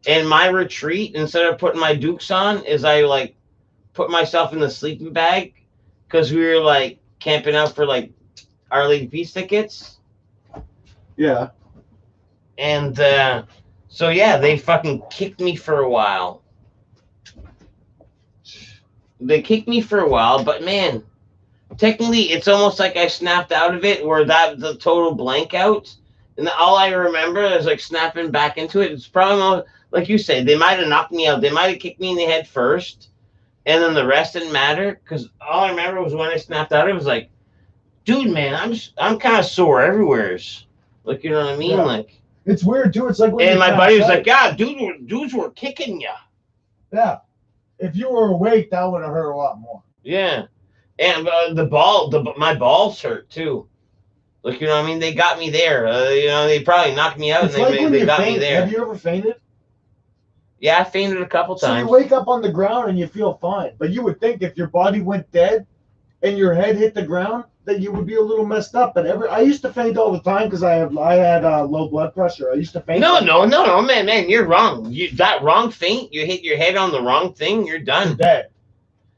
And my retreat, instead of putting my dukes on, is I like put myself in the sleeping bag because we were like camping out for like Our Lady Peace tickets. Yeah. And so yeah, they fucking kicked me for a while. But man, technically it's almost like I snapped out of it, where that the total blank out, and all I remember is like snapping back into it. It's probably more, like you said, they might have knocked me out. They might have kicked me in the head first, and then the rest didn't matter, because all I remember was when I snapped out, it was like, dude, man, I'm kind of sore everywhere. Like, you know what I mean? Yeah. Like, it's weird too. It's like when and my buddy was like, yeah, dudes were kicking you. Yeah. If you were awake, that would have hurt a lot more. Yeah. And my balls hurt too. Like, you know what I mean? They got me there. You know, they probably knocked me out, It's and like they got me there. Have you ever fainted? Yeah, I fainted a couple So times. you wake up on the ground and you feel fine. But you would think if your body went dead and your head hit the ground, that you would be a little messed up. But I used to faint all the time because I had low blood pressure. I used to faint. No, man, you're wrong. That wrong faint, you hit your head on the wrong thing, you're done. Dead.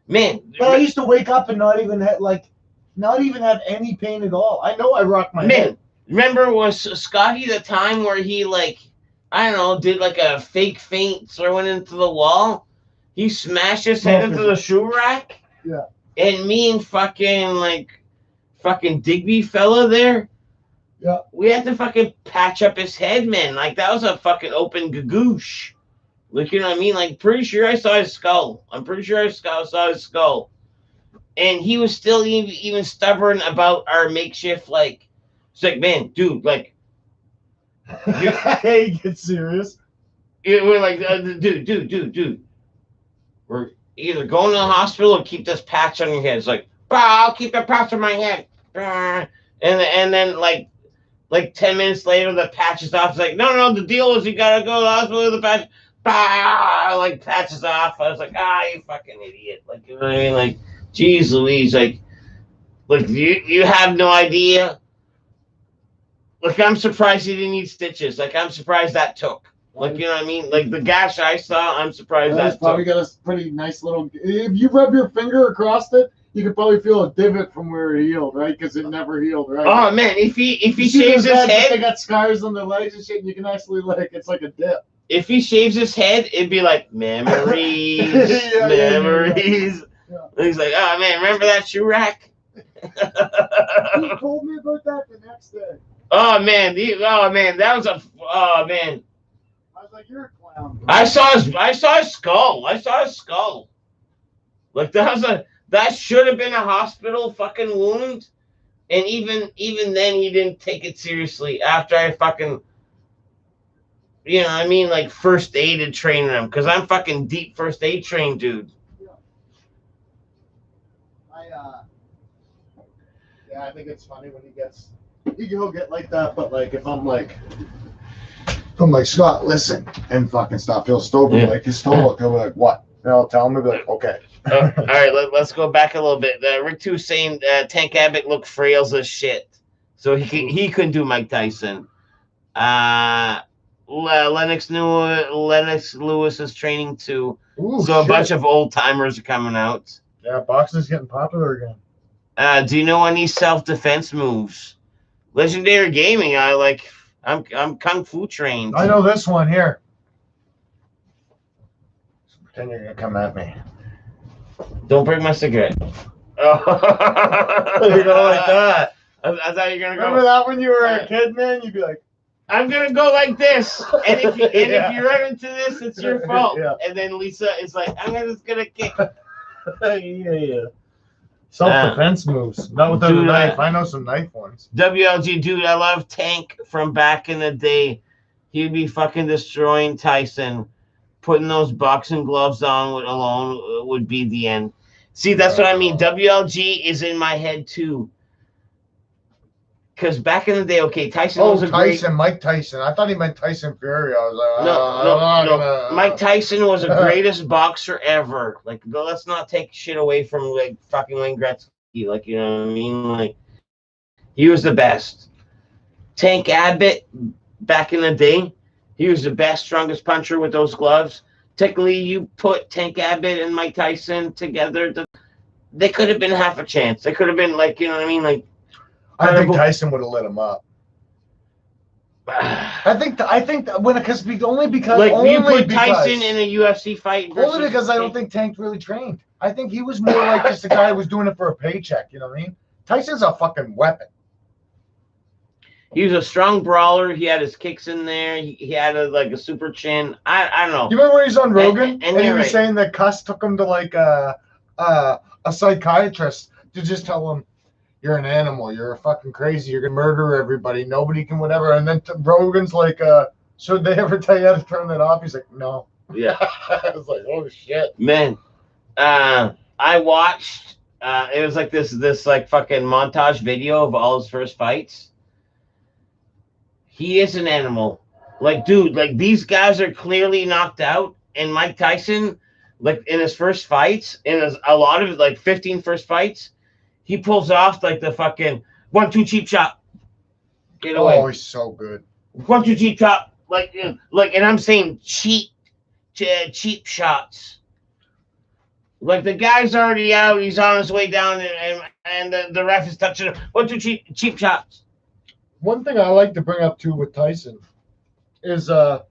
Man. But I used to wake up and not even have any pain at all. I know I rocked my head. Remember, was Scotty the time where he, like, I don't know, did like a fake feint throwing into the wall? He smashed his head into the shoe rack? Yeah. And me and fucking Digby fella there, yeah, we had to fucking patch up his head, man. Like, that was a fucking open gagoosh. Like, you know what I mean? Like, pretty sure I saw his skull. I'm pretty sure I saw his skull. And he was still even stubborn about our makeshift, like, it's like, man, dude, like, hey, get serious. We're like, dude. We're either going to the hospital or keep this patch on your head. It's like, I'll keep the patch on my head. And then like 10 minutes later, the patch is off. It's like, no, the deal is you gotta go to the hospital with the patch. Like, patches off. I was like, you fucking idiot. Like, you know what I mean? Like, geez Louise, like you have no idea. Like, I'm surprised he didn't need stitches. Like, I'm surprised that took. Like, you know what I mean? Like, the gash I saw, I'm surprised that probably took. got a pretty nice little. If you rub your finger across it, you could probably feel a divot from where it healed, right? Because it never healed, right? Oh man, if he shaves his head, they got scars on their legs and shit. And you can actually it's like a dip. If he shaves his head, it'd be like memories, memories. Yeah. And he's like, oh man, remember that shoe rack? He told me about that the next day. Oh man, that was a man. I was like, you're a clown. Bro. I saw his skull. Like, that should have been a hospital fucking wound, and even then he didn't take it seriously. After I fucking, you know what I mean, like, first aided training him, because I'm fucking deep first aid trained, dude. Yeah, I think it's funny when he'll get like that, but like if I'm like Scott, listen, and fucking stop, he'll still be like his toe look, he'll be like, what? And I'll tell him, he'll be like, okay. All right, let's go back a little bit. Rick 2 saying Tank Abbott looked frail as shit, so he couldn't do Mike Tyson. Lennox Lewis is training too. Ooh, so a bunch of old timers are coming out. Yeah, boxing's getting popular again. Do you know any self-defense moves? Legendary Gaming. I'm kung fu trained. I know this one here. Pretend you're gonna come at me. Don't break my cigarette. Oh, you go like that. I thought you were gonna go. Remember that when you were a kid, man? You'd be like, I'm gonna go like this, and if you run into this, it's your fault. Yeah. And then Lisa is like, I'm just gonna kick. yeah. Self-defense moves. Not with the knife. I know some knife ones. WLG, dude, I love Tank from back in the day. He'd be fucking destroying Tyson. Putting those boxing gloves on alone would be the end. See, that's what I mean. WLG is in my head too. Because back in the day, okay, Tyson was a Tyson, Mike Tyson. I thought he meant Tyson Fury. I was like, no. Mike Tyson was the greatest boxer ever. Like, let's not take shit away from, like, fucking Wayne Gretzky. Like, you know what I mean? Like, he was the best. Tank Abbott, back in the day, he was the best, strongest puncher with those gloves. technically you put Tank Abbott and Mike Tyson together, they could have been half a chance. They could have been like, you know what I mean? Like, I think Tyson would have lit him up. I think only because like only you put because, Tyson in a UFC fight. Only because I don't think Tank really trained. I think he was more like just a guy who was doing it for a paycheck. You know what I mean? Tyson's a fucking weapon. He was a strong brawler. He had his kicks in there. He had a super chin. I don't know. You remember when he was on Rogan and he was right. saying that Cuss took him to like a psychiatrist to just tell him, you're an animal. You're a fucking crazy. You're gonna murder everybody. Nobody can whatever. And then Rogan's like, should they ever tell you how to turn that off? He's like, no. Yeah. I was like, oh shit. Man, I watched. It was like this like fucking montage video of all his first fights. He is an animal. Like, dude, like these guys are clearly knocked out. And Mike Tyson, like in his first fights, a lot of like 15 first fights, he pulls off like the fucking 1-2 cheap shot. Get away. Oh, he's so good. 1-2 cheap shot. Like, and I'm saying cheap shots. Like the guy's already out, he's on his way down, and the ref is touching him. 1-2 cheap shots. One thing I like to bring up too with Tyson is a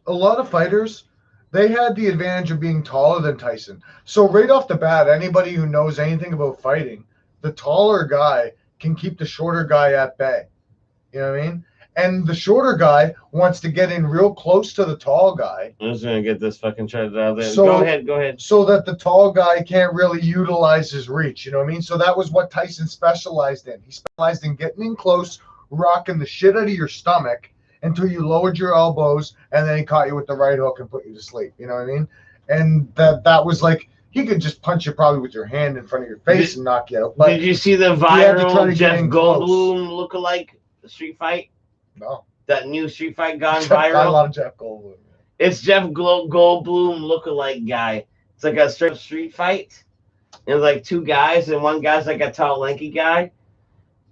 lot of fighters, they had the advantage of being taller than Tyson. So right off the bat, anybody who knows anything about fighting, the taller guy can keep the shorter guy at bay. You know what I mean? And the shorter guy wants to get in real close to the tall guy. I'm just gonna get this fucking chart out there. So, go ahead. So that the tall guy can't really utilize his reach. You know what I mean? So that was what Tyson specialized in. He specialized in getting in close, rocking the shit out of your stomach until you lowered your elbows, and then he caught you with the right hook and put you to sleep. You know what I mean? And that was like, he could just punch you probably with your hand in front of your face and knock you out. But did you see the viral Jeff Goldblum lookalike street fight? No. That new street fight gone viral? I love Jeff Goldblum. It's Jeff Goldblum lookalike guy. It's like a straight street fight. And like two guys, and one guy's like a tall, lanky guy,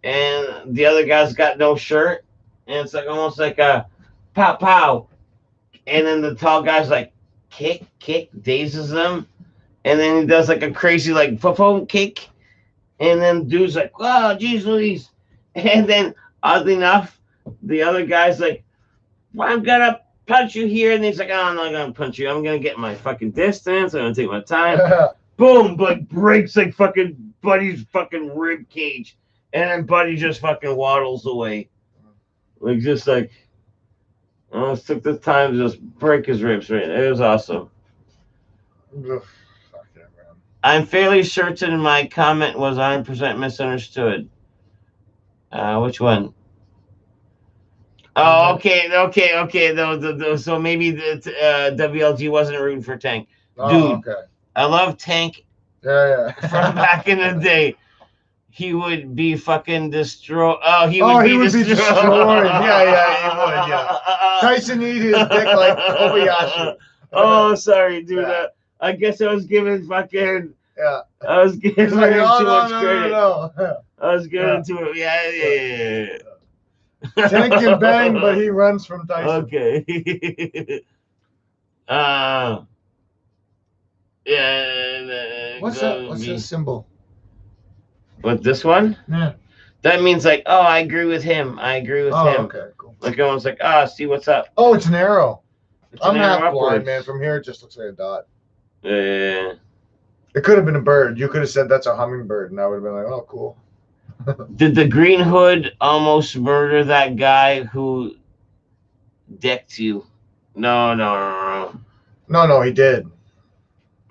and the other guy's got no shirt. And it's like almost like a pow pow. And then the tall guy's like kick, dazes them. And then he does like a crazy like foot kick. And then dude's like, oh, geez Louise. And then oddly enough, the other guy's like, well, I'm gonna punch you here. And he's like, oh, I'm not gonna punch you. I'm gonna get my fucking distance. I'm gonna take my time. Boom, like breaks like fucking Buddy's fucking rib cage. And then Buddy just fucking waddles away. Like, just like, almost took the time to just break his ribs, right? It was awesome. I'm fairly certain my comment was 100% misunderstood. Which one? Oh, okay. So maybe the WLG wasn't rooting for Tank. Dude, okay. I love Tank. Yeah. From back in the day. He would be fucking destroyed. Oh, he would be destroyed. Yeah, he would, yeah. Tyson eat his dick like Kobayashi. Oh, sorry, dude. Yeah. I guess I was giving fucking... Yeah. I was giving too much credit. No. I was giving too much... Yeah. Tank can bang, but he runs from Tyson. Okay. Yeah. What's that symbol? What, this one? Yeah. That means like, oh, I agree with him. him. Okay, cool. Like almost like, see what's up. Oh, it's an arrow. I'm half upwards. blind, man. From here, it just looks like a dot. Yeah. It could have been a bird. You could have said that's a hummingbird, and I would have been like, oh, cool. Did the Green Hood almost murder that guy who decked you? No, he did.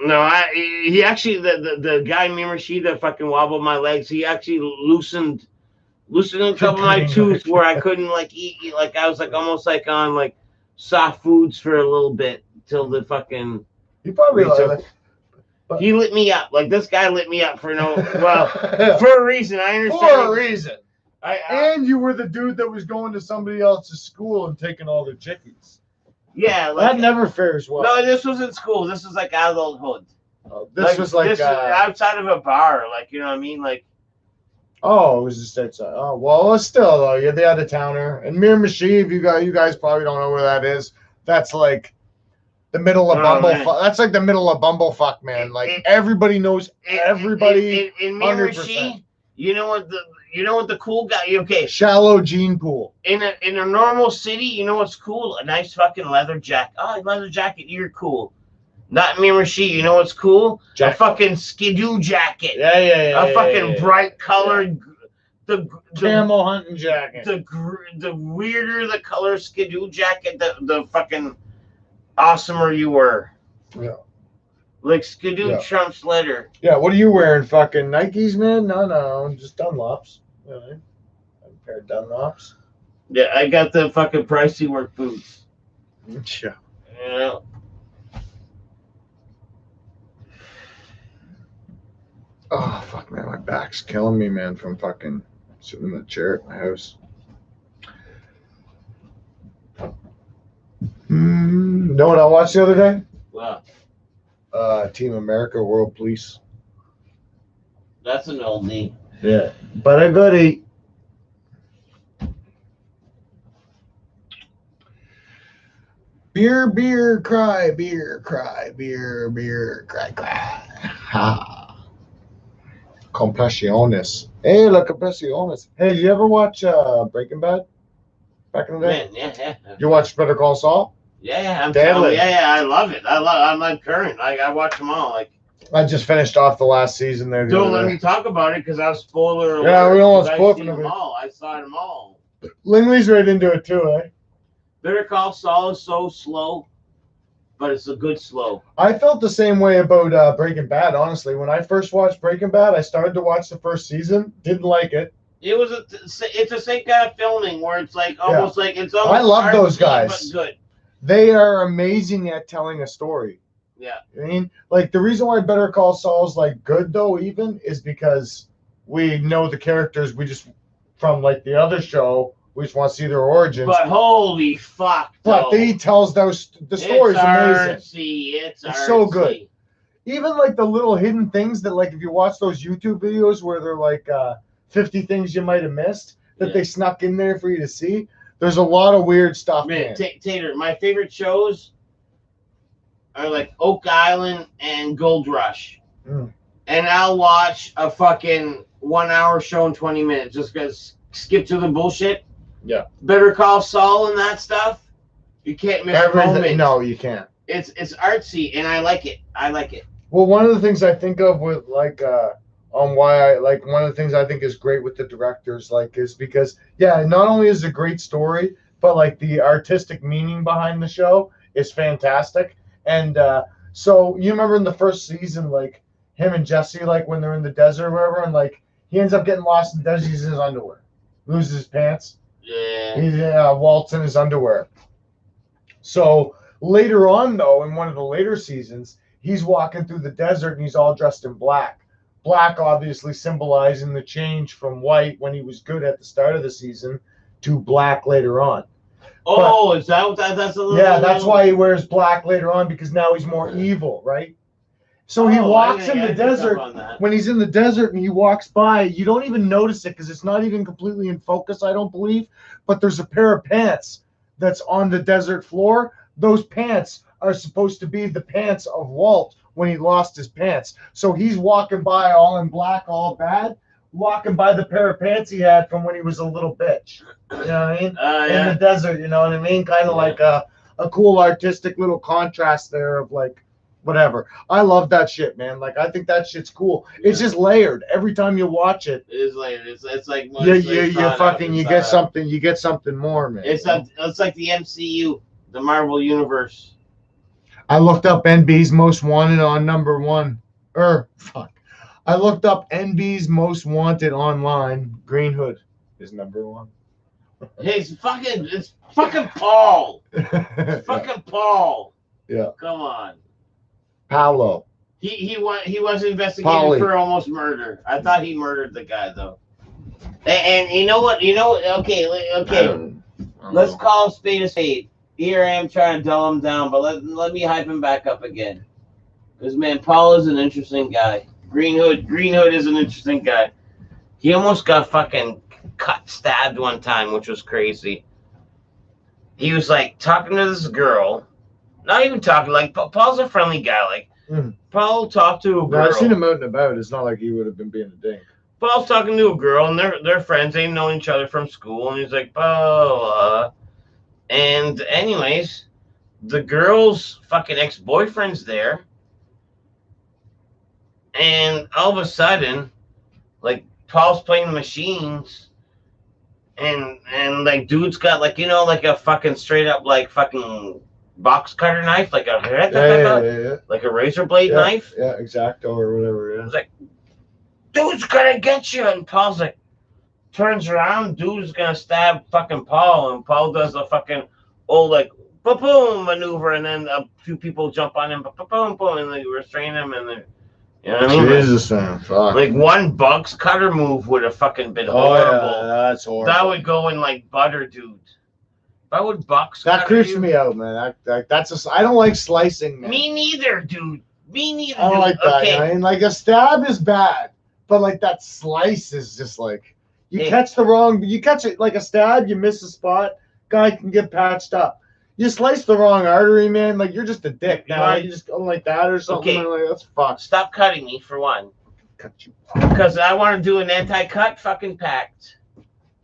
No, he actually, the guy Mirashi that fucking wobbled my legs, he actually loosened a couple of my tooth where I couldn't like eat. Like I was like almost like on like soft foods for a little bit till the fucking. He probably he lit me up. Like this guy lit me up for for a reason. I understand. For a reason. And you were the dude that was going to somebody else's school and taking all their chickies. Yeah, like, that never fares well. No, this was in school. This was like adulthood. This was like this was outside of a bar, like you know what I mean, like. Oh, it was just outside. Oh well, still though, you're the out of towner. And Mir Mashiv, you guys probably don't know where that is. That's like The middle of Oh, Bumblefuck. That's like the middle of Bumblefuck, man. Like everybody knows everybody. In me 100%. you know what the cool guy? Okay, Shallow gene pool. in a normal city, you know what's cool? A nice fucking leather jacket. Oh, leather jacket, you're cool. Not in Miramichi, you know what's cool? A fucking skidoo jacket. Yeah. A fucking bright colored. The camel hunting jacket. The weirder the color skidoo jacket, the fucking awesomer you were. Yeah. Like skidoo trumps leather. Yeah, what are you wearing? Fucking Nikes, man? No, just Dunlops. Yeah, a pair of Dunlops. Yeah, I got the fucking pricey work boots. Yeah. You know. Oh, fuck, man. My back's killing me, man, from fucking sitting in the chair at my house. Know what I watched the other day? Wow. Team America World Police. That's an oldie. Yeah. But I got a... Beer, cry, beer, cry, beer, cry, cry. Ha. Compressiones. Hey, la compressiones. Hey, did you ever watch Breaking Bad? Back in the day? Man, yeah. You watched Better Call Saul? Yeah, I'm Deadly. I love it. I'm like current. Like I watch them all. Like I just finished off the last season there. Don't let me talk about it because I'll spoiler alert. Yeah, we don't want to spoil them all. I saw them all. Lingley's right into it too, eh? Better Call Saul is so slow, but it's a good slow. I felt the same way about Breaking Bad, honestly. When I first watched Breaking Bad, I started to watch the first season, didn't like it. It's the same kind of filming where it's like almost like it's almost I love those guys. But good. They are amazing at telling a story. Yeah. I mean, like the reason why Better Call Saul's like good though, even is because we know the characters. We just from like the other show, we just want to see their origins. But holy fuck! But he tells the story's amazing. It's so good. Even like the little hidden things that like if you watch those YouTube videos where they're like 50 things you might have missed that they snuck in there for you to see. There's a lot of weird stuff. Man, Tater, my favorite shows are like Oak Island and Gold Rush. And I'll watch a fucking 1 hour show in 20 minutes just because skip to the bullshit. Yeah. Better Call Saul and that stuff. You can't miss a moment. No, you can't. It's artsy and I like it. Well, one of the things I think of with like on why I like one of the things I think is great with the directors like is because not only is it a great story, but like the artistic meaning behind the show is fantastic. And so you remember in the first season, like him and Jesse, like when they're in the desert or whatever, and like he ends up getting lost in the desert, he's in his underwear, loses his pants. Yeah. He's waltz in his underwear. So later on though, in one of the later seasons, he's walking through the desert and he's all dressed in black. Black obviously symbolizing the change from white when he was good at the start of the season to black later on. Oh, is that what that's a little? Yeah, that's why he wears black later on because now he's more evil, right? So he walks in the desert. When he's in the desert and he walks by, you don't even notice it because it's not even completely in focus, I don't believe. But there's a pair of pants that's on the desert floor. Those pants are supposed to be the pants of Walt when he lost his pants. So he's walking by all in black, all bad, walking by the pair of pants he had from when he was a little bitch. You know what I mean? In the desert, you know what I mean? Kind of like a cool artistic little contrast there of like whatever. I love that shit, man. Like I think that shit's cool. Yeah. It's just layered. Every time you watch it, it is layered. It's like you get something more, man. It's like the MCU, the Marvel Universe. I looked up NB's Most Wanted on number one. I looked up NB's Most Wanted online. Green Hood is number one. It's fucking Paul. Fucking Paul. Yeah. Come on. Paolo. He was investigated for almost murder. I thought he murdered the guy though. And you know what? Okay. Let's call a spade a spade. Here I am trying to dull him down, but let me hype him back up again. Because man, Paul is an interesting guy. Green Hood is an interesting guy. He almost got fucking stabbed one time, which was crazy. He was like talking to this girl, Not even talking. Like Paul's a friendly guy. Like Paul talked to a girl. No, I've seen him out and about. It's not like he would have been being a dink. Paul's talking to a girl, and they're friends. They've known each other from school, and he's like, "Oh." And anyways, the girl's fucking ex-boyfriend's there, and all of a sudden, like Paul's playing the machines, and like dude's got like like a fucking straight up like fucking box cutter knife, like a like a razor blade knife. Yeah, Exacto or whatever. Yeah. It's like, dude's gonna get you, and Paul's like turns around, dude's gonna stab fucking Paul, and Paul does a fucking old like boom maneuver, and then a few people jump on him, boom boom, and they restrain him, and they, you know what I mean? Jesus, man, fuck. Like one box cutter move would have fucking been horrible. Yeah, that's horrible. That would go in like butter, dude. If I would box that creeps me out, man. That's I don't like slicing, man. Me neither, dude. Me neither. I don't like that. Okay. I mean, like a stab is bad, but like that slice is just like you catch it like a stab, you miss a spot, guy can get patched up. You slice the wrong artery, man. Like you're just a dick. Now you just go like that or something. Okay. Like, that's fucked. Stop cutting me for one. Cut you. Because I want to do an anti-cut fucking pact.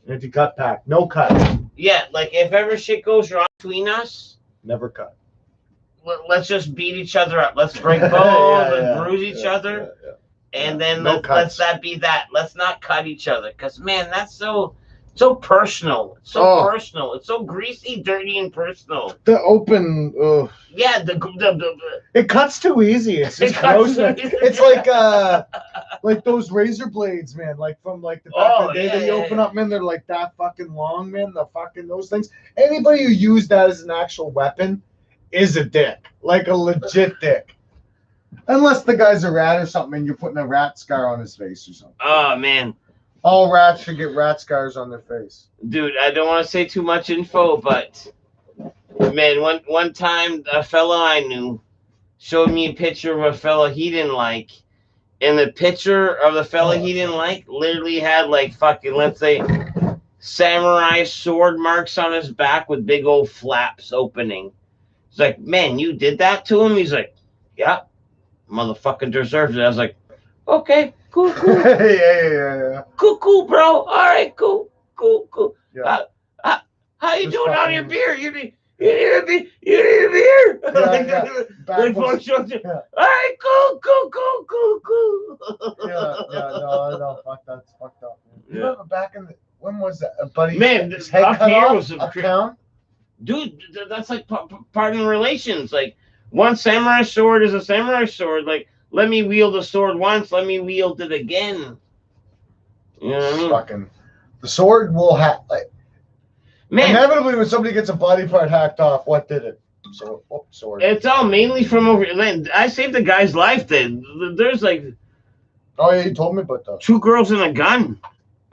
Anti-cut pack. No cut. Yeah, like if ever shit goes wrong between us, never cut. Let's just beat each other up. Let's break bones and bruise each other. And then let's that be that. Let's not cut each other. Because, man, that's so personal. It's so personal. It's so greasy, dirty, and personal. The open. Yeah, the it cuts too easy. It's just gross. It's like those razor blades, man. Like from like the back of the day that you open up, man. They're like that fucking long, man. The fucking those things. Anybody who used that as an actual weapon is a dick. Like a legit dick. Unless the guy's a rat or something, and you're putting a rat scar on his face or something. Oh man. All rats should get rat scars on their face. Dude, I don't want to say too much info, but man, one time a fella I knew showed me a picture of a fella he didn't like, and the picture of the fella he didn't like literally had like fucking, let's say, samurai sword marks on his back with big old flaps opening. It's like, man, you did that to him? He's like, yeah, motherfucker deserves it. I was like, okay. Cool. Yeah. Cool, bro. All right, cool. Yeah. How you doing on your beer? You need a beer? Yeah. All right, cool. No, fuck, that's fucked up. Man. You remember back in when was that? A buddy, man, his head up cut here off was uptown? Dude, that's like part in relations. Like one samurai sword is a samurai sword. Like, let me wield the sword once, let me wield it again. You know what I mean? Fucking the sword will hack. Like, man, inevitably, when somebody gets a body part hacked off, what did it? Sword. It's all mainly from over. I saved a guy's life. Then there's like. Oh yeah, you told me about that. 2 girls and a gun.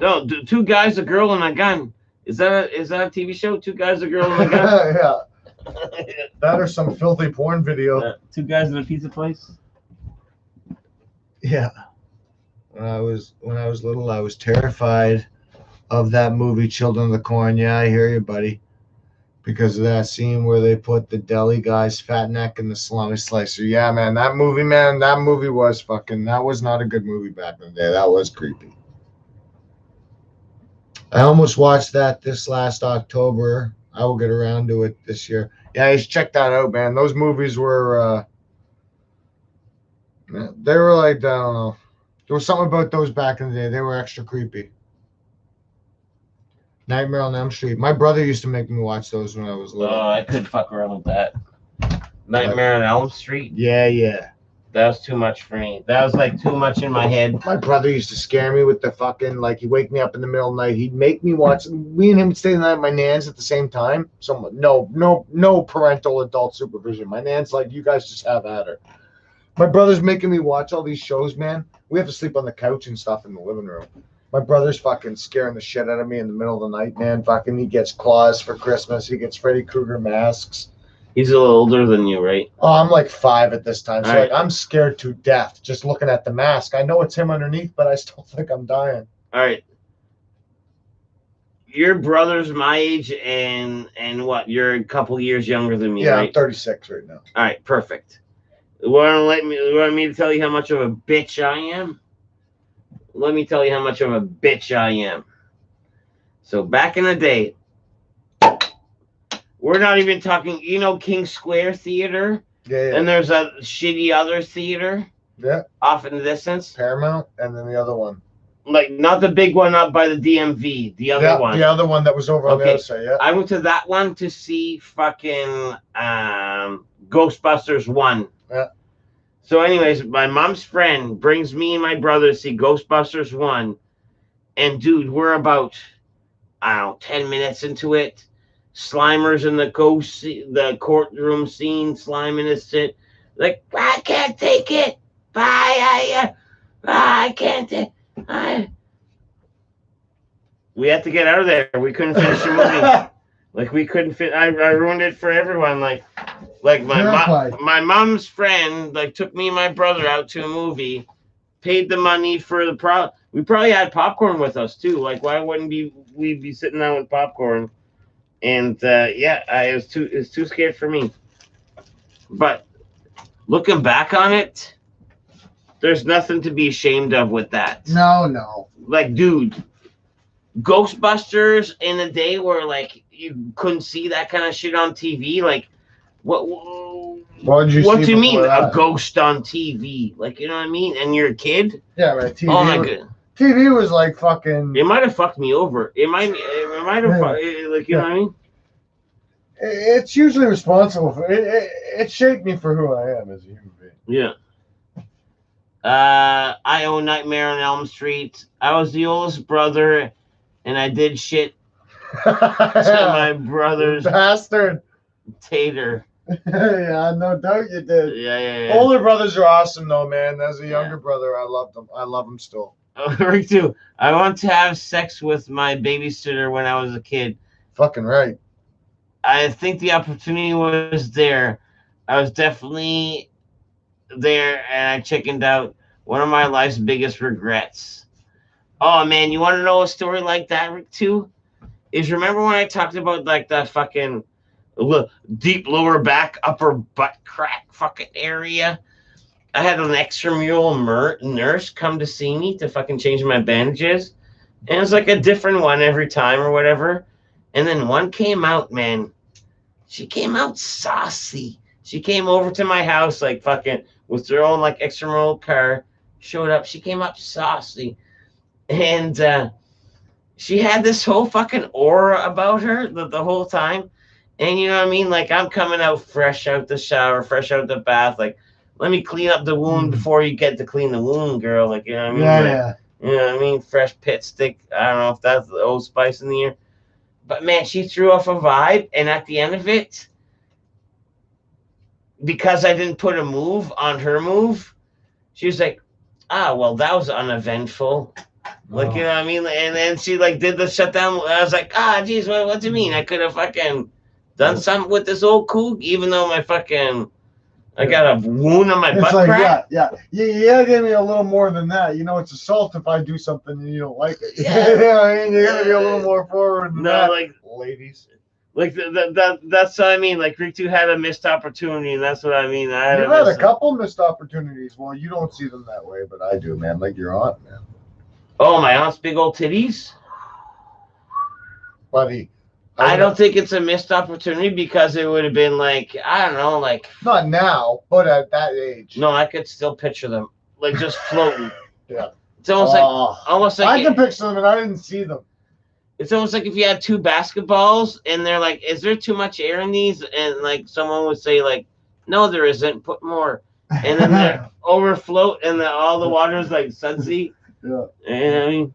No, 2 guys, a girl, and a gun. Is that a TV show? 2 guys, a girl, and a gun. Yeah. That or some filthy porn video. 2 guys in a pizza place. Yeah. When I was little, I was terrified of that movie, Children of the Corn. Yeah, I hear you, buddy. Because of that scene where they put the deli guy's fat neck in the salami slicer. Yeah, man, that movie was fucking. That was not a good movie back in the day. That was creepy. I almost watched that this last October. I will get around to it this year. Yeah, you should check that out, man. Those movies were. They were like, I don't know. There was something about those back in the day. They were extra creepy. Nightmare on Elm Street. My brother used to make me watch those when I was little. Oh, I couldn't fuck around with that. Nightmare on Elm Street? Yeah. That was too much for me. That was like too much in my head. My brother used to scare me with the fucking, like, he'd wake me up in the middle of the night. He'd make me watch. Me and him would stay the night at my nan's at the same time. So no parental adult supervision. My nan's like, you guys just have at her. My brother's making me watch all these shows, man. We have to sleep on the couch and stuff in the living room. My brother's fucking scaring the shit out of me in the middle of the night, man. Fucking, he gets claws for Christmas. He gets Freddy Krueger masks. He's a little older than you, right? Oh, I'm like 5 at this time. So right. I'm scared to death just looking at the mask. I know it's him underneath, but I still think I'm dying. All right. your brother's my age, and what? You're a couple years younger than me, Yeah, right? I'm 36 right now. All right, perfect. Want me to tell you how much of a bitch I am? Let me tell you how much of a bitch I am. So back in the day, we're not even talking, King Square Theater? Yeah. And there's a shitty other theater? Yeah. Off in the distance? Paramount, and then the other one. Like, not the big one up by the DMV, the other one. The other one that was over on the other side, yeah. I went to that one to see fucking Ghostbusters 1. Yeah. So anyways, my mom's friend brings me and my brother to see Ghostbusters 1. And dude, we're about, 10 minutes into it. Slimer's in the courtroom scene, Slime in his shit. Like, I can't take it. Bye. I can't take it. We had to get out of there. We couldn't finish the movie. Like, we couldn't fit. I ruined it for everyone. Like my mom's friend took me and my brother out to a movie, paid the money for the we probably had popcorn with us too. Like, why wouldn't we be sitting down with popcorn? And it was too scared for me. But looking back on it, there's nothing to be ashamed of with that. No. Like, dude, Ghostbusters in a day where you couldn't see that kind of shit on TV. Like, what do you mean a ghost on TV? Like, you know what I mean? And you're a kid? Yeah, right. TV. Oh my god. TV was like fucking. It might have fucked me over. It might have you know what I mean? It's usually responsible for it. It shaped me for who I am as a human being. Yeah. I own Nightmare on Elm Street. I was the oldest brother, and I did shit to my brother's bastard taiter. Yeah, no doubt you did. Yeah. Older brothers are awesome, though, man. As a younger brother, I loved them. I love them still. Me too. I want to have sex with my babysitter when I was a kid. Fucking right. I think the opportunity was there. I was definitely there, and I chickened out. One of my life's biggest regrets. Oh man, you want to know a story like that, Rick? Too? Is remember when I talked about that fucking deep lower back, upper butt crack fucking area? I had an extramural nurse come to see me to fucking change my bandages, and it was like a different one every time or whatever. And then one came out, man. She came out saucy. She came over to my house fucking with her own extramural car. Showed up. She came up saucy, and she had this whole fucking aura about her the whole time. And you know what I mean? I'm coming out fresh out the shower, fresh out the bath. Let me clean up the wound before you get to clean the wound, girl. You know what I mean? Yeah. You know what I mean? Fresh pit stick. I don't know if that's the Old Spice in the air. But man, she threw off a vibe, and at the end of it, because I didn't put a move on her move, she was like, well, that was uneventful. You know what I mean? And then she did the shutdown. I was like, geez, what do you mean? I could have fucking done something with this old kook, even though I got a wound on my butt crack. Yeah, give me a little more than that. It's assault if I do something and you don't like it. Yeah. You gotta be a little more forward than that. Ladies. That's what I mean. Ritu had a missed opportunity, and that's what I mean. You've had a couple missed opportunities. Well, you don't see them that way, but I do, man. Like your aunt, man. Oh, my aunt's big old titties? Buddy. I don't think it's a missed opportunity because it would have been I don't know, not now, but at that age. No, I could still picture them, just floating. Yeah. It's almost like I can picture them, and I didn't see them. It's almost like if you had two basketballs, and they're is there too much air in these? And someone would say no, there isn't. Put more. And then they overfloat, and all the water is sudsy. Yeah. And I mean.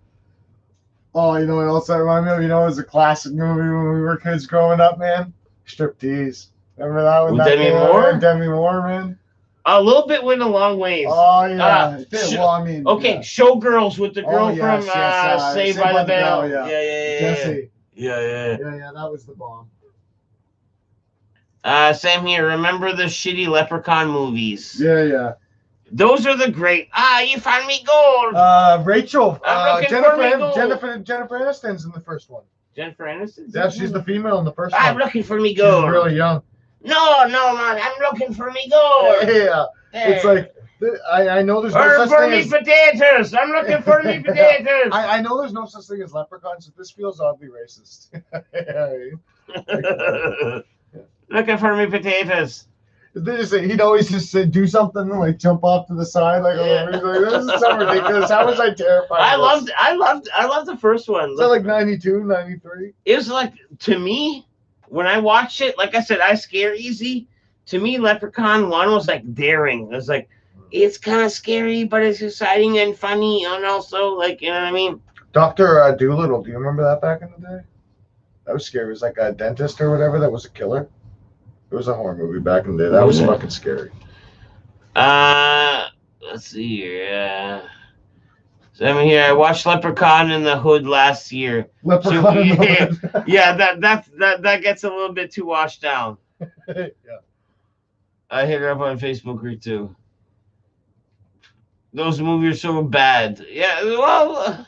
Oh, you know what else that reminded me of? It was a classic movie when we were kids growing up, man. Striptease. Remember that one? With Demi Moore? Demi Moore, man. A little bit went a long ways. Oh, yeah. Showgirls with the girl from Saved by the Bell. Yeah. Jesse. Yeah, that was the bomb. Same here. Remember the shitty Leprechaun movies? Yeah. Those are the great. You found me gold. Rachel. Jennifer Aniston's in the first one. Jennifer Aniston? Yeah, she's the female in the first I'm one. looking for me She's gold. really young. No, man, I'm looking for me gold. Yeah, it's like I know there's no such for thing me as potatoes. I'm looking for me potatoes. I know there's no such thing as leprechauns, but this feels oddly racist. Looking for me potatoes. They just say, he'd always just say, do something like jump off to the side, like, Yeah. he's like, this is so ridiculous. How was I terrified? I loved the first one. Is that like 92, 93? It was like, to me, when I watched it, like I said, I scare easy. To me, Leprechaun 1 was like daring. It was like, it's kind of scary, but it's exciting and funny, and also like, you know what I mean? Dr. Doolittle, do you remember that back in the day? That was scary. It was like a dentist or whatever that was a killer. It was a horror movie back in the day. That was fucking scary. Let's see here. So I'm here. I watched Leprechaun in the Hood last year. Leprechaun in the Hood. Yeah, that gets a little bit too washed down. Yeah. I hit her up on Facebook group too. Those movies are so bad. Yeah, well,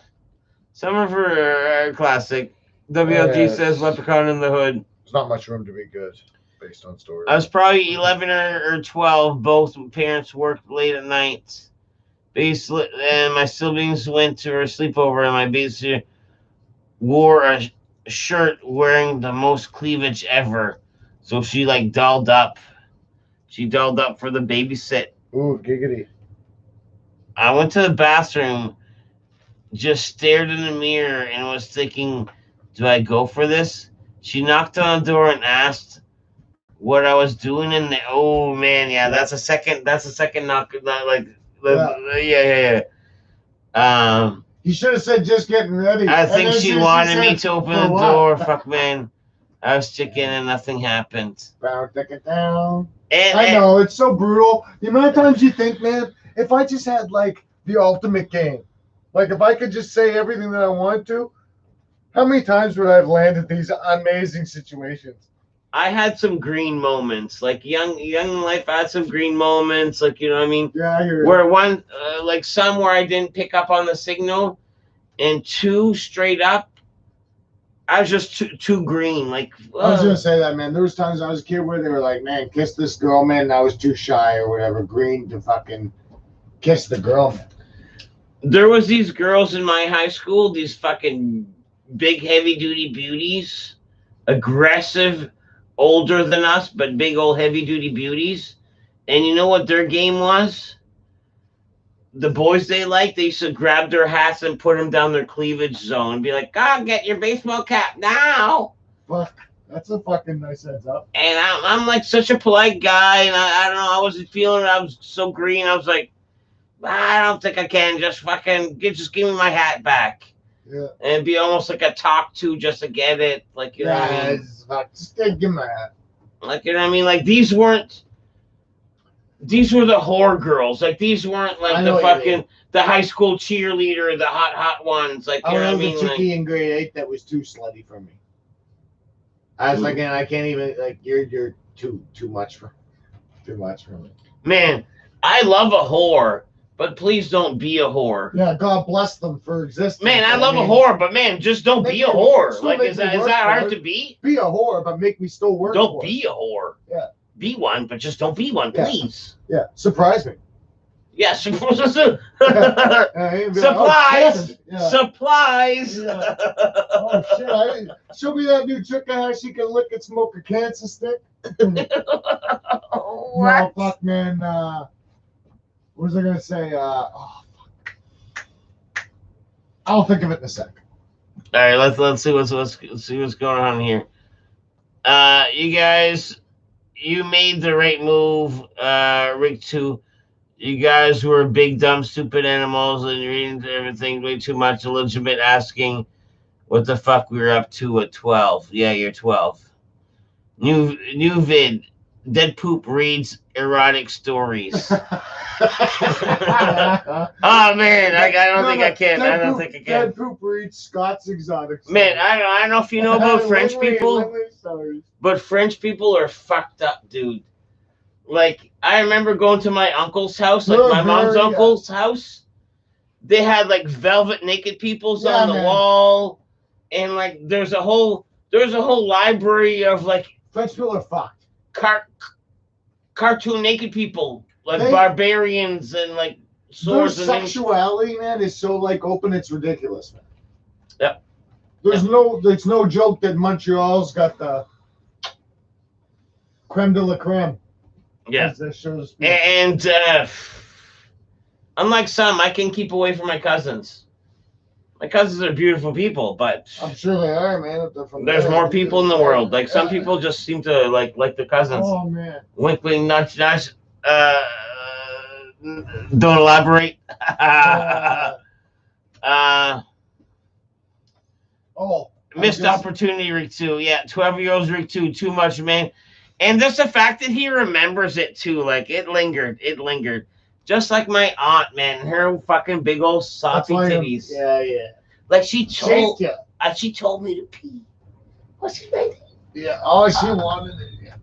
some of her are classic. WLG says Leprechaun in the Hood. There's not much room to be good based on story. I was probably 11 or 12. Both parents worked late at night. And my siblings went to her sleepover, and my babysitter wore a shirt wearing the most cleavage ever. So she like dolled up. She dolled up for the babysit. Ooh, giggity. I went to the bathroom, just stared in the mirror, and was thinking, do I go for this? She knocked on the door and asked what I was doing in there. Oh man, yeah, that's a second knock. Yeah. You should have said just getting ready. I think she wanted me to open the door. Fuck man, I was chicken and nothing happened. Take it down. And I know it's so brutal. The amount of times you think, man, if I just had like the ultimate game, like if I could just say everything that I want to, how many times would I have landed these amazing situations? I had some green moments, like young life. I had some green moments, like, you know what I mean. Yeah, I hear you. Where one, like some where I didn't pick up on the signal, and two straight up, I was just too green. Like I was gonna say that, man. There was times I was a kid where they were like, "Man, kiss this girl, man." And I was too shy or whatever. Green to fucking kiss the girl, man. There was these girls in my high school, these fucking big heavy duty beauties, aggressive, older than us, but big old heavy duty beauties. And you know what their game was? The boys they liked, they used to grab their hats and put them down their cleavage zone and be like, "God, get your baseball cap now." Fuck, that's a fucking nice heads up. And I'm like such a polite guy, and I don't know, I wasn't feeling it. I was so green. I was like, I don't think I can. Just fucking just give me my hat back. Yeah. And it'd be almost like a talk to just to get it. Like, you know what I mean? Just give me my hat. Like, you know what I mean? Like, these were the whore girls. Like, these weren't like the high school cheerleader, the hot ones. Like, you know what I mean? The chickie in grade 8 that was too slutty for me. I was like, I can't even, like, you're too much for me. Man, I love a whore, but please don't be a whore. Yeah, God bless them for existing. Man, I love a whore, but man, just don't be a whore. Like, is that hard to be? Be a whore, but make me still work. Don't be a whore. Yeah. Be one, but just don't be one, please. Yeah, surprise me. Yeah, supplies. Supplies. Yeah. Oh shit! Show me that new chick how she can lick and smoke a cancer stick. What? No, fuck, man. What was I gonna say? Fuck. I'll think of it in a sec. All right, let's see what's going on here. You guys, you made the right move, Rick. Too. You guys were big, dumb, stupid animals, and you're reading everything way too much. Illegitimate asking what the fuck we were up to at 12. Yeah, you're 12. New vid. Dead poop reads erotic stories. Oh man, I don't think I can. I don't think I can. Dead poop reads Scott's exotic stories. Man, I don't know if you know about French people, but French people are fucked up, dude. Like, I remember going to my uncle's house, like my mom's uncle's house. They had like velvet naked peoples on the wall, and like there's a whole library of like French people are fucked. Cartoon naked people, like barbarians and like swords. Their sexuality, man, is so like open, it's ridiculous, man. Yep. There's no joke that Montreal's got the creme de la creme. Yeah. And unlike some, I can keep away from my cousins. My cousins are beautiful people, but I'm sure they are, man. There's more people in the world. Like some people just seem to like the cousins. Oh man. Wink, wink, nudge, nudge. Don't elaborate. Missed opportunity, Rick too. Yeah, 12-year-olds, Rick too much, man. And just the fact that he remembers it too, like it lingered. Just like my aunt, man, her fucking big old soppy titties. Yeah. Like she told me to pee. What's it like? Yeah. Oh, she wanted it. Yeah.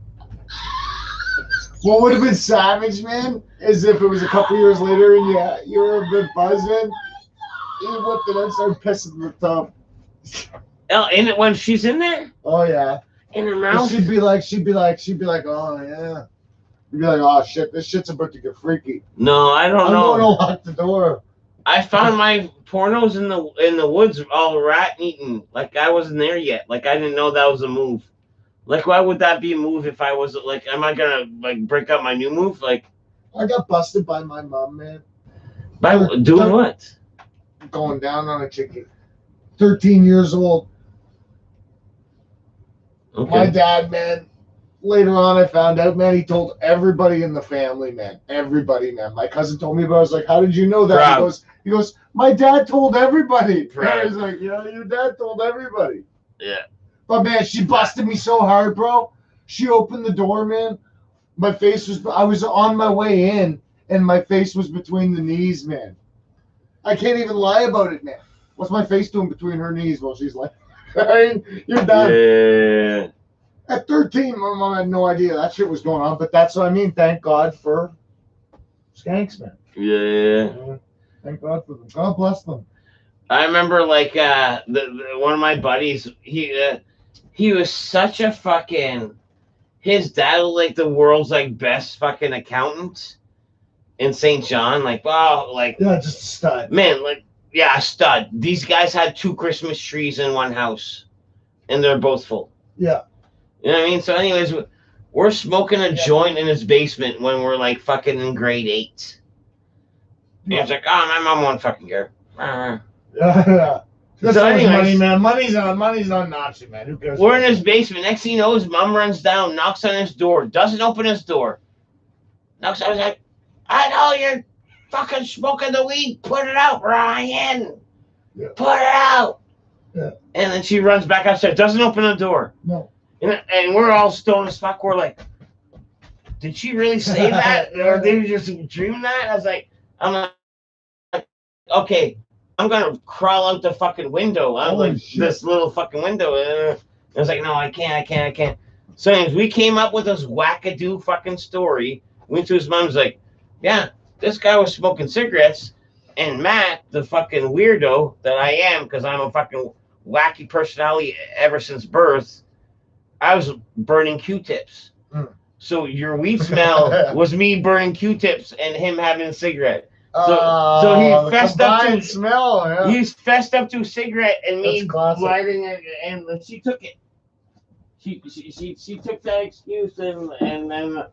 What would have been savage, man, is if it was a couple years later and you were a bit buzzing, you whipped it and started pissing in the tub. Oh, in it when she's in there? Oh yeah. In her mouth? She'd be like, oh yeah. You'd be like, oh shit, this shit's about to get freaky. No, I don't know. I'm going to lock the door. I found my pornos in the woods all rat eaten. Like I wasn't there yet. Like I didn't know that was a move. Like why would that be a move if I was like, am I gonna like break up my new move? Like I got busted by my mom, man. By doing what? Going down on a chickie. 13 years old. Okay. My dad, man. Later on, I found out, man, he told everybody in the family, man. Everybody, man. My cousin told me about it. I was like, how did you know that? Proud. He goes, my dad told everybody. I was like, your dad told everybody. Yeah. But, man, she busted me so hard, bro. She opened the door, man. I was on my way in, and my face was between the knees, man. I can't even lie about it, man. What's my face doing between her knees while she's like, you're done. Yeah. At 13, my mom had no idea that shit was going on, but that's what I mean. Thank God for skanks, man. Yeah. Thank God for them. God bless them. I remember, like, one of my buddies, he was such a fucking, his dad was, like, the world's, like, best fucking accountant in St. John. Like, wow, like. Yeah, just a stud. Man, like, yeah, a stud. These guys had 2 Christmas trees in one house, and they're both full. Yeah. You know what I mean? So anyways, we're smoking a joint in his basement when we're like fucking in grade 8. And he's like, oh, my mom won't fucking care. Yeah. That's so anyways, money, man. Money's not Nazi, man. Who cares? We're in his basement. Next thing you know, his mom runs down, knocks on his door, doesn't open his door. Knocks on, I was like, I know you're fucking smoking the weed. Put it out, Ryan. Yeah. Put it out. Yeah. And then she runs back upstairs, doesn't open the door. No. And we're all stoned as fuck. We're like, did she really say that? Or did we just dream that? I'm like, okay, I'm going to crawl out the fucking window. I'm like, this little fucking window. I was like, no, I can't. So anyways, we came up with this wackadoo fucking story. Went to his mom's like, yeah, this guy was smoking cigarettes. And Matt, the fucking weirdo that I am, because I'm a fucking wacky personality ever since birth, I was burning Q-tips. So your weed smell was me burning Q-tips and him having a cigarette. So he fessed up to smell. Yeah. He's fessed up to a cigarette and me lighting it, and she took it. She took that excuse and then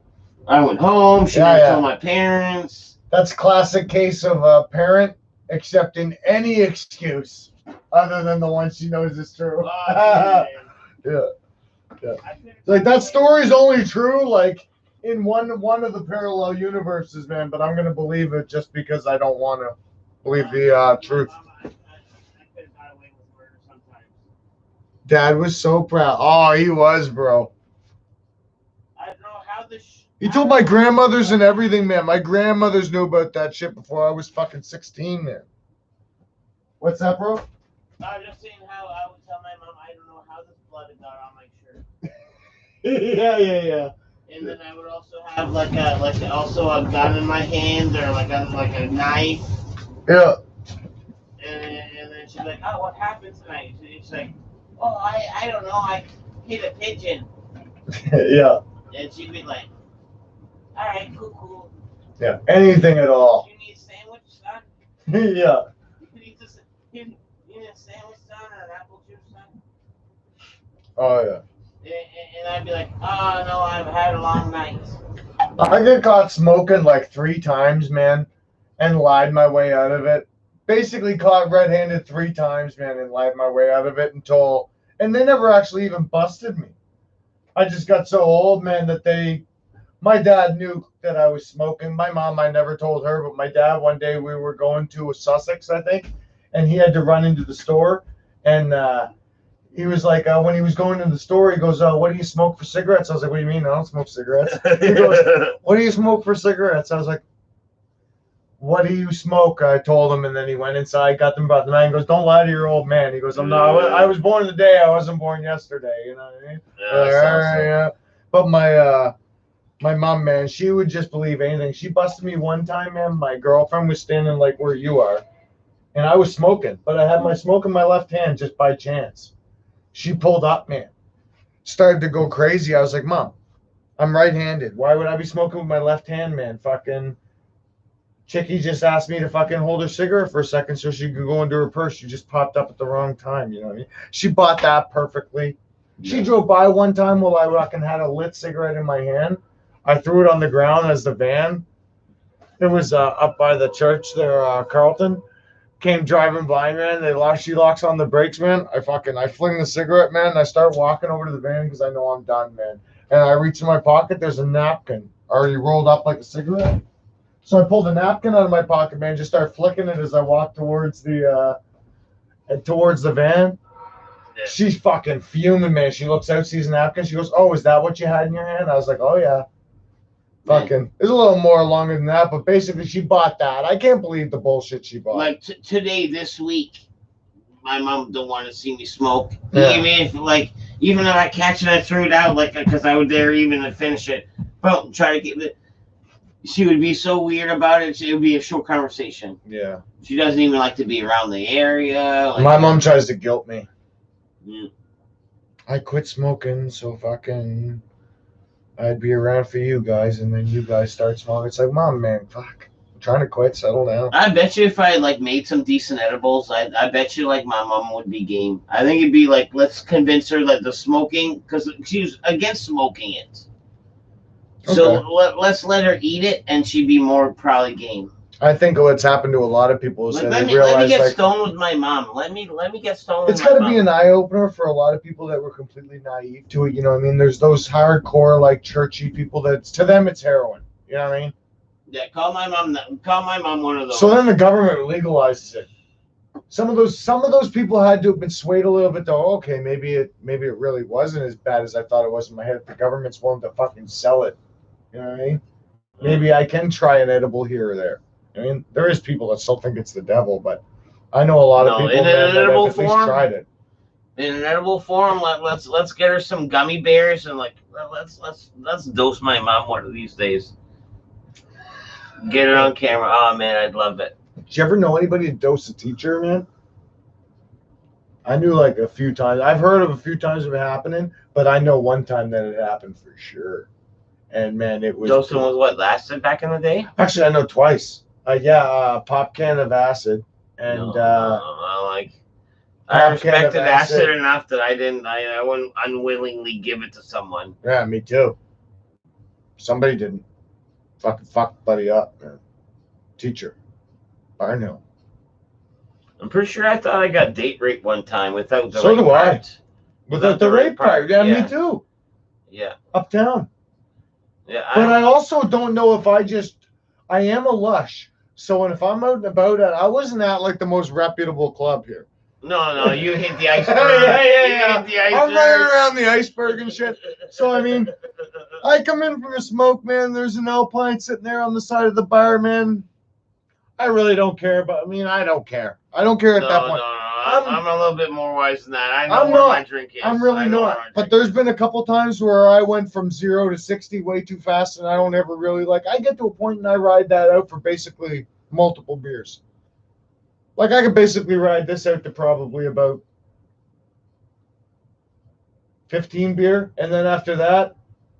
I went home. She told my parents. That's classic case of a parent accepting any excuse other than the one she knows is true. Yeah. Like that story's only true like in one of the parallel universes, man, but I'm gonna believe it just because I don't want to believe the truth. Dad was so proud. Oh, he was, bro. I don't know how he told my grandmothers and everything, man. My grandmothers knew about that shit before I was fucking 16, man. What's that, bro? I was just saying how I would tell my mom, I don't know how this blood got on my shirt. Yeah. And then I would also have like a gun in my hand or like a knife. Yeah. And then she's like, oh, what happened tonight? She's like, oh, I don't know, I hit a pigeon. Yeah. And she'd be like, all right, cool. Yeah. Anything at all. You need a sandwich, son? Yeah. You need a sandwich, son, or an apple juice, son? Oh yeah. And I'd be like, oh no, I've had a long night. I got caught smoking like 3 times, man, and lied my way out of it. Basically caught red-handed 3 times, man, and lied my way out of it and they never actually even busted me. I just got so old, man, that my dad knew that I was smoking. My mom, I never told her, but my dad, one day we were going to a Sussex, I think, and he had to run into the store, and he was like, when he was going into the store, he goes, what do you smoke for cigarettes? I was like, what do you mean? I don't smoke cigarettes. He goes, what do you smoke for cigarettes? I was like, what do you smoke? I told him, and then he went inside, got them about the night, and goes, don't lie to your old man. He goes, I'm not, I was born today, I wasn't born yesterday, you know what I mean? Yeah. But my mom, man, she would just believe anything. She busted me one time, man. My girlfriend was standing like where you are, and I was smoking, but I had my smoke in my left hand just by chance. She pulled up, man. Started to go crazy. I was like, Mom, I'm right-handed. Why would I be smoking with my left hand, man? Fucking Chickie just asked me to fucking hold her cigarette for a second so she could go into her purse. She just popped up at the wrong time, you know what I mean? She bought that perfectly. Yeah. She drove by one time while I fucking had a lit cigarette in my hand. I threw it on the ground as the van. It was up by the church there, Carlton. Came driving by, man. She locks on the brakes, man. I fling the cigarette, man, and I start walking over to the van because I know I'm done, man. And I reach in my pocket. There's a napkin already rolled up like a cigarette. So I pulled the napkin out of my pocket, man. Just start flicking it as I walk towards the van. Yeah. She's fucking fuming, man. She looks out, sees a napkin. She goes, "Oh, is that what you had in your hand?" I was like, "Oh yeah." Fucking, it's a little more longer than that, but basically she bought that. I can't believe the bullshit she bought. Like today, this week, my mom don't want to see me smoke. Yeah. Even if I catch it, I threw it out, like, because I would dare even to finish it. But try to get it. She would be so weird about it. It would be a short conversation. Yeah. She doesn't even like to be around the area. My mom tries to guilt me. Yeah. I quit smoking, so fucking I'd be around for you guys, and then you guys start smoking. It's like, Mom, man, fuck. I'm trying to quit, settle down. I bet you if I made some decent edibles, I bet you my mom would be game. I think it'd be like, let's convince her that the smoking, because she's against smoking it. Okay. So let's let her eat it, and she'd be more probably game. I think what's happened to a lot of people is let me get stoned with my mom. Let me get stoned. It's got to be an eye opener for a lot of people that were completely naive to it. You know what I mean? There's those hardcore churchy people that to them it's heroin. You know what I mean? Yeah, call my mom one of those. So then the government legalizes it. Some of those people had to have been swayed a little bit though. Okay, maybe it really wasn't as bad as I thought it was in my head. If the government's willing to fucking sell it, you know what I mean? Maybe I can try an edible here or there. I mean, there is people that still think it's the devil, but I know a lot of people that have at least tried it. In an edible form, let's get her some gummy bears and let's dose my mom one of these days. Get her on camera. Oh man, I'd love it. Did you ever know anybody to dose a teacher, man? I knew a few times. I've heard of a few times of it happening, but I know one time that it happened for sure. And man, it was. Dosing was what acid back in the day? Actually, I know twice. Pop can of acid and I respected acid enough that I wouldn't unwillingly give it to someone. Yeah, me too. Somebody didn't. Fuck buddy up, man. Teacher. I know. I'm pretty sure I thought I got date raped one time without the rape part. So do I. Without the rape part. Yeah, me too. Yeah. Uptown. Yeah. But I also don't know if I am a lush. So if I'm out and about I wasn't at the most reputable club here. No, you hit the iceberg. Yeah. I'm running around the iceberg and shit. So I mean, I come in from a smoke, man. There's an Alpine sitting there on the side of the bar, man. I really don't care, but I don't care. I don't care at that point. No. I'm a little bit more wise than that. I know what my drink is. I'm really not. But there's been a couple times where I went from 0 to 60 way too fast, and I don't ever really I get to a point and I ride that out for basically multiple beers. I could basically ride this out to probably about 15 beer, and then after that,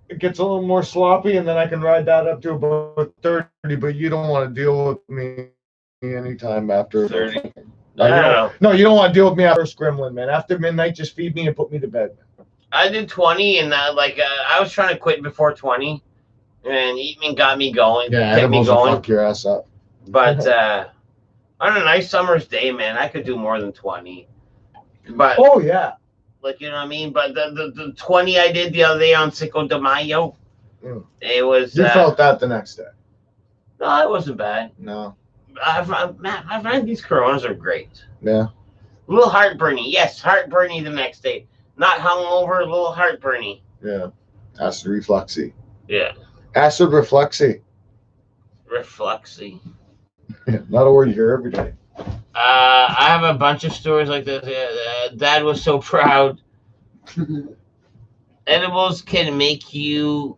it gets a little more sloppy, and then I can ride that up to about 30. But you don't want to deal with me anytime after 30. I don't don't know. No, you don't want to deal with me after Gremlin, man. After midnight, just feed me and put me to bed. I did 20, and I was trying to quit before 20, and Eatman got me going. Yeah, kept me going. Fuck your ass up. But on a nice summer's day, man, I could do more than 20. But oh yeah, like, you know what I mean. But the 20 I did the other day on Cinco de Mayo, it was. You felt that the next day? No, it wasn't bad. No. I find these Coronas are great. Yeah. A little heartburny, yes, heartburny the next day. Not hungover, a little heartburny. Yeah. Acid refluxy. Yeah. Acid refluxy. Refluxy. Not a word you hear every day. I have a bunch of stories like this. Dad was so proud. Edibles can make you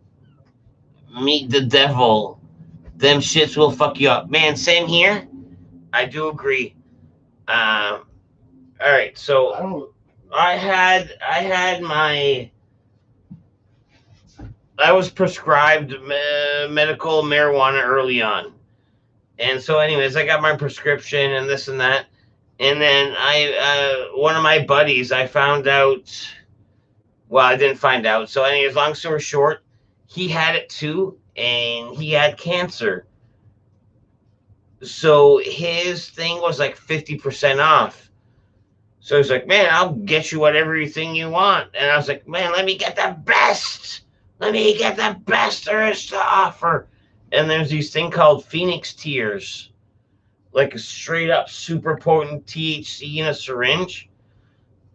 meet the devil. Them shits will fuck you up. Man, same here. I do agree. All right, so I was prescribed medical marijuana early on. And so anyways, I got my prescription and this and that. And then one of my buddies, I found out, well, I didn't find out. So anyways, long story short, he had it too, and he had cancer. So his thing was like 50% off. So he's like, man, I'll get you whatever thing you want. And I was like, man, let me get the best. Let me get the best there is to offer. And there's these thing called Phoenix Tears, like a straight up super potent THC in a syringe.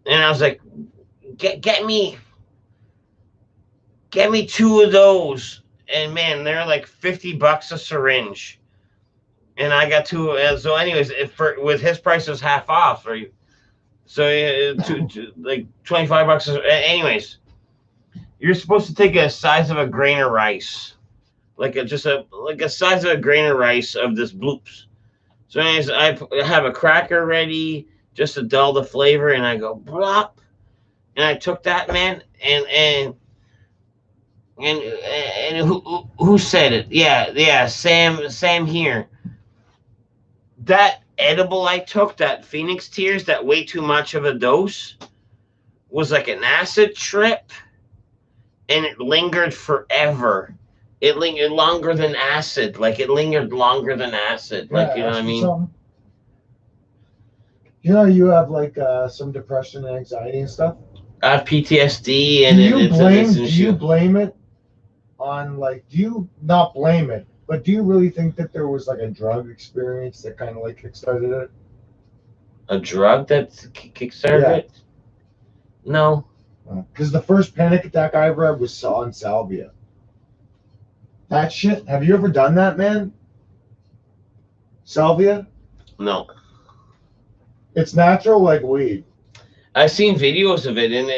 And I was like, get me 2 of those. And man, they're like $50 a syringe. And I got 2. So anyways, with his price was half off. So like $25. Anyways, you're supposed to take a size of a grain of rice. Like a size of a grain of rice of this bloops. So anyways, I have a cracker ready just to dull the flavor, and I go blop, and I took that, man, and who said it? Yeah, Sam here. That edible I took, that Phoenix Tears, that way too much of a dose, was like an acid trip, and it lingered forever. It lingered longer than acid. Like, it lingered longer than acid. Like, you know what I mean? You know, you have, like, some depression and anxiety and stuff? I have PTSD, and do you blame it on, like, do you not blame it, but do you really think that there was, like, a drug experience that kind of, like, kickstarted it? A drug that kickstarted it? No. Because the first panic attack I ever had was on salvia. That shit, have you ever done that, man? Salvia? No. It's natural like weed. I've seen videos of it, and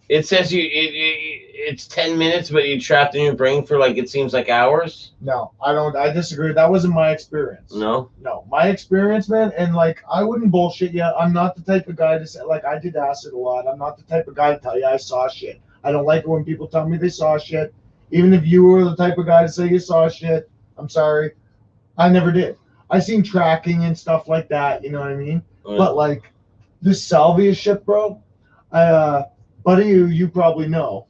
it says it's 10 minutes, but you're trapped in your brain for like, it seems like hours. No, I disagree. That wasn't my experience. No, my experience, man, and like, I wouldn't bullshit you. I'm not the type of guy to say, like, I did acid a lot. I'm not the type of guy to tell you I saw shit. I don't like it when people tell me they saw shit. Even if you were the type of guy to say you saw shit, I'm sorry, I never did. I seen tracking and stuff like that, you know what I mean? But like, this salvia shit, bro, buddy, you probably know,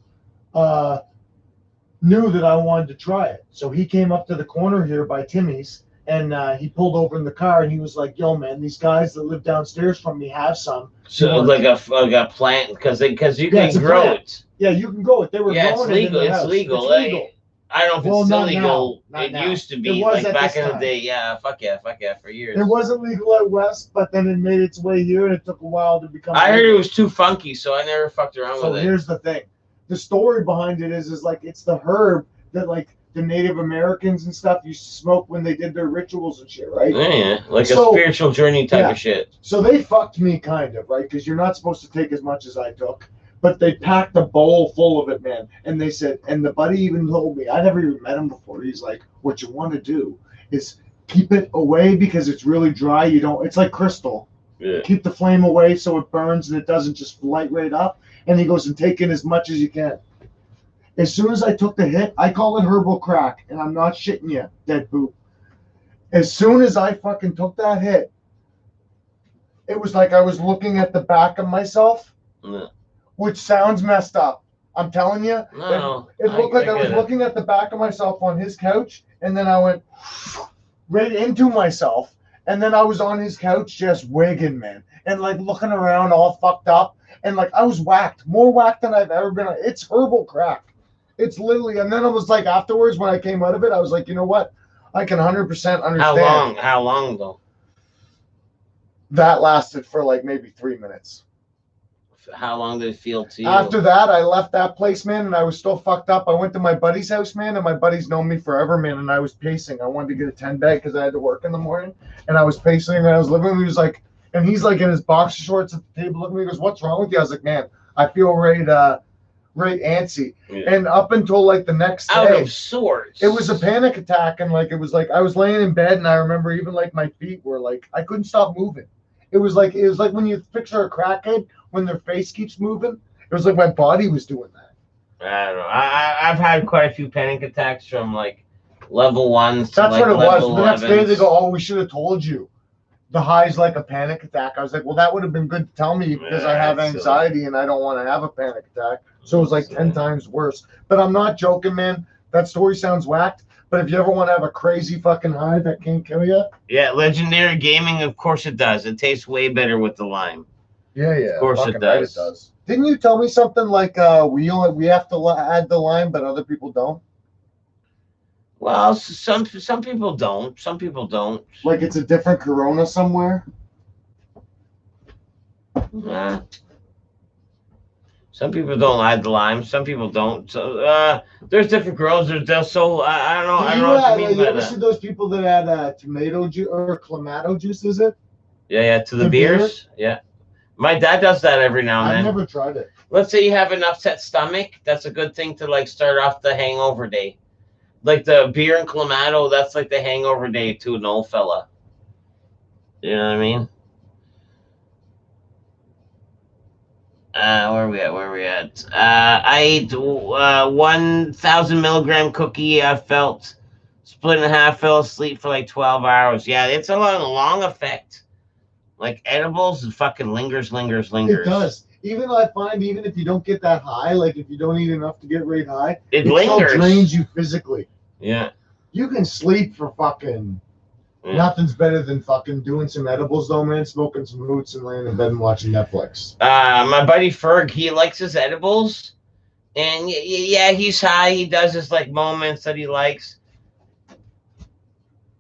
knew that I wanted to try it. So he came up to the corner here by Timmy's, and he pulled over in the car, and he was like, yo, man, these guys that live downstairs from me have some. So like a plant, because you can grow it. Yeah, you can grow it. They were growing it's legal. it in the It's house. legal. It's legal. I don't know if it's still legal. Not it now. Used to be, It was like at back this in the time. day. Yeah, fuck yeah, for years. It wasn't legal at West, but then it made its way here, and it took a while to become I legal. heard it was too funky, so I never fucked around with it. So here's the thing. The story behind it is like, it's the herb that, like, the Native Americans and stuff used to smoke when they did their rituals and shit, right? Yeah, like a spiritual journey type of shit. So they fucked me kind of, right? Because you're not supposed to take as much as I took. But they packed a bowl full of it, man. And they said, and the buddy even told me, I never even met him before. He's like, what you want to do is keep it away because it's really dry. It's like crystal. Yeah. Keep the flame away so it burns and it doesn't just light right up. And he goes, and take in as much as you can. As soon as I took the hit, I call it herbal crack, and I'm not shitting you, dead poop. As soon as I fucking took that hit, it was like I was looking at the back of myself, which sounds messed up. I'm telling you, it looked like I was looking at the back of myself on his couch, and then I went right into myself, and then I was on his couch just wigging, man, and like looking around all fucked up, and like I was whacked, more whacked than I've ever been. It's herbal crack. It's literally, and then I was like, afterwards when I came out of it, I was like, you know what? I can 100% understand. How long though? That lasted for like maybe 3 minutes. How long did it feel to you? After that, I left that place, man, and I was still fucked up. I went to my buddy's house, man, and my buddy's known me forever, man, and I was pacing. I wanted to get a 10 bag because I had to work in the morning, and I was pacing, and I was living. He was like, and he's like in his boxer shorts at the table looking at me. He goes, "What's wrong with you?" I was like, "Man, I feel right antsy." Yeah. And up until like the next day, out of sorts, it was a panic attack, and like it was like I was laying in bed, and I remember even like my feet were like I couldn't stop moving. It was like when you picture a crackhead when their face keeps moving. It was like my body was doing that. I don't know. I've had quite a few panic attacks from like level 1s to That's like what it level was. The next 11s. day they go, "Oh, we should have told you. The high's like a panic attack." I was like, "Well, that would have been good to tell me because I have anxiety and I don't want to have a panic attack." So it was like 10 times worse. But I'm not joking, man. That story sounds whacked. But if you ever want to have a crazy fucking high that can't kill you. Yeah, Legendary Gaming, of course it does. It tastes way better with the lime. Yeah. Of course fucking it does. Right, it does. Didn't you tell me something like we have to add the lime, but other people don't? Well, some people don't. Some people don't. Like it's a different Corona somewhere? Some people don't add the lime. Some people don't. So there's different grows. There's so I don't know. I don't know what you mean by that. You ever see those people that add tomato juice or clamato juice? Is it? Yeah. To the beers. Yeah. My dad does that every now and then. I've never tried it. Let's say you have an upset stomach. That's a good thing to like start off the hangover day. Like the beer and clamato, that's like the hangover day to an old fella. You know what I mean? Where are we at? I ate 1,000 milligram cookie. I felt split in half, fell asleep for like 12 hours. Yeah, it's a long effect. Like edibles, it fucking lingers. It does. Even I find even if you don't get that high, like if you don't eat enough to get right high, it lingers. Still drains you physically. Yeah. You can sleep for fucking. Yeah. Nothing's better than fucking doing some edibles though, man. Smoking some hoots and laying in bed and watching Netflix. My buddy Ferg, he likes his edibles, and yeah, he's high. He does his like moments that he likes.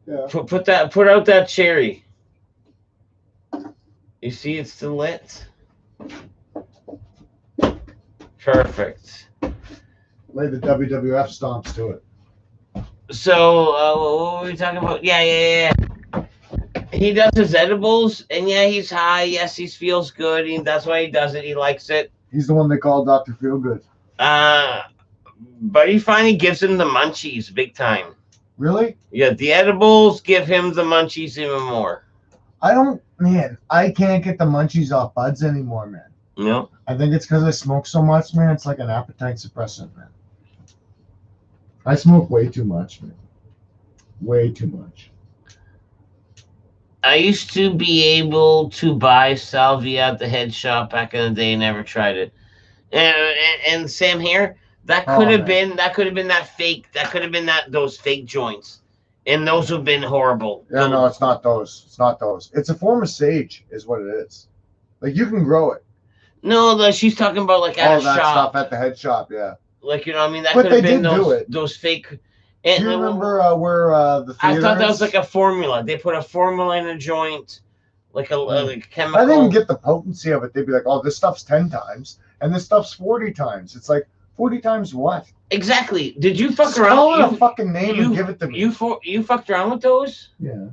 Yeah. Put out that cherry. You see, it's still lit. Perfect. Lay the WWF stomps to it. So, what were we talking about? Yeah. He does his edibles, and yeah, he's high. Yes, he feels good. That's why he does it. He likes it. He's the one they call Dr. Feelgood. But he finally gives him the munchies big time. Really? Yeah, the edibles give him the munchies even more. I can't get the munchies off buds anymore, man. No? I think it's because I smoke so much, man. It's like an appetite suppressant, man. I smoke way too much, man. Way too much. I used to be able to buy salvia at the head shop back in the day. Never tried it. And Sam here, that could have been that fake. That could have been those fake joints, and those have been horrible. Yeah, no, it's not those. It's not those. It's a form of sage, is what it is. Like you can grow it. No, she's talking about like at a shop. Stuff at the head shop, yeah. Like, you know what I mean? That could have been those fake. And do you remember where the theater I thought that was like a formula. They put a formula in a joint, like a chemical. I didn't get the potency of it. They'd be like, "Oh, this stuff's 10 times, and this stuff's 40 times." It's like 40 times what? Exactly. Did you fuck around? Call it a fucking name and give it to me. You fucked around with those? Yeah.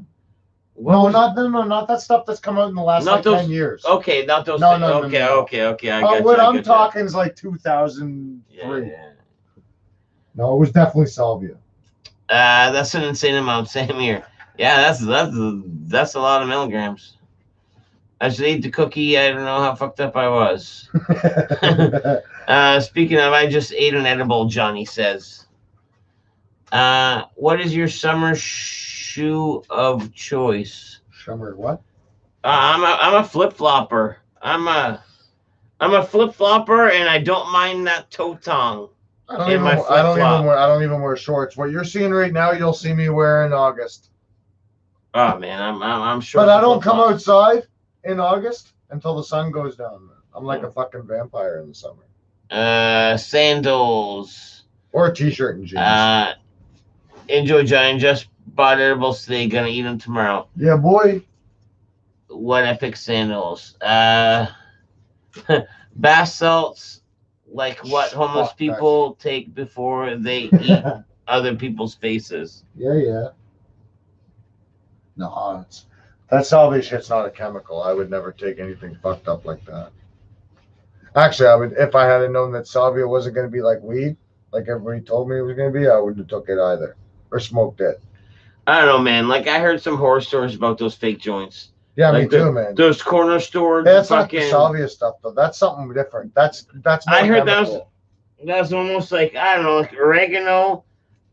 Not that stuff that's come out in the last 10 years. Okay, not those. No. Okay. I got what I'm talking is like 2003. Yeah. No, it was definitely salvia. That's an insane amount. Same here. Yeah, that's a lot of milligrams. I just ate the cookie. I don't know how fucked up I was. Speaking of, I just ate an edible, Johnny says. What is your summer shoe of choice? Summer what? I'm a flip-flopper. I'm a flip-flopper, and I don't mind that toe tongue. I don't even wear shorts. What you're seeing right now, you'll see me wear in August. Oh man, I'm sure. But I don't come outside in August until the sun goes down. I'm like a fucking vampire in the summer. Sandals. Or a t-shirt and jeans. Enjoy, Giant. Just bought edibles today. Gonna eat them tomorrow. Yeah, boy. What epic sandals. Bath salts, like what homeless people take before they eat other people's faces. Yeah. No, that salvage shit's not a chemical. I would never take anything fucked up like that. Actually, I would, if I had known that salvia wasn't going to be like weed, like everybody told me it was going to be, I wouldn't have took it either or smoked it. I don't know, man. Like I heard some horror stories about those fake joints. Yeah, like me too, man. Those corner store. Hey, that's fucking... not the salvia stuff though. That's something different. That's more I heard chemical. that's almost like, I don't know, like oregano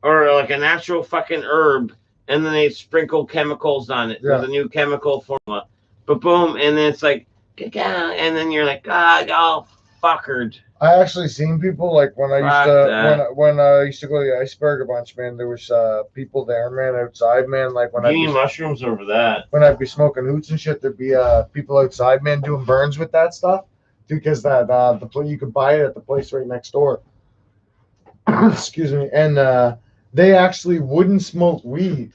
or like a natural fucking herb, and then they sprinkle chemicals on it with a new chemical formula. But boom, and then it's like, and then you're like, oh, fuckered. I actually seen people like when I used to when I used to go to the iceberg a bunch, man. There was people there, man, outside, man. Like when I'd mushrooms over that. When I'd be smoking hoots and shit, there'd be people outside, man, doing burns with that stuff because that you could buy it at the place right next door. Excuse me, and they actually wouldn't smoke weed,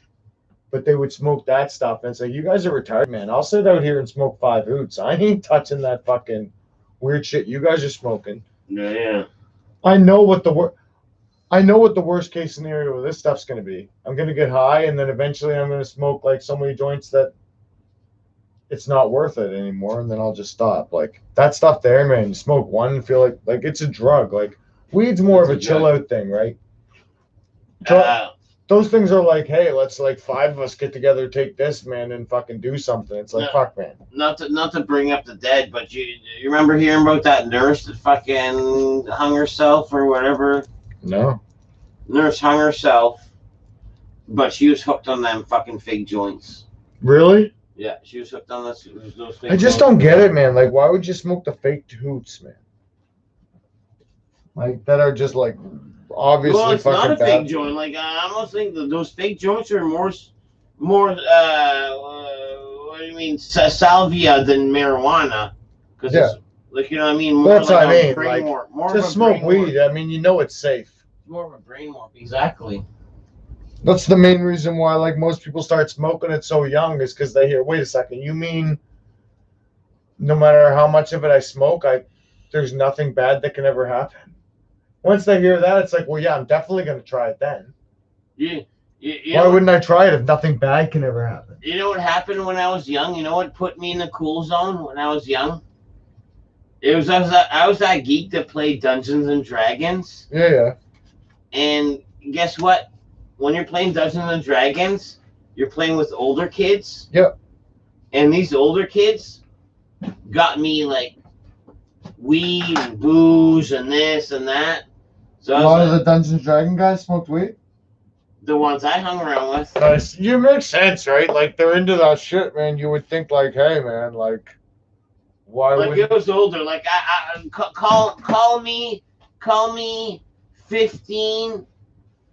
but they would smoke that stuff. And it's like, you guys are retarded, man. I'll sit out here and smoke 5 hoots. I ain't touching that fucking weird shit you guys are smoking. Yeah. I know what the worst case scenario of this stuff's going to be. I'm going to get high, and then eventually I'm going to smoke like so many joints that it's not worth it anymore, and then I'll just stop. Like that stuff there, man. You smoke one and feel like it's a drug. Like weed's more of a chill out thing, right? Those things are like, hey, let's like 5 of us get together, take this, man, and fucking do something. It's like, fuck, man. Not to bring up the dead, but you remember hearing about that nurse that fucking hung herself or whatever? No. Nurse hung herself, but she was hooked on them fucking fake joints. Really? Yeah, she was hooked on those fake I just don't get it, man. Like, why would you smoke the fake hoots, man? Like, that are just like... obviously, well, it's not a bad. fake joint. Like I almost think that those fake joints are more what do you mean, salvia than marijuana? Because it's like, you know what I mean. More that's like what I mean. Like more just smoke weed. I mean, you know it's safe. It's more of a brain warp, exactly. That's the main reason why, like, most people start smoking it so young is because they hear, wait a second, you mean no matter how much of it I smoke, there's nothing bad that can ever happen. Once they hear that, it's like, well, yeah, I'm definitely going to try it then. Why wouldn't I try it if nothing bad can ever happen? You know what happened when I was young? You know what put me in the cool zone when I was young? I was that geek that played Dungeons and Dragons. Yeah. And guess what? When you're playing Dungeons and Dragons, you're playing with older kids. Yep. And these older kids got me like weed and booze and this and that. So a lot of the Dungeons & Dragons guys smoked weed? The ones I hung around with. Nice. You make sense, right? Like, they're into that shit, man. You would think, like, hey, man, like, why would... Like, it was older. Like, call me 15,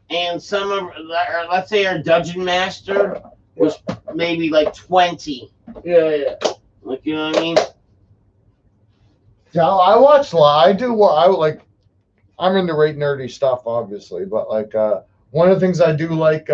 and some of, or let's say our dungeon master was maybe, like, 20. Yeah. Like, you know what I mean? Yeah, I watch, I'm into rate nerdy stuff, obviously, but like one of the things I do like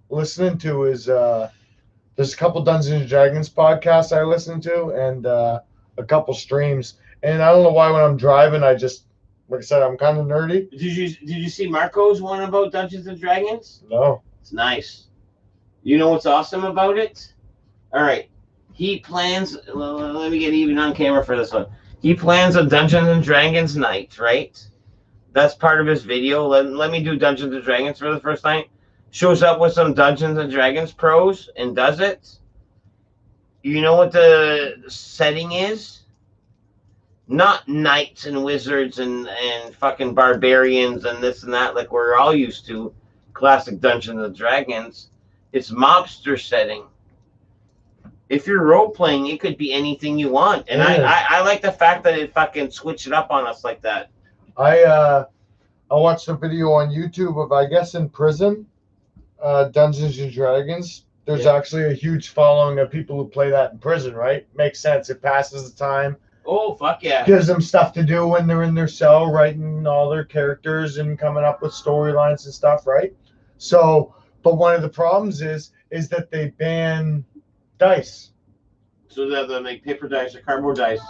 listening to is there's a couple Dungeons and Dragons podcasts I listen to and a couple streams, and I don't know why when I'm driving I just, like I said, I'm kind of nerdy. Did you see Marco's one about Dungeons and Dragons? No. It's nice. You know what's awesome about it? All right, he plans. Let me get even on camera for this one. He plans a Dungeons and Dragons night, right? That's part of his video. Let me do Dungeons and Dragons for the first night. Shows up with some Dungeons and Dragons pros and does it. You know what the setting is? Not knights and wizards and fucking barbarians and this and that like we're all used to. Classic Dungeons and Dragons. It's mobster setting. If you're role playing, it could be anything you want, and I like the fact that it fucking switched it up on us like that. I watched a video on YouTube of, I guess, in prison, Dungeons and Dragons. There's actually a huge following of people who play that in prison, right? Makes sense. It passes the time. Oh, fuck yeah. Gives them stuff to do when they're in their cell, writing all their characters and coming up with storylines and stuff, right? So, but one of the problems is that they ban dice. So that they make paper dice or cardboard dice.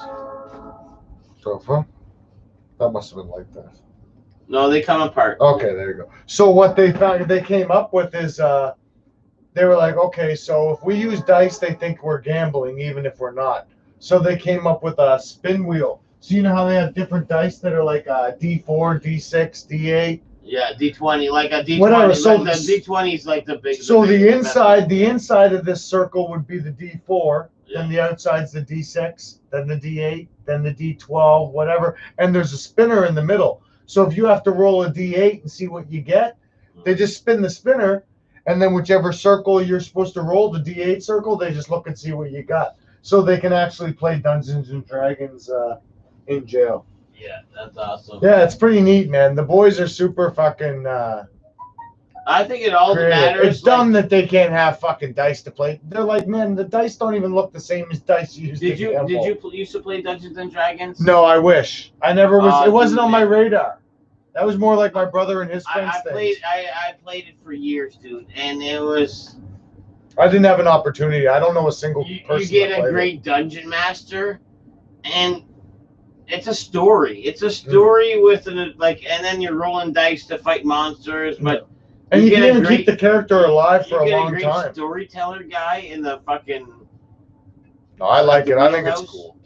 So, that must have been like that. No, they come apart. Okay, there you go. So what they found, they came up with is, they were like, okay, so if we use dice, they think we're gambling, even if we're not. So they came up with a spin wheel. So you know how they have different dice that are like D4, D6, D8? Yeah, D20, like a D20. Whatever. So like the D20 is like the big. So the inside of this circle would be the D4. Yeah. Then the outside's the D6, then the D8, then the D12, whatever. And there's a spinner in the middle. So if you have to roll a D8 and see what you get, they just spin the spinner, and then whichever circle you're supposed to roll, the D8 circle, they just look and see what you got. So they can actually play Dungeons and Dragons in jail. Yeah, that's awesome. Yeah, it's pretty neat, man. The boys are super fucking I think it all creative. matters. It's dumb that they can't have fucking dice to play. They're like, man, the dice don't even look the same as dice you used to gamble. Did you used to play Dungeons and Dragons? No, I wish. I never was. It wasn't on my radar. That was more like my brother and his friends. I played it for years, dude, and it was. I didn't have an opportunity. I don't know a single person. You get a great dungeon master, and it's a story. It's a story with and then you're rolling dice to fight monsters, but. And you can even keep the character alive for a long time. You get a great storyteller guy in the fucking. No, I like it. I think it's cool.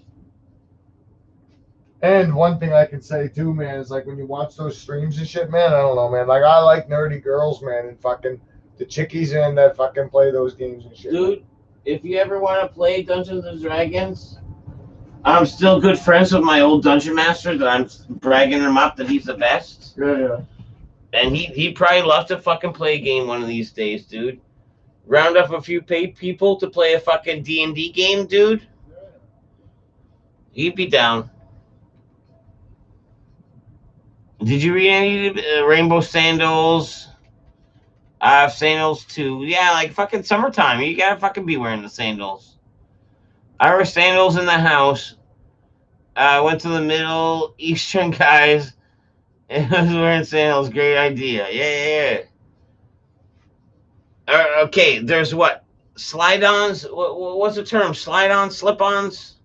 And one thing I can say too, man, is like when you watch those streams and shit, man, I don't know, man. Like I like nerdy girls, man, and fucking the chickies in that fucking play those games and shit. Dude, if you ever want to play Dungeons and Dragons, I'm still good friends with my old dungeon master that I'm bragging him up that he's the best. Yeah. And he'd probably love to fucking play a game one of these days, dude. Round up a few paid people to play a fucking D&D game, dude. He'd be down. Did you read any Rainbow Sandals? I have sandals too. Yeah, like fucking summertime. You gotta fucking be wearing the sandals. I wear sandals in the house. I went to the Middle Eastern guys. And I was wearing sandals. Great idea. Yeah. Okay, there's what? Slide-ons? What's the term? Slide-ons? Slip-ons?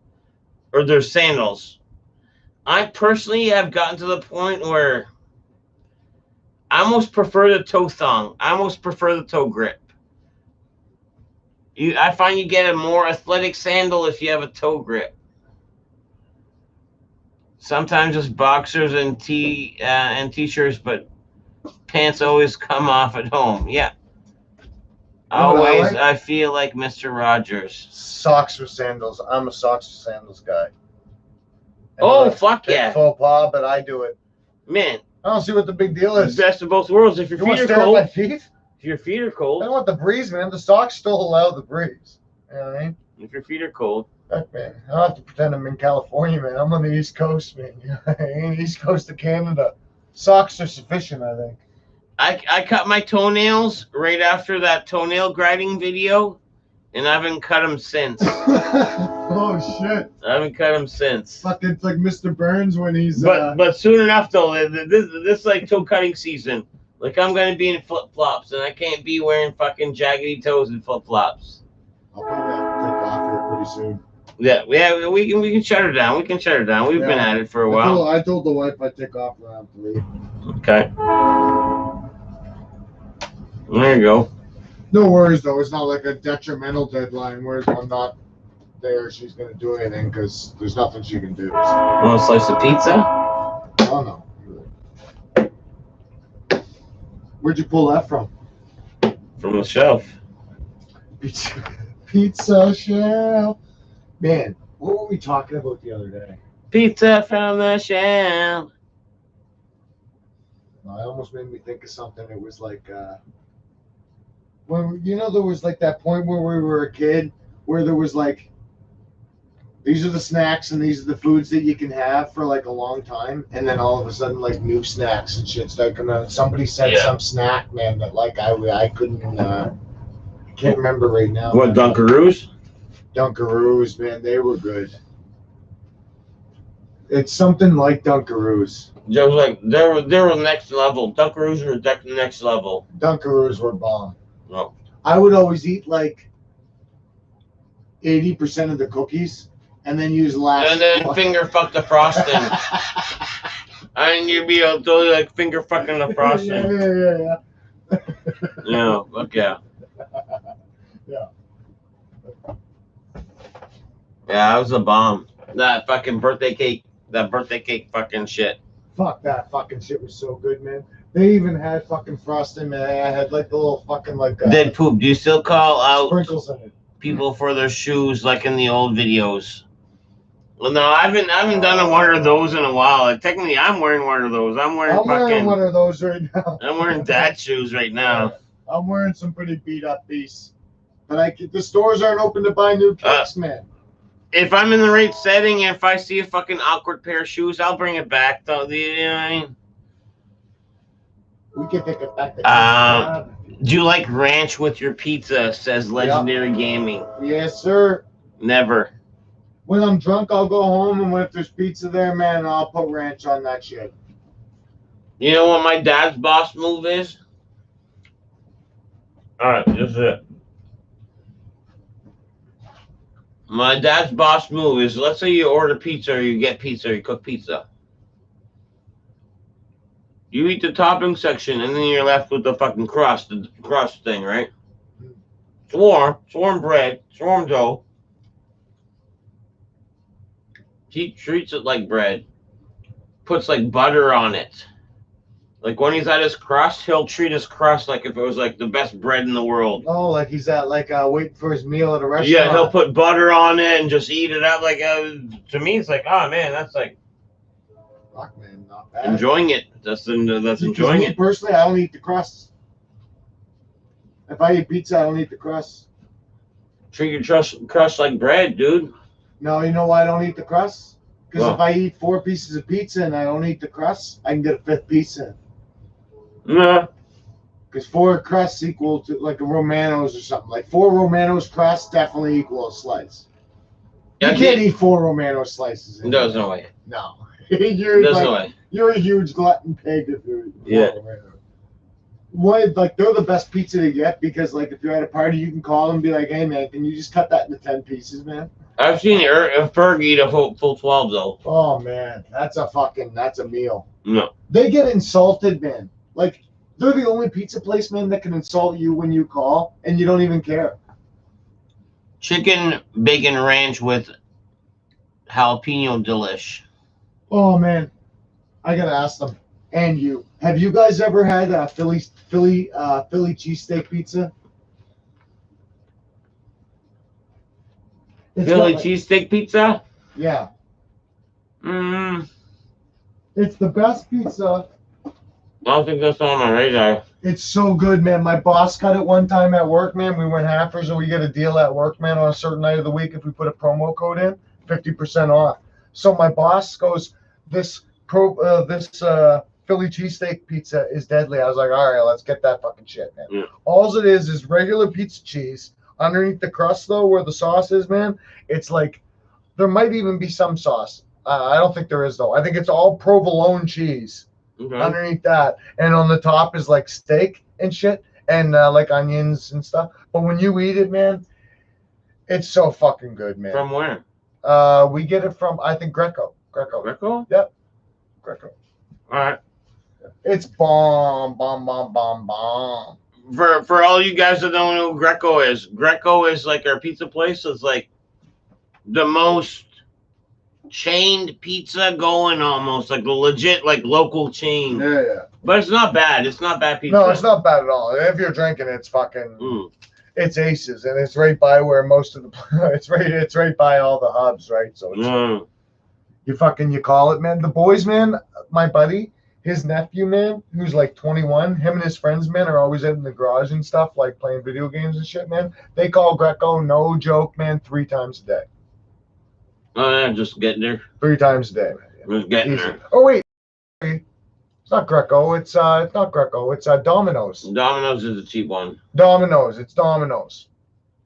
Or there's sandals? I personally have gotten to the point where I almost prefer the toe thong. I almost prefer the toe grip. I find you get a more athletic sandal if you have a toe grip. Sometimes just boxers and t-shirts, but pants always come off at home. Yeah. Always, I feel like Mr. Rogers. Socks with sandals. I'm a socks with sandals guy. Oh, fuck yeah. Faux pas, but I do it. Man. I don't see what the big deal is. Best of both worlds. If your feet are cold. My feet? If your feet are cold. I don't want the breeze, man. The socks still allow the breeze. You know what I mean? If your feet are cold. Heck, man. I don't have to pretend I'm in California, man. I'm on the East Coast, man. East Coast of Canada. Socks are sufficient, I think. I cut my toenails right after that toenail grinding video, and I haven't cut them since. Oh, shit. I haven't cut them since. Fucking it's like Mr. Burns when he's... But soon enough, though, this like toe cutting season. Like, I'm going to be in flip-flops, and I can't be wearing fucking jaggedy toes and flip-flops. I'll probably have to take off here pretty soon. Yeah, we can shut her down. We can shut her down. We've been at it for a while. I told the wife I'd take off when I have to leave. Okay. There you go. No worries, though. It's not like a detrimental deadline where if I'm not there, she's going to do anything because there's nothing she can do. Want a slice of pizza? Oh, no. Where'd you pull that from? From the shelf. Pizza shell. Man, what were we talking about the other day? Pizza from the shell. I almost made me think of something. It was like when there was like that point where we were a kid where there was like these are the snacks and these are the foods that you can have for like a long time, and then all of a sudden like new snacks and shit start coming out. Somebody said some snack, man, that like I couldn't can't remember right now. What, Dunkaroos? Dunkaroos, man, they were good. It's something like Dunkaroos. There was like they were next level. Dunkaroos were next level. Dunkaroos were bomb. No. I would always eat like 80% of the cookies, and then use last. And then finger fuck the frosting. And you'd be able to like finger fucking the frosting. Yeah. Yeah, look yeah. Yeah. Yeah, that was a bomb. That fucking birthday cake fucking shit. Fuck, that fucking shit was so good, man. They even had fucking frosting, man. I had like the little fucking like Dead poop. Do you still call out sprinkles in it. People for their shoes like in the old videos? Well, no, I haven't done one of those in a while. Like, technically, I'm wearing one of those. I'm wearing one of those right now. I'm wearing dad shoes right now. I'm wearing some pretty beat up beasts. But the stores aren't open to buy new kicks, man. If I'm in the right setting, if I see a fucking awkward pair of shoes, I'll bring it back. Though, you know what I mean? We can take it back. Do you like ranch with your pizza? Says Legendary Gaming. Yes, sir. Never. When I'm drunk, I'll go home, and if there's pizza there, man, I'll put ranch on that shit. You know what my dad's boss move is? All right, this is it. My dad's boss move is, let's say you order pizza or you get pizza or you cook pizza. You eat the topping section and then you're left with the fucking crust, the crust thing, right? It's warm bread, it's warm dough. He treats it like bread. Puts like butter on it. Like when he's at his crust, he'll treat his crust like if it was like the best bread in the world. Oh, like he's at like waiting for his meal at a restaurant. Yeah, he'll put butter on it and just eat it out. Like to me, it's like, oh man, that's like, fuck man, not bad. Enjoying it. That's enjoying it. Personally, I don't eat the crust. If I eat pizza, I don't eat the crust. Treat your crust like bread, dude. No, you know why I don't eat the crust? Because if I eat 4 pieces of pizza and I don't eat the crust, I can get a 5th pizza. Yeah. Because 4 crusts equal to like a Romano's or something. Like 4 Romano's crusts definitely equal a slice. You can't eat 4 Romano's slices. There's no way. No. There's no way. You're a huge glutton pig if you yeah. What, like they're the best pizza to get because like if you're at a party you can call them and be like, hey man, can you just cut that into 10 pieces, man? I've seen Ferg eat a full 12 though. Oh man, that's a meal. No. They get insulted, man. Like they're the only pizza place, man, that can insult you when you call and you don't even care. Chicken bacon ranch with jalapeno delish. Oh man, I gotta ask them. And you, have you guys ever had a Philly cheesesteak pizza? Philly cheesesteak pizza? Yeah. It's the best pizza. I don't think that's on my radar. It's so good, man. My boss got it one time at work, man. We went halfers and we get a deal at work, man, on a certain night of the week. If we put a promo code in, 50% off. So my boss goes, this Philly cheesesteak pizza is deadly. I was like, all right, let's get that fucking shit, man. Yeah. All it is regular pizza cheese. Underneath the crust, though, where the sauce is, man, it's like there might even be some sauce. I don't think there is, though. I think it's all provolone cheese underneath that. And on the top is like steak and shit and like onions and stuff. But when you eat it, man, it's so fucking good, man. From where? We get it from, I think, Greco. Greco? Yep. Greco. All right. It's bomb. For all you guys that don't know who Greco is like our pizza place. It's like the most chained pizza going, almost like the legit like local chain. Yeah. But it's not bad. It's not bad pizza. No, it's not bad at all. If you're drinking, it's fucking. It's Aces, and it's right by where most of the it's right by all the hubs, right? So it's, you call it, man. The boys, man, my buddy, his nephew, man, who's like 21, him and his friends, man, are always in the garage and stuff, like playing video games and shit, man. They call Greco, no joke, man, 3 times a day. Oh yeah, just getting there. 3 times a day, man. Just getting Easy. there. Oh wait, it's not Greco. It's not Greco. It's Domino's. Domino's is a cheap one. Domino's. It's Domino's.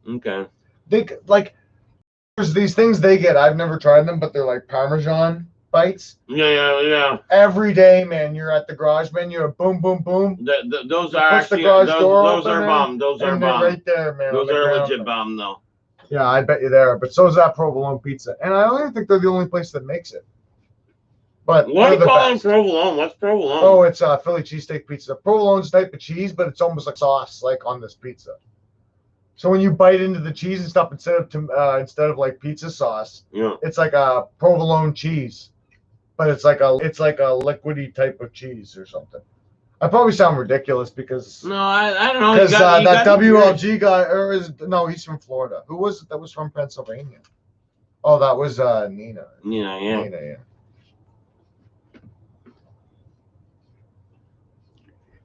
Okay. They like there's these things they get. I've never tried them, but they're like Parmesan bites. Yeah. Every day, man, you're at the garage, man. You're boom, boom, boom. Those are actually those are bomb. Those are bomb. Right there, man. Those are legit bomb, though. Yeah, I bet you there. But so is that provolone pizza, and I don't even think they're the only place that makes it. But what are you calling provolone? What's provolone? Oh, it's Philly cheesesteak pizza. Provolone's a type of cheese, but it's almost like sauce, like on this pizza. So when you bite into the cheese and stuff, instead of like pizza sauce, it's like a provolone cheese, but it's like a liquidy type of cheese or something. I probably sound ridiculous because I don't know, because that WLG guy he's from Florida. Who was it that was from Pennsylvania? Oh, that was Nina. Yeah.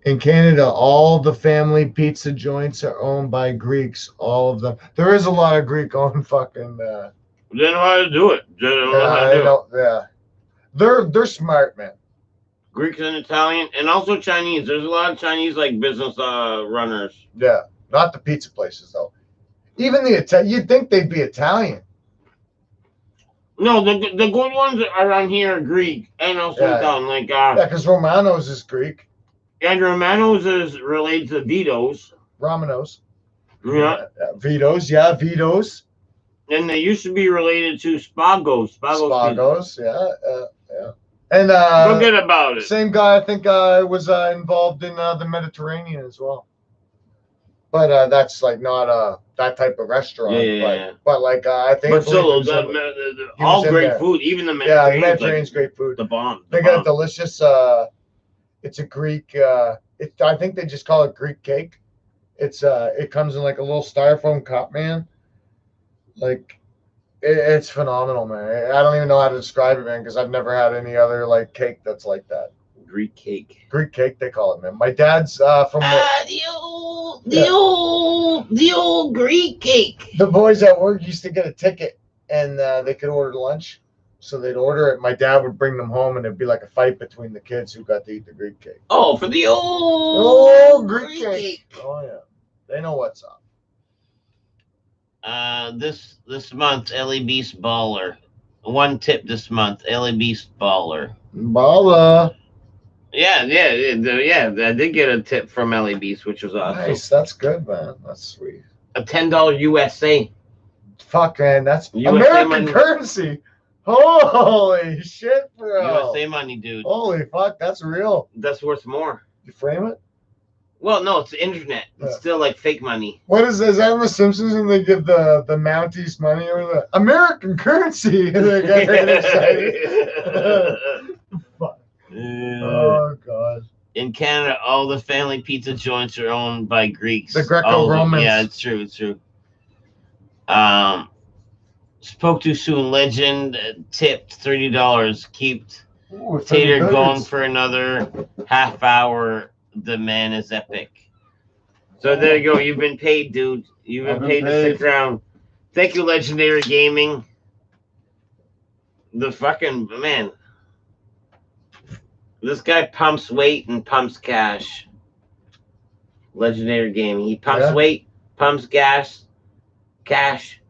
In Canada, all the family pizza joints are owned by Greeks. All of them. There is a lot of Greek-owned fucking. They know how to do it. Yeah, they're smart, man. Greeks and Italian, and also Chinese. There's a lot of Chinese like business runners. Yeah, not the pizza places though. Even you'd think they'd be Italian. No, the good ones around here are Greek and also Italian. Like because Romano's is Greek. And Romano's is related to Vito's. Romano's. Yeah. Vito's, yeah, Vito's. And they used to be related to Spago's. Spago's, yeah. And forget about it. Same guy, I think, was involved in the Mediterranean as well. But that's like not that type of restaurant. Yeah. But like I think. But still, all great food, even the Mediterranean. Yeah, the Mediterranean's great food. The bomb. They got a delicious. It's a Greek. I think they just call it Greek cake. It comes in like a little styrofoam cup, man. Like, it's phenomenal, man. I don't even know how to describe it, man, because I've never had any other like cake that's like that. Greek cake. Greek cake, they call it, man. My dad's from the old Greek cake. The boys at work used to get a ticket, and they could order lunch. So they'd order it. My dad would bring them home, and it'd be like a fight between the kids who got to eat the Greek cake. Oh, for the old Greek cake. Oh yeah, they know what's up. This month, LA Beast Baller. One tip this month, LA Beast Baller. Baller. Yeah. I did get a tip from LA Beast, which was awesome. Nice, that's good, man. That's sweet. A $10 USA. Fuck, man, that's USA American currency. Holy shit, bro. USA money, dude. Holy fuck, that's real. That's worth more. You frame it? Well, no, it's the internet. It's still like fake money. What is that? Is that in The Simpsons when they give the Mounties money or the American currency? They get excited. Fuck. Oh, God. In Canada, all the family pizza joints are owned by Greeks. The Greco-Romans. Yeah, it's true. Spoke too soon. Legend tipped $30. Keep taiter going for another half hour. The man is epic. So there you go. You've been paid, dude. You've been paid to stick around. Thank you, Legendary Gaming. The fucking man. This guy pumps weight and pumps cash. Legendary Gaming. He pumps weight, pumps gas, cash.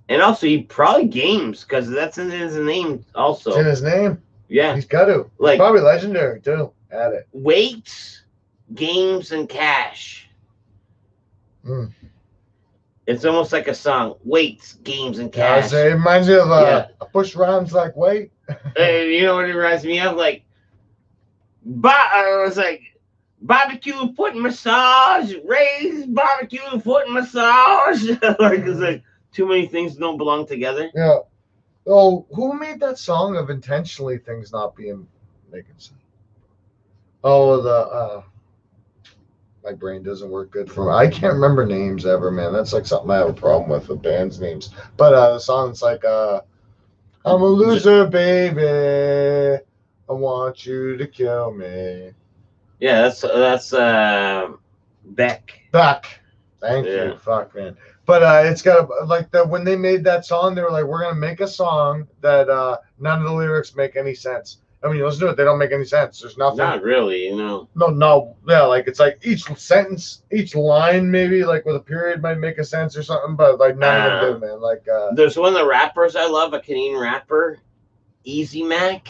And also, he probably games because that's in his name. Also, it's in his name. Yeah, he's got to. Like, he's probably legendary too. At it. Weights, games, and cash. It's almost like a song. Weights, games, and cash. It reminds me of push rhymes like weight. You know what it reminds me of? Like, it was like barbecue foot massage, raised barbecue foot massage. Like it's like. Too many things don't belong together. Yeah. Oh, who made that song of intentionally things not being making sense? Oh, My brain doesn't work good for. I can't remember names ever, man. That's like something I have a problem with bands' names. But the song's like, I'm a loser, baby. I want you to kill me. Yeah, that's Beck. Beck. Thank you. Fuck, man. But it's got like when they made that song, they were like, we're gonna make a song that none of the lyrics make any sense. I mean, listen to it; they don't make any sense. There's nothing. Not really, you know. No. Yeah, like it's like each sentence, each line, maybe like with a period might make a sense or something, but like none of them do, man. Like there's one of the rappers I love, a Canadian rapper, Easy Mac,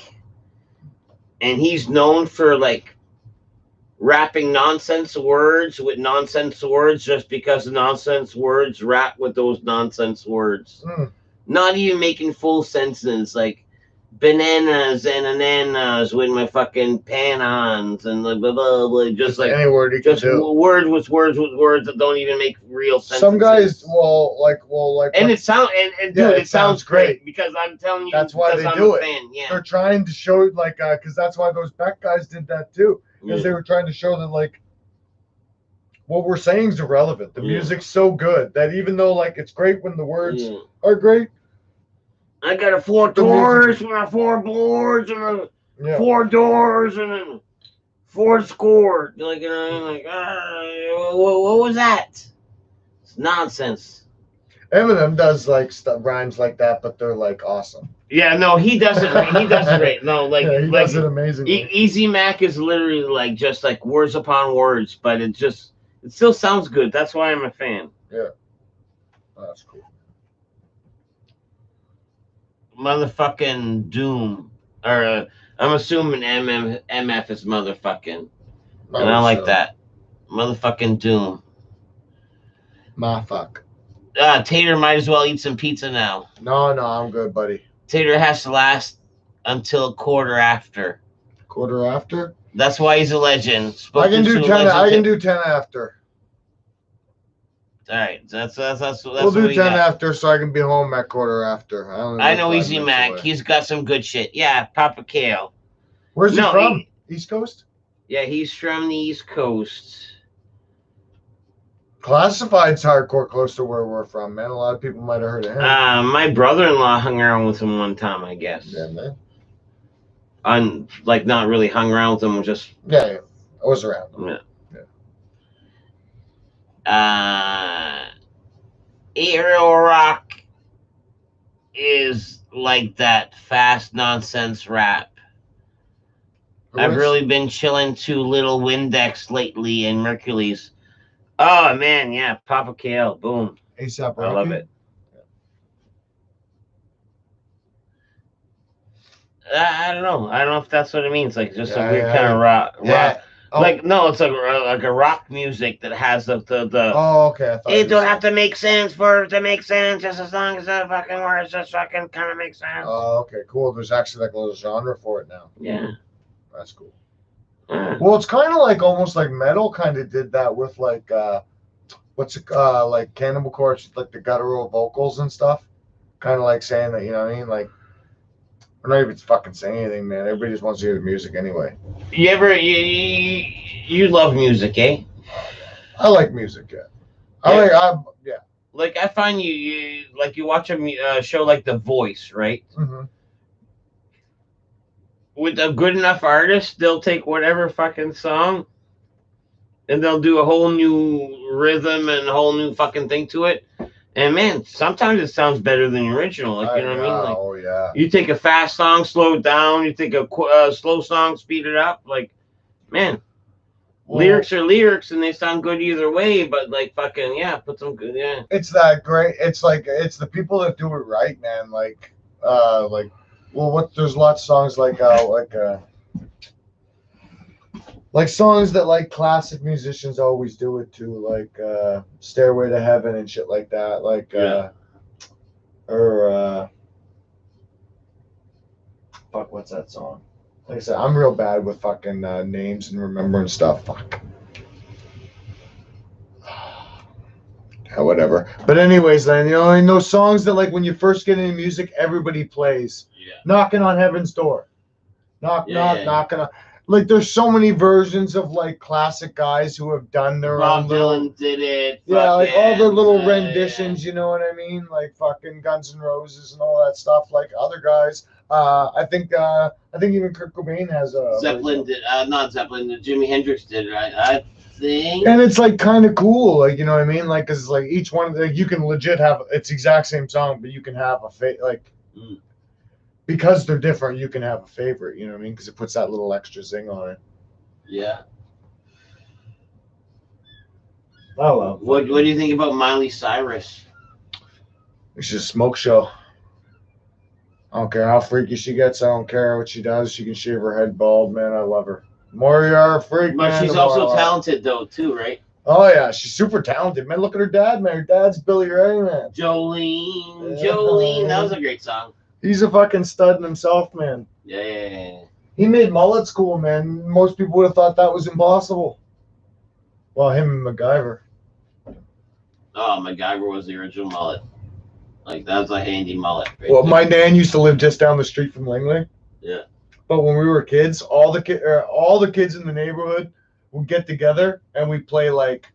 and he's known for like rapping nonsense words with nonsense words just because the nonsense words rap with those nonsense words. Not even making full sentences, like bananas and ananas with my fucking pan-ons and blah, blah, blah, blah, just like any word you just can do. words with words that don't even make real sense. Some guys will like and it sounds and dude, it sounds great because I'm telling you that's why they do it. Fan. Yeah. They're trying to show it like because that's why those Beck guys did that too. Because they were trying to show that like what we're saying is irrelevant. The music's so good that even though like it's great when the words are great. I got a 4 doors and a 4 boards and a 4 doors and a 4 score. Like, you know, like what was that? It's nonsense. Eminem does like rhymes like that, but they're like awesome. Yeah, no, he does it. He does it great. No, like he does it amazingly. Easy Mac is literally like just like words upon words, but it still sounds good. That's why I'm a fan. Yeah, that's cool. Motherfucking Doom, or I'm assuming MF is motherfucking, and I like that. Motherfucking Doom. Ma fuck. Tater might as well eat some pizza now. No, I'm good, buddy. Tater has to last until quarter after. Quarter after? That's why he's a legend. I can do 10. I can do 10 after. All right, that's we'll do 10 after, so I can be home at quarter after. I know Easy Mac. Away. He's got some good shit. Yeah, Papa Kale. Where's he from? East Coast? Yeah, he's from the East Coast. Classified's hardcore close to where we're from, man. A lot of people might have heard of him. My brother-in-law hung around with him one time, I guess. Yeah, man. Like not really hung around with him, just I was around him. Aerial rock is like that fast nonsense rap. I've really been chilling to Little Windex lately and Mercury's. Oh man, yeah, Papa Kale, boom. ASAP Rocky. I love it. I don't know. I don't know if that's what it means. Like just a weird kind of rock. Oh. Like no, it's like a rock music that has the. Oh, okay. It don't have to make sense for it to make sense, just as long as the fucking words just fucking kind of make sense. Oh, okay, cool. There's actually like a little genre for it now. Yeah, that's cool. Well, it's kind of like almost like metal kind of did that with like what's it like Cannibal Corpse, like the guttural vocals and stuff. Kind of like saying that, you know what I mean? Like we're not even fucking saying anything, man. Everybody just wants to hear the music anyway. You love music, eh? I like music, yeah. Like I find you watch a show like The Voice, right? Mm-hmm. With a good enough artist, they'll take whatever fucking song and they'll do a whole new rhythm and a whole new fucking thing to it. And man, sometimes it sounds better than the original. Like, you know what I mean? Like, oh yeah. You take a fast song, slow it down. You take a slow song, speed it up. Like, man, lyrics are lyrics, and they sound good either way. But like, fucking put some good. Yeah. It's that great. It's like it's the people that do it right, man. Like, there's lots of songs like songs that like classic musicians always do it too, like Stairway to Heaven and shit like that. Like fuck, what's that song? Like I said, I'm real bad with fucking names and remembering stuff. Fuck. Whatever. But anyways, then in those songs that like when you first get into music, everybody plays. Yeah. Knocking on Heaven's Door. Knocking on. Like there's so many versions of like classic guys who have done their Bob own little, Dylan did it. yeah, like all their little renditions, Yeah. you know what I mean? Like fucking Guns N' Roses and all that stuff. Like other guys, I think even Kurt Cobain has a Zeppelin did, not Zeppelin. Jimi Hendrix did it. I think. and it's like kind of cool, like you know what I mean? Like, cause like each one, like you can legit have it's exact same song, but you can have a like. Because they're different, you can have a favorite, you know what I mean? Because it puts that little extra zing on it. Yeah. I love. What do you think about Miley Cyrus? It's just a smoke show. I don't care how freaky she gets. I don't care what she does. She can shave her head bald, man. I love her. The more you are a freak, But man, she's the more also I love her. talented, though, too, right? Oh yeah, she's super talented, man. Look at her dad, man. Her dad's Billy Ray, man. Jolene, Yeah. Jolene. That was a great song. He's a fucking stud in himself, man. Yeah. He made mullets cool, man. Most people would have thought that was impossible. Well, him and MacGyver. Oh, MacGyver was the original mullet. Like, that was a handy mullet. Right Well, there. my nan used to live just down the street from Langley. Yeah. But when we were kids, all the kids in the neighborhood would get together and we'd play like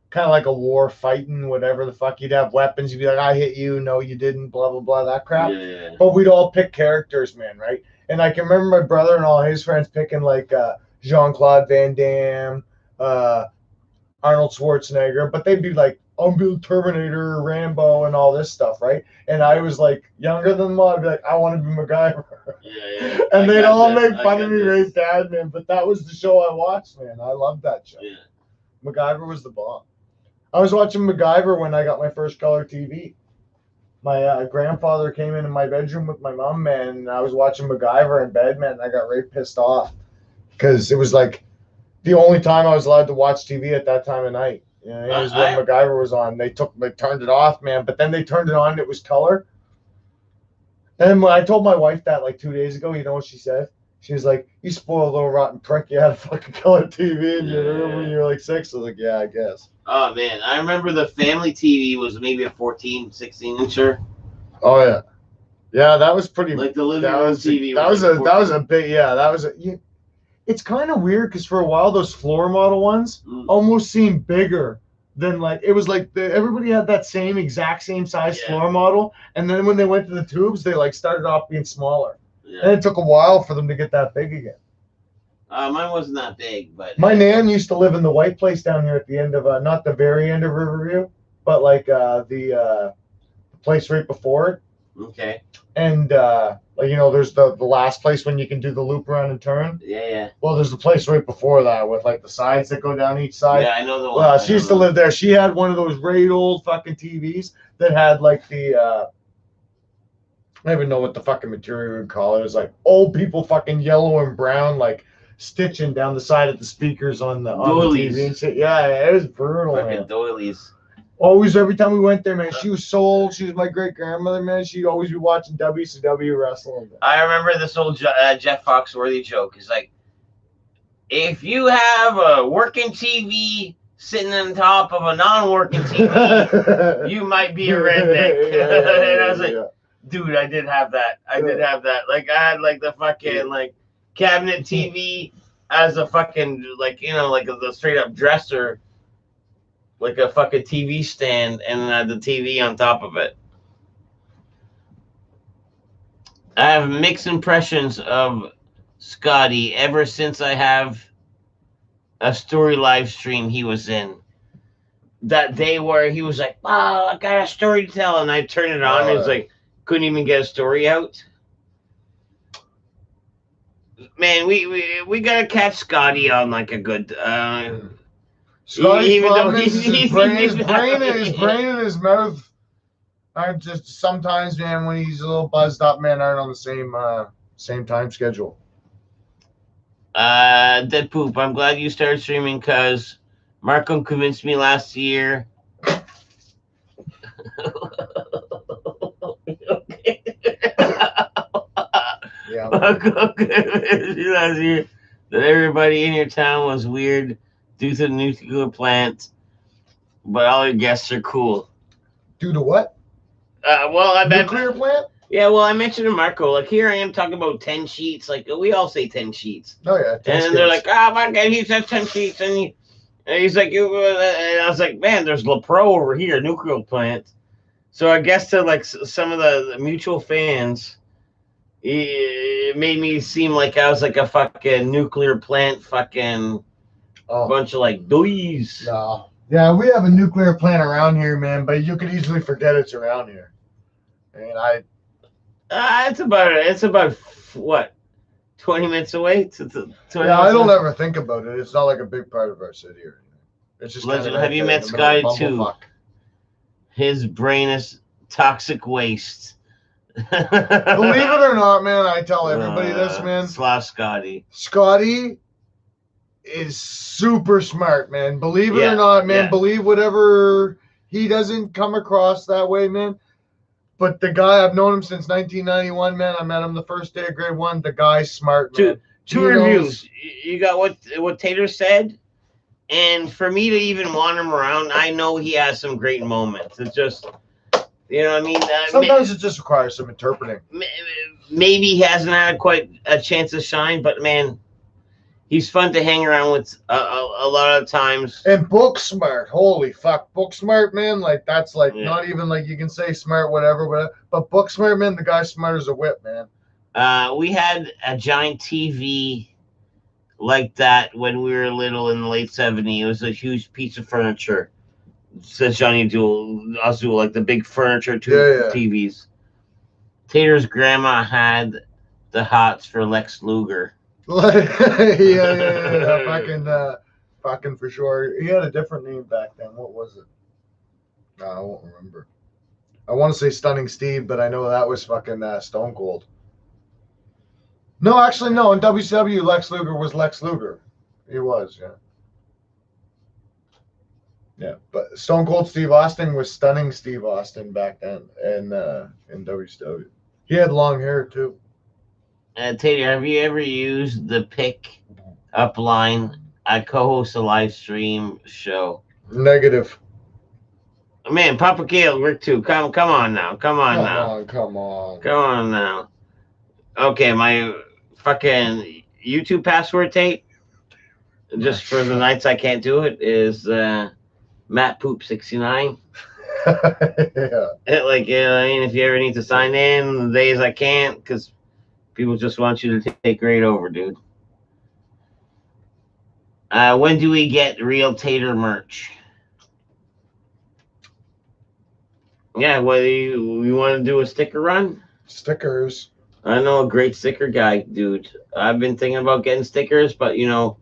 kind of like a war fighting, whatever the fuck. You'd have weapons. You'd be like, I hit you. No, you didn't. Blah, blah, blah. That crap. Yeah. But we'd all pick characters, man, right? And I can remember my brother and all his friends picking like Jean-Claude Van Damme, Arnold Schwarzenegger. But they'd be like, I'm the Terminator, Rambo, and all this stuff, right? And I was like younger than them. I'd be like, I want to be MacGyver. Yeah. And they'd all make fun of me right bad, man. But that was the show I watched, man. I loved that show. Yeah. MacGyver was the bomb. I was watching MacGyver when I got my first color TV. My grandfather came into my bedroom with my mom, man, and I was watching MacGyver in bed, man, and I got right pissed off. Because it was like the only time I was allowed to watch TV at that time of night. You know, it was when MacGyver was on. They turned it off, man, but then they turned it on and it was color. And when I told my wife that like 2 days ago, you know what she said? She was like, you spoiled little rotten prick. You had a fucking color TV in your room when you were like 6. I was like, yeah, I guess. Oh, man. I remember the family TV was maybe a 14, 16-incher. Oh, yeah. Yeah, that was pretty. Like the living room TV. That was a big, yeah, that was a. It's kind of weird because for a while, those floor model ones almost seemed bigger than like, it was like everybody had that exact same size floor model. And then when they went to the tubes, they like started off being smaller. Yeah. And it took a while for them to get that big again. Mine wasn't that big, but my nan used to live in the white place down here at the end of not the very end of Riverview, but like the place right before it. Okay. And like you know, there's the last place when you can do the loop around and turn. Yeah. Well, there's the place right before that with like the sides that go down each side. Yeah, I know the one. She used to live there. She had one of those great old fucking TVs that had like the I don't even know what the fucking material would call it. It was like old people fucking yellow and brown like stitching down the side of the speakers on the TV and shit. Yeah, it was brutal. Fucking man. doilies. Always, every time we went there, man, she was so old. She was my great grandmother, man. She'd always be watching WCW wrestling. I remember this old Jeff Foxworthy joke. It's like, if you have a working TV sitting on top of a non-working TV, you might be a redneck. And I was like, dude, I did have that. I did have that. Like, I had like the fucking like cabinet TV as a fucking like, you know, like the straight up dresser. Like a fucking TV stand, and then I had the TV on top of it. I have mixed impressions of Scotty ever since I have a story live stream he was in. That day where he was like, "Wow, I got a story to tell," and I turned it on, and it's like, couldn't even get a story out. Man, we gotta catch Scotty on like a good. Scotty's problem is his brain in his mouth. I'm just sometimes, man, when he's a little buzzed up, man, aren't on the same time schedule. Dead Poop, I'm glad you started streaming because Marco convinced me last year. Yeah. Marco convinced me last year that everybody in your town was weird due to the nuclear plant, but all your guests are cool. Due to what? Well, I bet nuclear plant. Yeah, well, I mentioned to Marco, like, here I am talking about 10 sheets. Like, we all say 10 sheets. Oh, yeah. And they're like, my God, he says 10 sheets. And he's like, and I was like, man, there's LaPro over here, nuclear plant. So I guess to, like, some of the mutual fans, it made me seem like I was like a fucking nuclear plant fucking bunch of, like, doys. No. Yeah, we have a nuclear plant around here, man, but you could easily forget it's around here. And it's about what, 20 minutes away? Yeah, I don't ever think about it. It's not like a big part of our city or anything. It's just Legend, right have you there met in the middle of Scotty too? Bumblefuck. His brain is toxic waste. Believe it or not, man, I tell everybody this, man. Slash Scotty. Scotty is super smart, man. Believe it or not, man. Believe whatever. He doesn't come across that way, man. But the guy, I've known him since 1991, man. I met him the first day of grade 1. The guy's smart, man. Two reviews. You got what Tater said, and for me to even want him around, I know he has some great moments. It's just, you know what I mean? Sometimes it just requires some interpreting. Maybe he hasn't had quite a chance to shine, but man, he's fun to hang around with a lot of times. And book smart. Holy fuck. Book smart, man. Like, that's like not even like you can say smart, whatever. But book smart, man, the guy's smart as a whip, man. We had a giant TV like that when we were little in the late 70s. It was a huge piece of furniture. Says Johnny Duel, also like the big furniture, TVs. Tater's grandma had the hots for Lex Luger. yeah. Fucking for sure. He had a different name back then. What was it? No, I won't remember. I want to say Stunning Steve, but I know that was fucking Stone Cold. No, actually, no. In WCW, Lex Luger was Lex Luger. He was, yeah. Yeah, but Stone Cold Steve Austin was Stunning Steve Austin back then in WCW. He had long hair, too. Tater, have you ever used the pick up line? I co-host a live stream show. Negative. Man, Papa Gale, Rick too. Come on now. Come on now. Okay, my fucking YouTube password, Tate, just for the nights I can't do it, is MattPoop69. Yeah. Like, I mean, if you ever need to sign in, the days I can't, because people just want you to take right over, dude. When do we get real Tater merch? Yeah, whether you want to do a sticker run? Stickers. I know a great sticker guy, dude. I've been thinking about getting stickers, but, you know,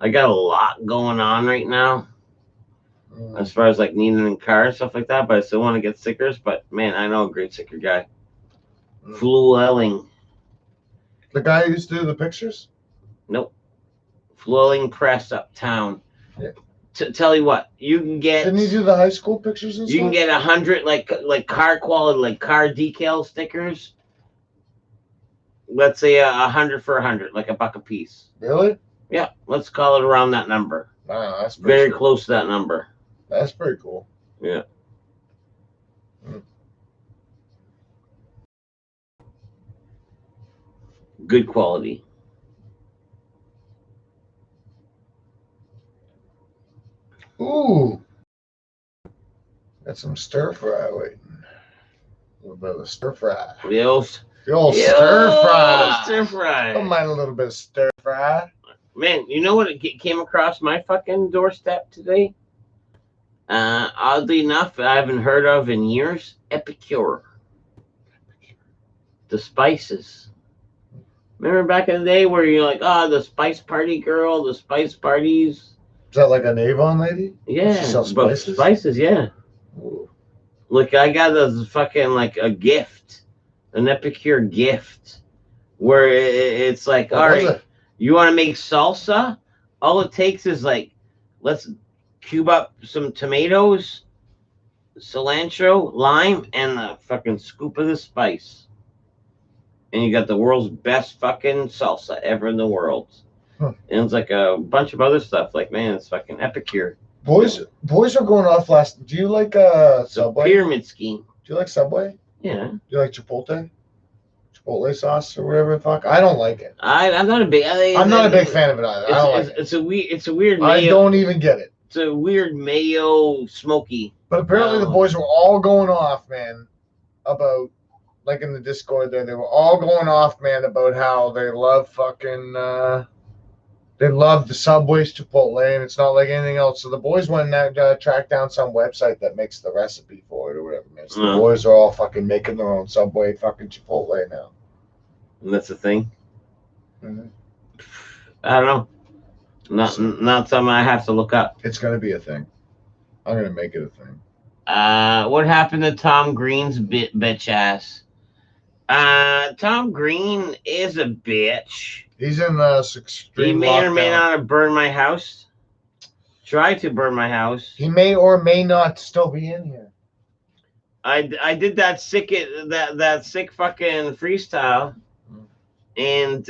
I got a lot going on right now. As far as, like, needing cars and stuff like that, but I still want to get stickers. But, man, I know a great sticker guy. Fluelling. The guy who used to do the pictures? Nope. Fluelling Press Uptown. Yeah. Tell you what, you can get. Didn't he do the high school pictures and stuff? You can get 100 like car quality, like car decal stickers. Let's say 100 for 100, like $1 a piece. Really? Yeah, let's call it around that number. Wow, that's very close to that number. That's pretty cool. Yeah. Good quality. Ooh. Got some stir fry waiting. A little bit of stir fry. The old stir fry. Stir fry. Don't mind a little bit of stir fry. Man, you know what came across my fucking doorstep today? Oddly enough, I haven't heard of in years. Epicure. The spices. Remember back in the day where you're like, the spice party girl, the spice parties. Is that like an Avon lady? Yeah. She sells spices? Spices, yeah. Ooh. Look, I got a fucking like a gift, an Epicure gift, where it's like, all right, you want to make salsa? All it takes is like, let's cube up some tomatoes, cilantro, lime, and a fucking scoop of the spice. And you got the world's best fucking salsa ever in the world. Huh. And it's like a bunch of other stuff. Like, man, it's fucking Epicure. Boys are going off last. Do you like Subway? Pyramid scheme. Do you like Subway? Yeah. Do you like Chipotle? Chipotle sauce or whatever the fuck. I don't like it. I'm not a big. I'm not a big fan of it either. I don't like it. It's a weird. Mayo, I don't even get it. It's a weird mayo smoky. But apparently the boys were all going off, man, about like in the Discord there. They were all going off, man, about how they love fucking. They love the Subway's Chipotle, and it's not like anything else. So the boys went and tracked down some website that makes the recipe for it or whatever, man. So the boys are all fucking making their own Subway fucking Chipotle now. And that's a thing? Mm-hmm. I don't know. Not something I have to look up. It's going to be a thing. I'm going to make it a thing. What happened to Tom Green's bitch ass? Tom Green is a bitch. He's in extreme He may lockdown. or may not have burned my house. Tried to burn my house. He may or may not still be in here. I did that sick fucking freestyle, and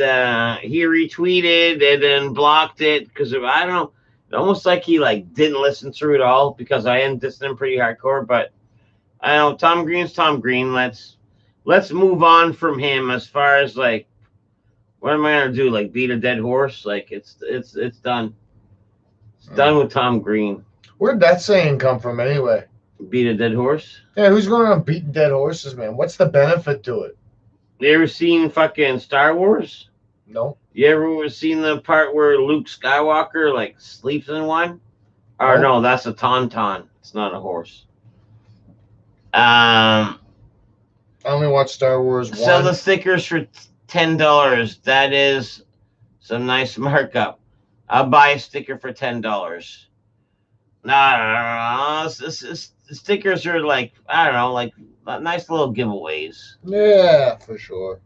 he retweeted and then blocked it because I don't know. Almost like he like didn't listen through it all because I am dissing him pretty hardcore. But I know Tom Green's Tom Green. Let's move on from him as far as like. What am I gonna do? Like beat a dead horse? Like it's done. It's done with Tom Green. Where'd that saying come from anyway? Beat a dead horse? Yeah, who's going on beating dead horses, man? What's the benefit to it? You ever seen fucking Star Wars? No. You ever seen the part where Luke Skywalker like sleeps in one? Or no, that's a tauntaun. It's not a horse. I only watch Star Wars 1. Sell the stickers for $10. That is some nice markup. I'll buy a sticker for $10. No. Stickers are like, I don't know, like nice little giveaways. Yeah, for sure.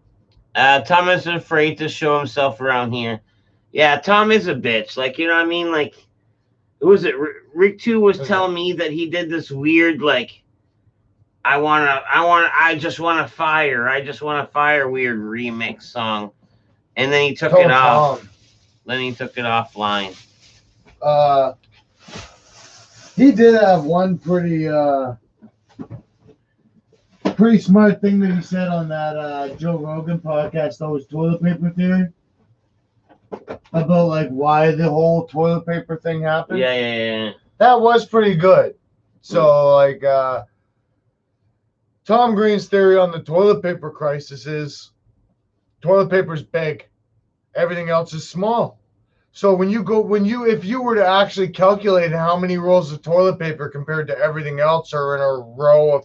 Tom is afraid to show himself around here. Yeah, Tom is a bitch. Like, you know what I mean? Like, who was it? Rick 2 was telling me that he did this weird, like, I just want to fire weird remix song. And then he took it off. Then he took it offline. He did have one pretty smart thing that he said on that Joe Rogan podcast, though, was toilet paper theory. About like why the whole toilet paper thing happened. Yeah. That was pretty good. So like Tom Green's theory on the toilet paper crisis is toilet paper's big. Everything else is small. So if you were to actually calculate how many rolls of toilet paper compared to everything else are in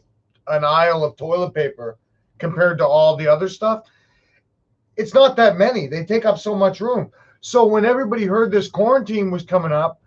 an aisle of toilet paper compared to all the other stuff, it's not that many. They take up so much room. So when everybody heard this quarantine was coming up,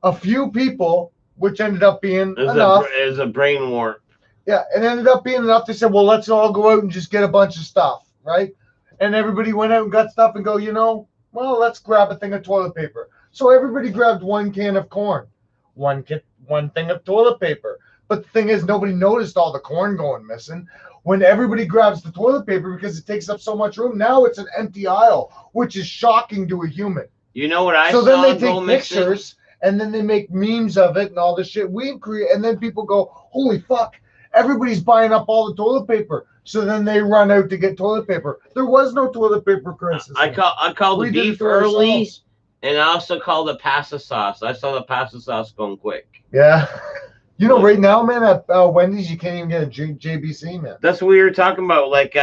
a few people, which ended up being enough. It was a brain warp. Yeah, it ended up being enough. They said, well, let's all go out and just get a bunch of stuff, right? And everybody went out and got stuff and go, well, let's grab a thing of toilet paper. So everybody grabbed one can of corn, one thing of toilet paper. But the thing is, nobody noticed all the corn going missing. When everybody grabs the toilet paper because it takes up so much room, now it's an empty aisle, which is shocking to a human. You know what I saw? So then they take pictures and then they make memes of it and all this shit we create, and then people go, holy fuck, everybody's buying up all the toilet paper. So then they run out to get toilet paper. There was no toilet paper crisis. I called the beef early, and I also called the pasta sauce. I saw the pasta sauce going quick. Yeah. Right now, man, at Wendy's, you can't even get a JBC, man. That's what we were talking about. Like,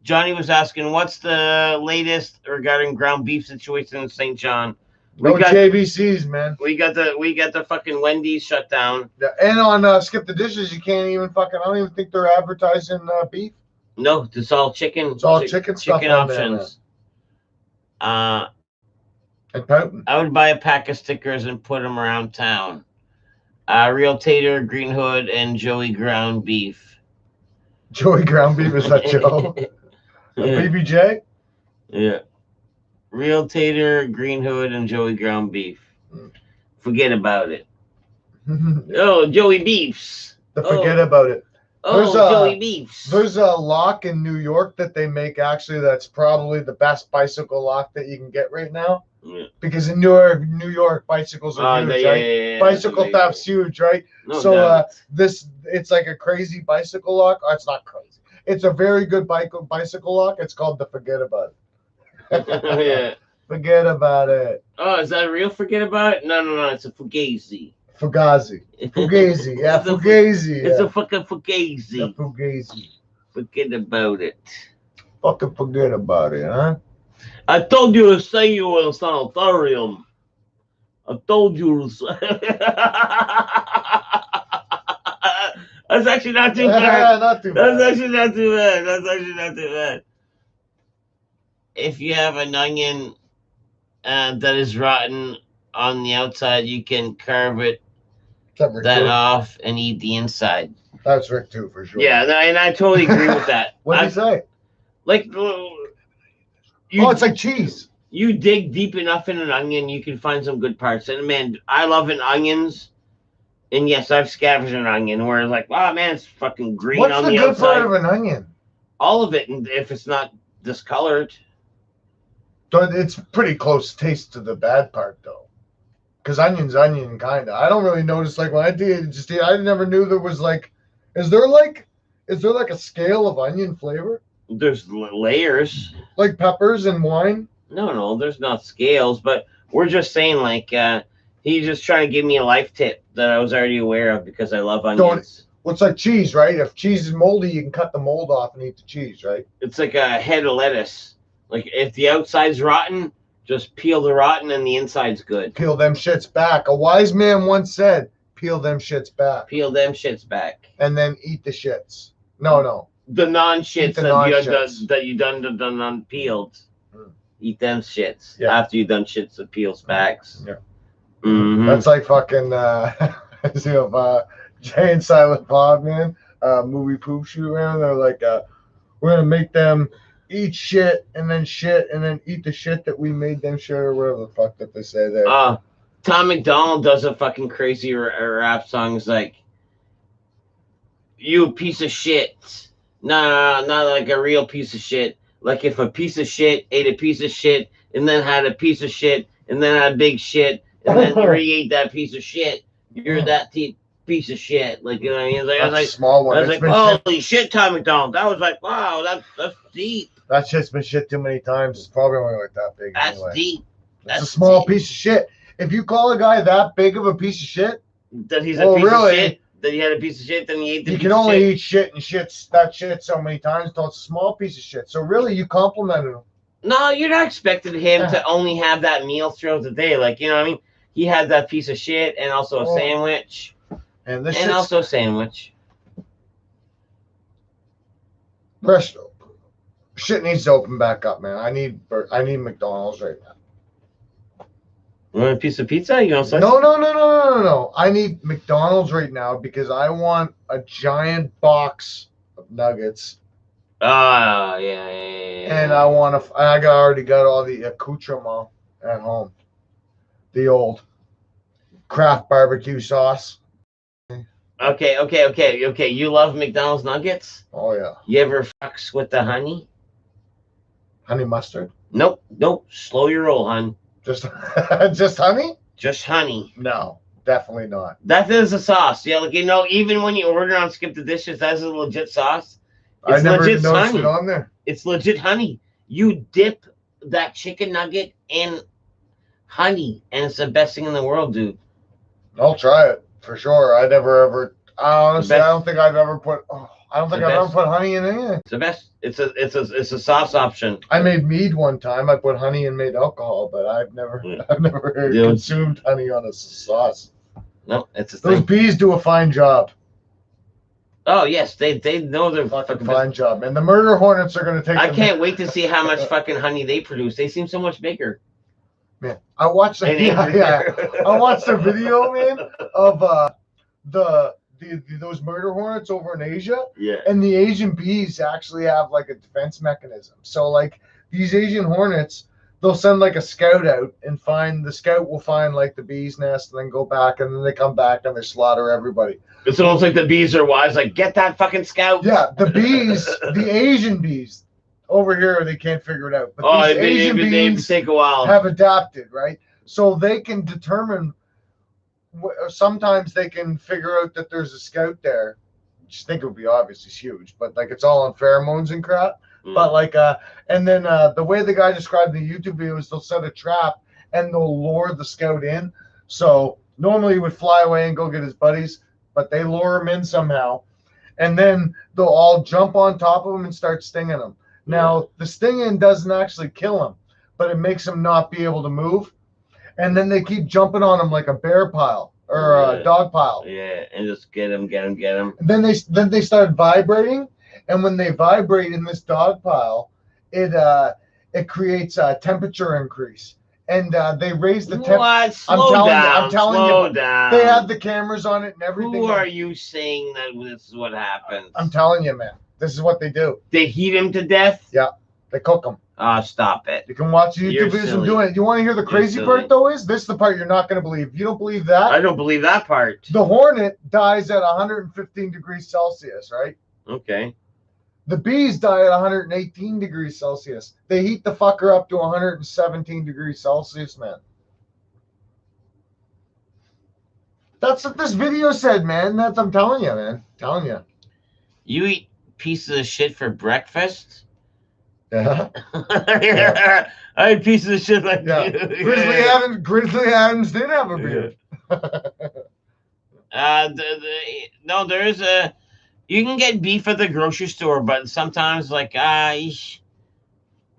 Johnny was asking, what's the latest regarding ground beef situation in St. John? No JBCs, man. We got the fucking Wendy's shut down. Yeah, and on Skip the Dishes, you can't even fucking. I don't even think they're advertising beef. No, it's all chicken. It's all chicken stuff. Chicken options. And potent. I would buy a pack of stickers and put them around town. Real Tater, Green Hood, and Joey Ground Beef. Joey Ground Beef, is that Joe? BBJ? Yeah. Real Tater, Green Hood, and Joey Ground Beef. Forget about it. Oh, Joey Beefs. Forget about it. Joey Beefs. There's a lock in New York that they make, actually, that's probably the best bicycle lock that you can get right now. Yeah. Because in New York, bicycles are huge, right? Yeah, bicycle theft's huge, right? No, it's like a crazy bicycle lock. Oh, it's not crazy. It's a very good bicycle lock. It's called the Forget About It. Yeah. Forget about it. Oh, is that real? Forget about it? No. It's a fugazi. Fugazi. Fugazi. Yeah, Fugazi. It's Yeah. a fucking fugazi. Yeah, Fugazi. Forget about it. Fucking forget about it, huh? I told you to say you were in a sanitarium. I told you to say. That's actually not too bad. Not too bad. That's actually not too bad. That's actually not too bad. If you have an onion that is rotten on the outside, you can carve that off and eat the inside. That's Rick too, for sure. Yeah, and I totally agree with that. What did he say? Like, it's like cheese. You dig deep enough in an onion, you can find some good parts. And man, I love onions. And yes, I've scavenged an onion where it's like, wow, man, it's fucking green What's on the the good outside. part of an onion? All of it, and if it's not discolored. It's pretty close taste to the bad part, though. Because onion's onion, kind of. I don't really notice, like, when I did, I never knew there was, like, is there like a scale of onion flavor? There's layers. Like peppers and wine? No, there's not scales, but we're just saying, like, he's just trying to give me a life tip that I was already aware of because I love onions. Well, it's like cheese, right? If cheese is moldy, you can cut the mold off and eat the cheese, right? It's like a head of lettuce. Like, if the outside's rotten, just peel the rotten and the inside's good. Peel them shits back. A wise man once said, peel them shits back. Peel them shits back. And then eat the shits. No. The non-shits that you done unpeeled. Eat them shits after you done shits that peels backs. Yeah. Mm-hmm. That's like fucking Jay and Silent Bob, man. Movie poop shoot, man. They're like, we're gonna make them eat shit and then eat the shit that we made them shit, or whatever the fuck that they say there. Tom McDonald does a fucking crazy rap song. It's like, you piece of shit. No, not like a real piece of shit. Like if a piece of shit ate a piece of shit and then had a piece of shit and then had a big shit and then re-ate that piece of shit, you're that piece of shit. Like, you know what I mean? I was like, small one. I was like, holy shit, Tom McDonald. That was like, wow, that's deep. That shit's been shit too many times. It's probably only like that big. That's anyway. deep. It's a small piece of shit. If you call a guy that big of a piece of shit, that he's a piece of shit, that he had a piece of shit, then he ate the piece of shit. You can only eat shit and that shit so many times until it's a small piece of shit. So really, you complimented him. No, you're not expecting him to only have that meal throughout the day. Like, you know what I mean? He had that piece of shit and also a sandwich. And also a sandwich. Fresh shit needs to open back up, man. I need McDonald's right now. You want a piece of pizza? You want slice? No. I need McDonald's right now because I want a giant box of nuggets. Yeah. And I already got all the accoutrement at home. The old Kraft barbecue sauce. Okay. You love McDonald's nuggets? Oh yeah. You ever fucks with the honey? Honey mustard? Nope. Slow your roll, hon. Just honey? Just honey. No, definitely not. That is a sauce. Yeah, like, you know, even when you order on Skip the Dishes, that's a legit sauce. I never even noticed it on there. It's legit honey. You dip that chicken nugget in honey, and it's the best thing in the world, dude. I'll try it for sure. I don't think I've ever put honey in anything. It's the best. It's a sauce option. I made mead one time. I put honey and made alcohol, but I've never consumed honey on a sauce. No, it's a thing. Those bees do a fine job. Oh yes, they know they're fucking fine job, man. The murder hornets are gonna take. I can't wait to see how much fucking honey they produce. They seem so much bigger. Man, I watched the video, man, of those murder hornets over in Asia. Yeah. And the Asian bees actually have like a defense mechanism. So like these Asian hornets, they'll send like a scout out and the scout will find like the bee's nest and then go back and then they come back and they slaughter everybody. It's almost like the bees are wise, like, get that fucking scout. Yeah, the bees, the Asian bees over here, they can't figure it out. But these Asian bees take a while. Have adapted, right? So they can determine. Sometimes they can figure out that there's a scout there just think it would be obvious it's huge, but like it's all on pheromones and crap. Mm. But like and then the way the guy described in the YouTube video is they'll set a trap and they'll lure the scout in. So normally he would fly away and go get his buddies, but they lure him in somehow, and then they'll all jump on top of him and start stinging him. Now the stinging doesn't actually kill him, but it makes him not be able to move. And then they keep jumping on him like a bear pile or a dog pile. Yeah, and just get him. And then they start vibrating, and when they vibrate in this dog pile, it creates a temperature increase, and they raise the temperature. What? I'm telling you, down. They have the cameras on it and everything. Who are you saying that this is what happens? I'm telling you, man. This is what they do. They heat him to death? Yeah, they cook him. Oh, stop it. You can watch YouTube videos of doing it. You want to hear the crazy part, though, is this is the part you're not going to believe. If you don't believe that. I don't believe that part. The hornet dies at 115 degrees Celsius, right? Okay. The bees die at 118 degrees Celsius. They heat the fucker up to 117 degrees Celsius, man. That's what this video said, man. That's I'm telling you, man. I'm telling you. You eat pieces of shit for breakfast? Yeah. Yeah. I had pieces of shit like that. Yeah. Grizzly Adams did have a beard. No, there is a. You can get beef at the grocery store, but sometimes like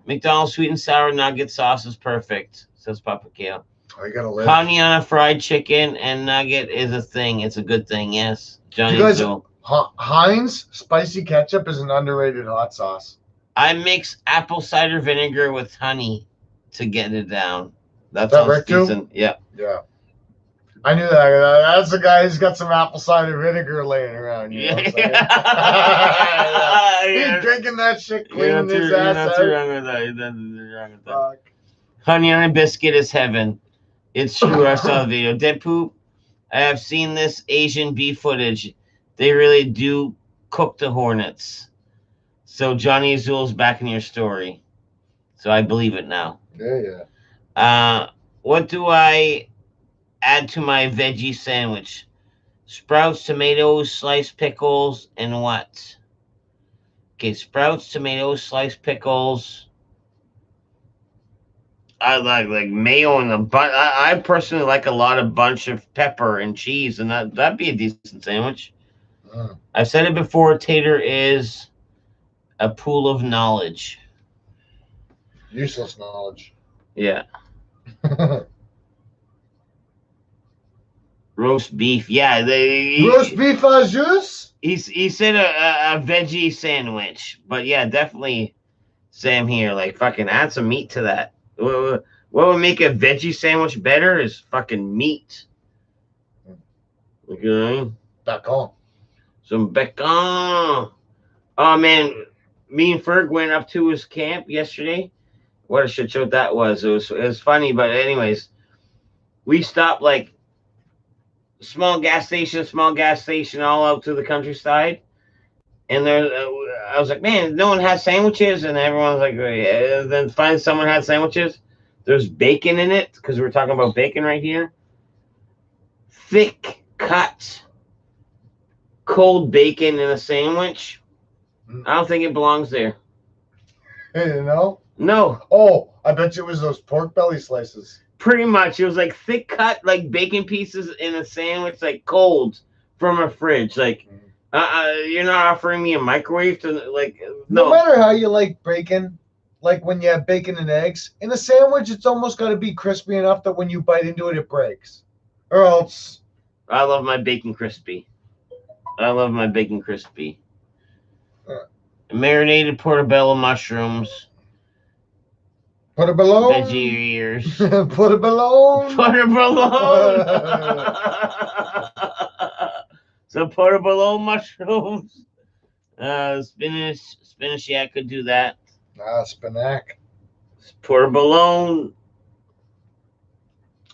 McDonald's sweet and sour nugget sauce is perfect, says Papa Kale. Oh, you gotta live. Honey on a fried chicken and nugget is a thing. It's a good thing, yes. Johnny Zool. Heinz spicy ketchup is an underrated hot sauce. I mix apple cider vinegar with honey to get it down. That's right decent. Too? Yeah. Yeah. I knew that. That's the guy who's got some apple cider vinegar laying around. You know what I'm saying? Yeah. He's drinking that shit, cleaning his ass out. You're not wrong with that. Honey on a biscuit is heaven. It's true. I saw the video. Dead poop. I have seen this Asian beef footage. They really do cook the hornets. So Johnny Azul's back in your story. So I believe it now. Yeah. What do I add to my veggie sandwich? Sprouts, tomatoes, sliced pickles, and what? Okay, sprouts, tomatoes, sliced pickles. I like mayo and a bunch. I personally like a lot of bunch of pepper and cheese, and that'd be a decent sandwich. I've said it before. Tater is a pool of knowledge. Useless knowledge. Yeah. Roast beef. Yeah. Roast beef au jus? He said a veggie sandwich. But yeah, definitely Sam here. Like fucking add some meat to that. What would make a veggie sandwich better is fucking meat. Okay. Bacon. Some bacon. Oh man. Me and Ferg went up to his camp yesterday. What a shit show that was. It was funny, but anyways, we stopped like small gas station, all out to the countryside. And there, I was like, man, no one has sandwiches, and everyone's like, yeah. And then finally, someone had sandwiches. There's bacon in it because we're talking about bacon right here. Thick cut, cold bacon in a sandwich. I don't think it belongs there. Hey, no? No. Oh, I bet you it was those pork belly slices. Pretty much. It was like thick cut, like bacon pieces in a sandwich, like cold from a fridge. Like, you're not offering me a microwave to, like, no. No matter how you like bacon, like when you have bacon and eggs, in a sandwich, it's almost got to be crispy enough that when you bite into it, it breaks. Or else. I love my bacon crispy. Marinated portobello mushrooms. Portobello. Veggie ears. Portobello. Some portobello mushrooms. Spinach. Yeah, I could do that. Spinac. Portobello.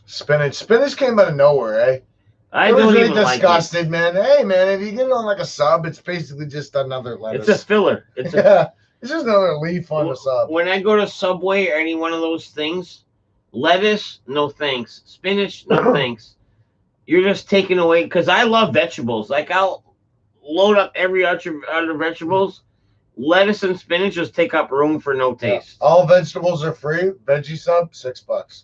Spinach. Spinach came out of nowhere, eh? I don't even disgusted, like it. Man. Hey, man, if you get it on like a sub, it's basically just another lettuce. It's a filler. It's just another leaf on the sub. When I go to Subway or any one of those things, lettuce, no thanks. Spinach, no thanks. You're just taking away, because I love vegetables. Like, I'll load up every other vegetables. Lettuce and spinach just take up room for no taste. Yeah. All vegetables are free. Veggie sub, $6.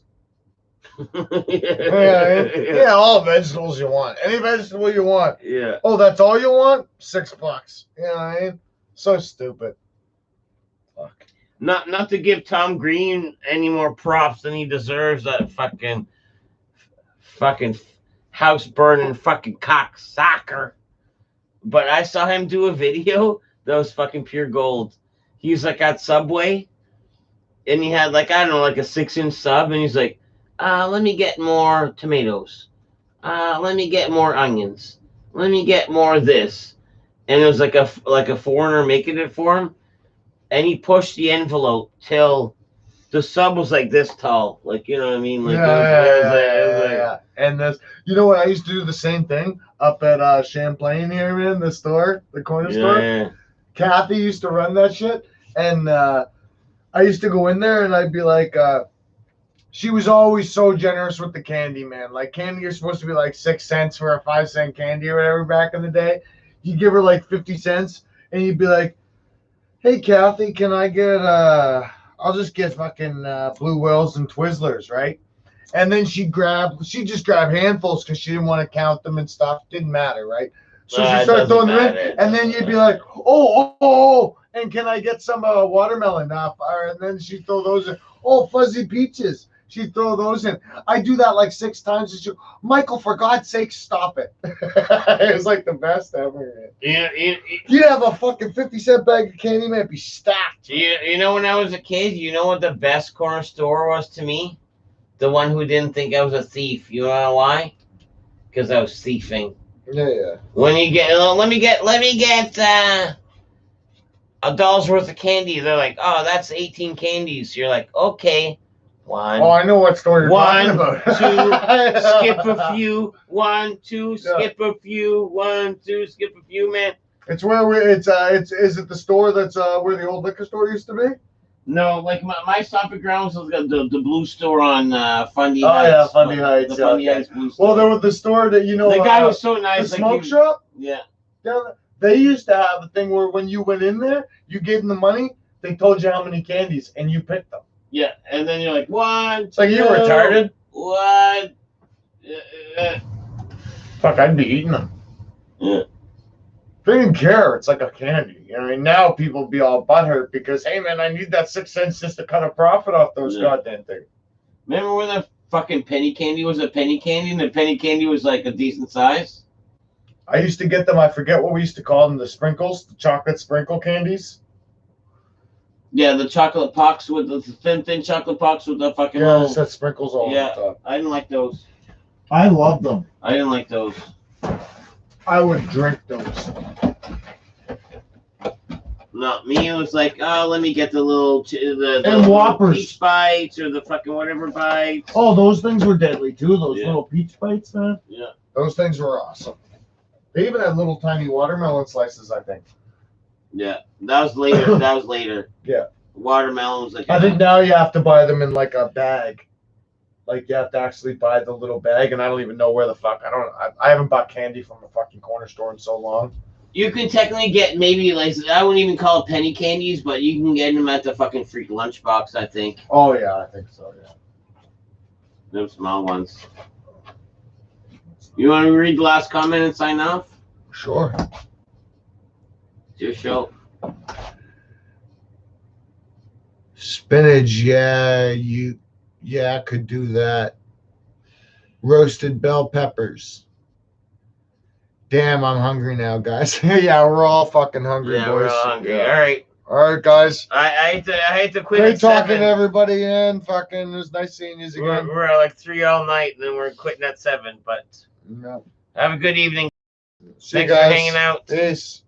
Yeah, all vegetables you want. Any vegetable you want. Yeah. Oh, that's all you want? $6. You know what I mean? So stupid. Fuck. Not to give Tom Green any more props than he deserves, that fucking house burning fucking cocksucker. But I saw him do a video that was fucking pure gold. He was like at Subway, and he had like, I don't know, like a 6-inch sub, and he's like, let me get more tomatoes. Let me get more onions. Let me get more of this. And it was like a foreigner making it for him. And he pushed the envelope till the sub was like this tall. Like, you know what I mean? Like, yeah. And this, you know what? I used to do the same thing up at Champlain here, man, the store, the corner store. Kathy used to run that shit. And I used to go in there and I'd be like, she was always so generous with the candy, man. Like, candy, you're supposed to be like 6 cents for a 5-cent candy or whatever back in the day. You give her like 50 cents and you'd be like, hey, Kathy, can I get, I'll just get fucking Blue Whales and Twizzlers, right? And then she'd just grab handfuls because she didn't want to count them and stuff. Didn't matter, right? So she started throwing them in, and then you'd be like, oh, and can I get some watermelon? And then she'd throw those in. Oh, fuzzy peaches. She'd throw those in. I do that like 6 times. And she'd, Michael, for God's sake, stop it. It was like the best ever. You'd have a fucking 50-cent bag of candy, man. It'd be stacked. You know, when I was a kid, you know what the best corner store was to me? The one who didn't think I was a thief. You know why? Because I was thieving. Yeah. When you get, let me get $1 worth of candy. They're like, oh, that's 18 candies. You're like, okay. One. Oh, I know what store you're talking about. 2, skip a few. 1, 2, skip a few. 1, 2, skip a few, man. It's where is it the store that's where the old liquor store used to be? No, like my stomping grounds was the blue store on Fundy Heights. Oh yeah, Fundy Heights. The Fundy Heights blue store. Well, there was the store that the guy was so nice. The smoke shop. Yeah. They used to have a thing where when you went in there, you gave them the money. They told you how many candies, and you picked them. Yeah, and then you're like, 1, 2. It's like, you retarded. 1. Fuck, I'd be eating them. Yeah. They didn't care. It's like a candy. You know, I mean, now people be all butthurt because, hey, man, I need that 6 cents just to cut a profit off those goddamn things. Remember when the fucking penny candy was a penny candy, and the penny candy was like a decent size? I used to get them. I forget what we used to call them. The sprinkles, the chocolate sprinkle candies. Yeah, the chocolate pox with the thin chocolate pox with the fucking little... that sprinkles all on the top. I didn't like those. I love them. I didn't like those. I would drink those. Not me. It was like, oh, let me get the little and Whoppers, peach bites or the fucking whatever bites. Oh, those things were deadly too. Those little peach bites, man. Yeah, those things were awesome. They even had little tiny watermelon slices, I think. Yeah, that was later. Yeah, watermelon was like. I think now you have to buy them in like a bag. Like you have to actually buy the little bag, and I don't even know where the fuck. I haven't bought candy from a fucking corner store in so long. You can technically get maybe like, I wouldn't even call it penny candies, but you can get them at the fucking freak lunchbox, I think. Oh yeah, I think so. Yeah. Them small ones. You want to read the last comment and sign off? Sure. It's your show. Spinach, yeah, could do that. Roasted bell peppers. Damn, I'm hungry now, guys. Yeah, we're all fucking hungry, boys. We're all hungry. Yeah. All right, guys. I hate to quit. Great talking to everybody, and fucking, it was nice seeing you again. We're at like 3 all night, and then we're quitting at 7. But have a good evening. See you Thanks guys. for hanging out. Peace.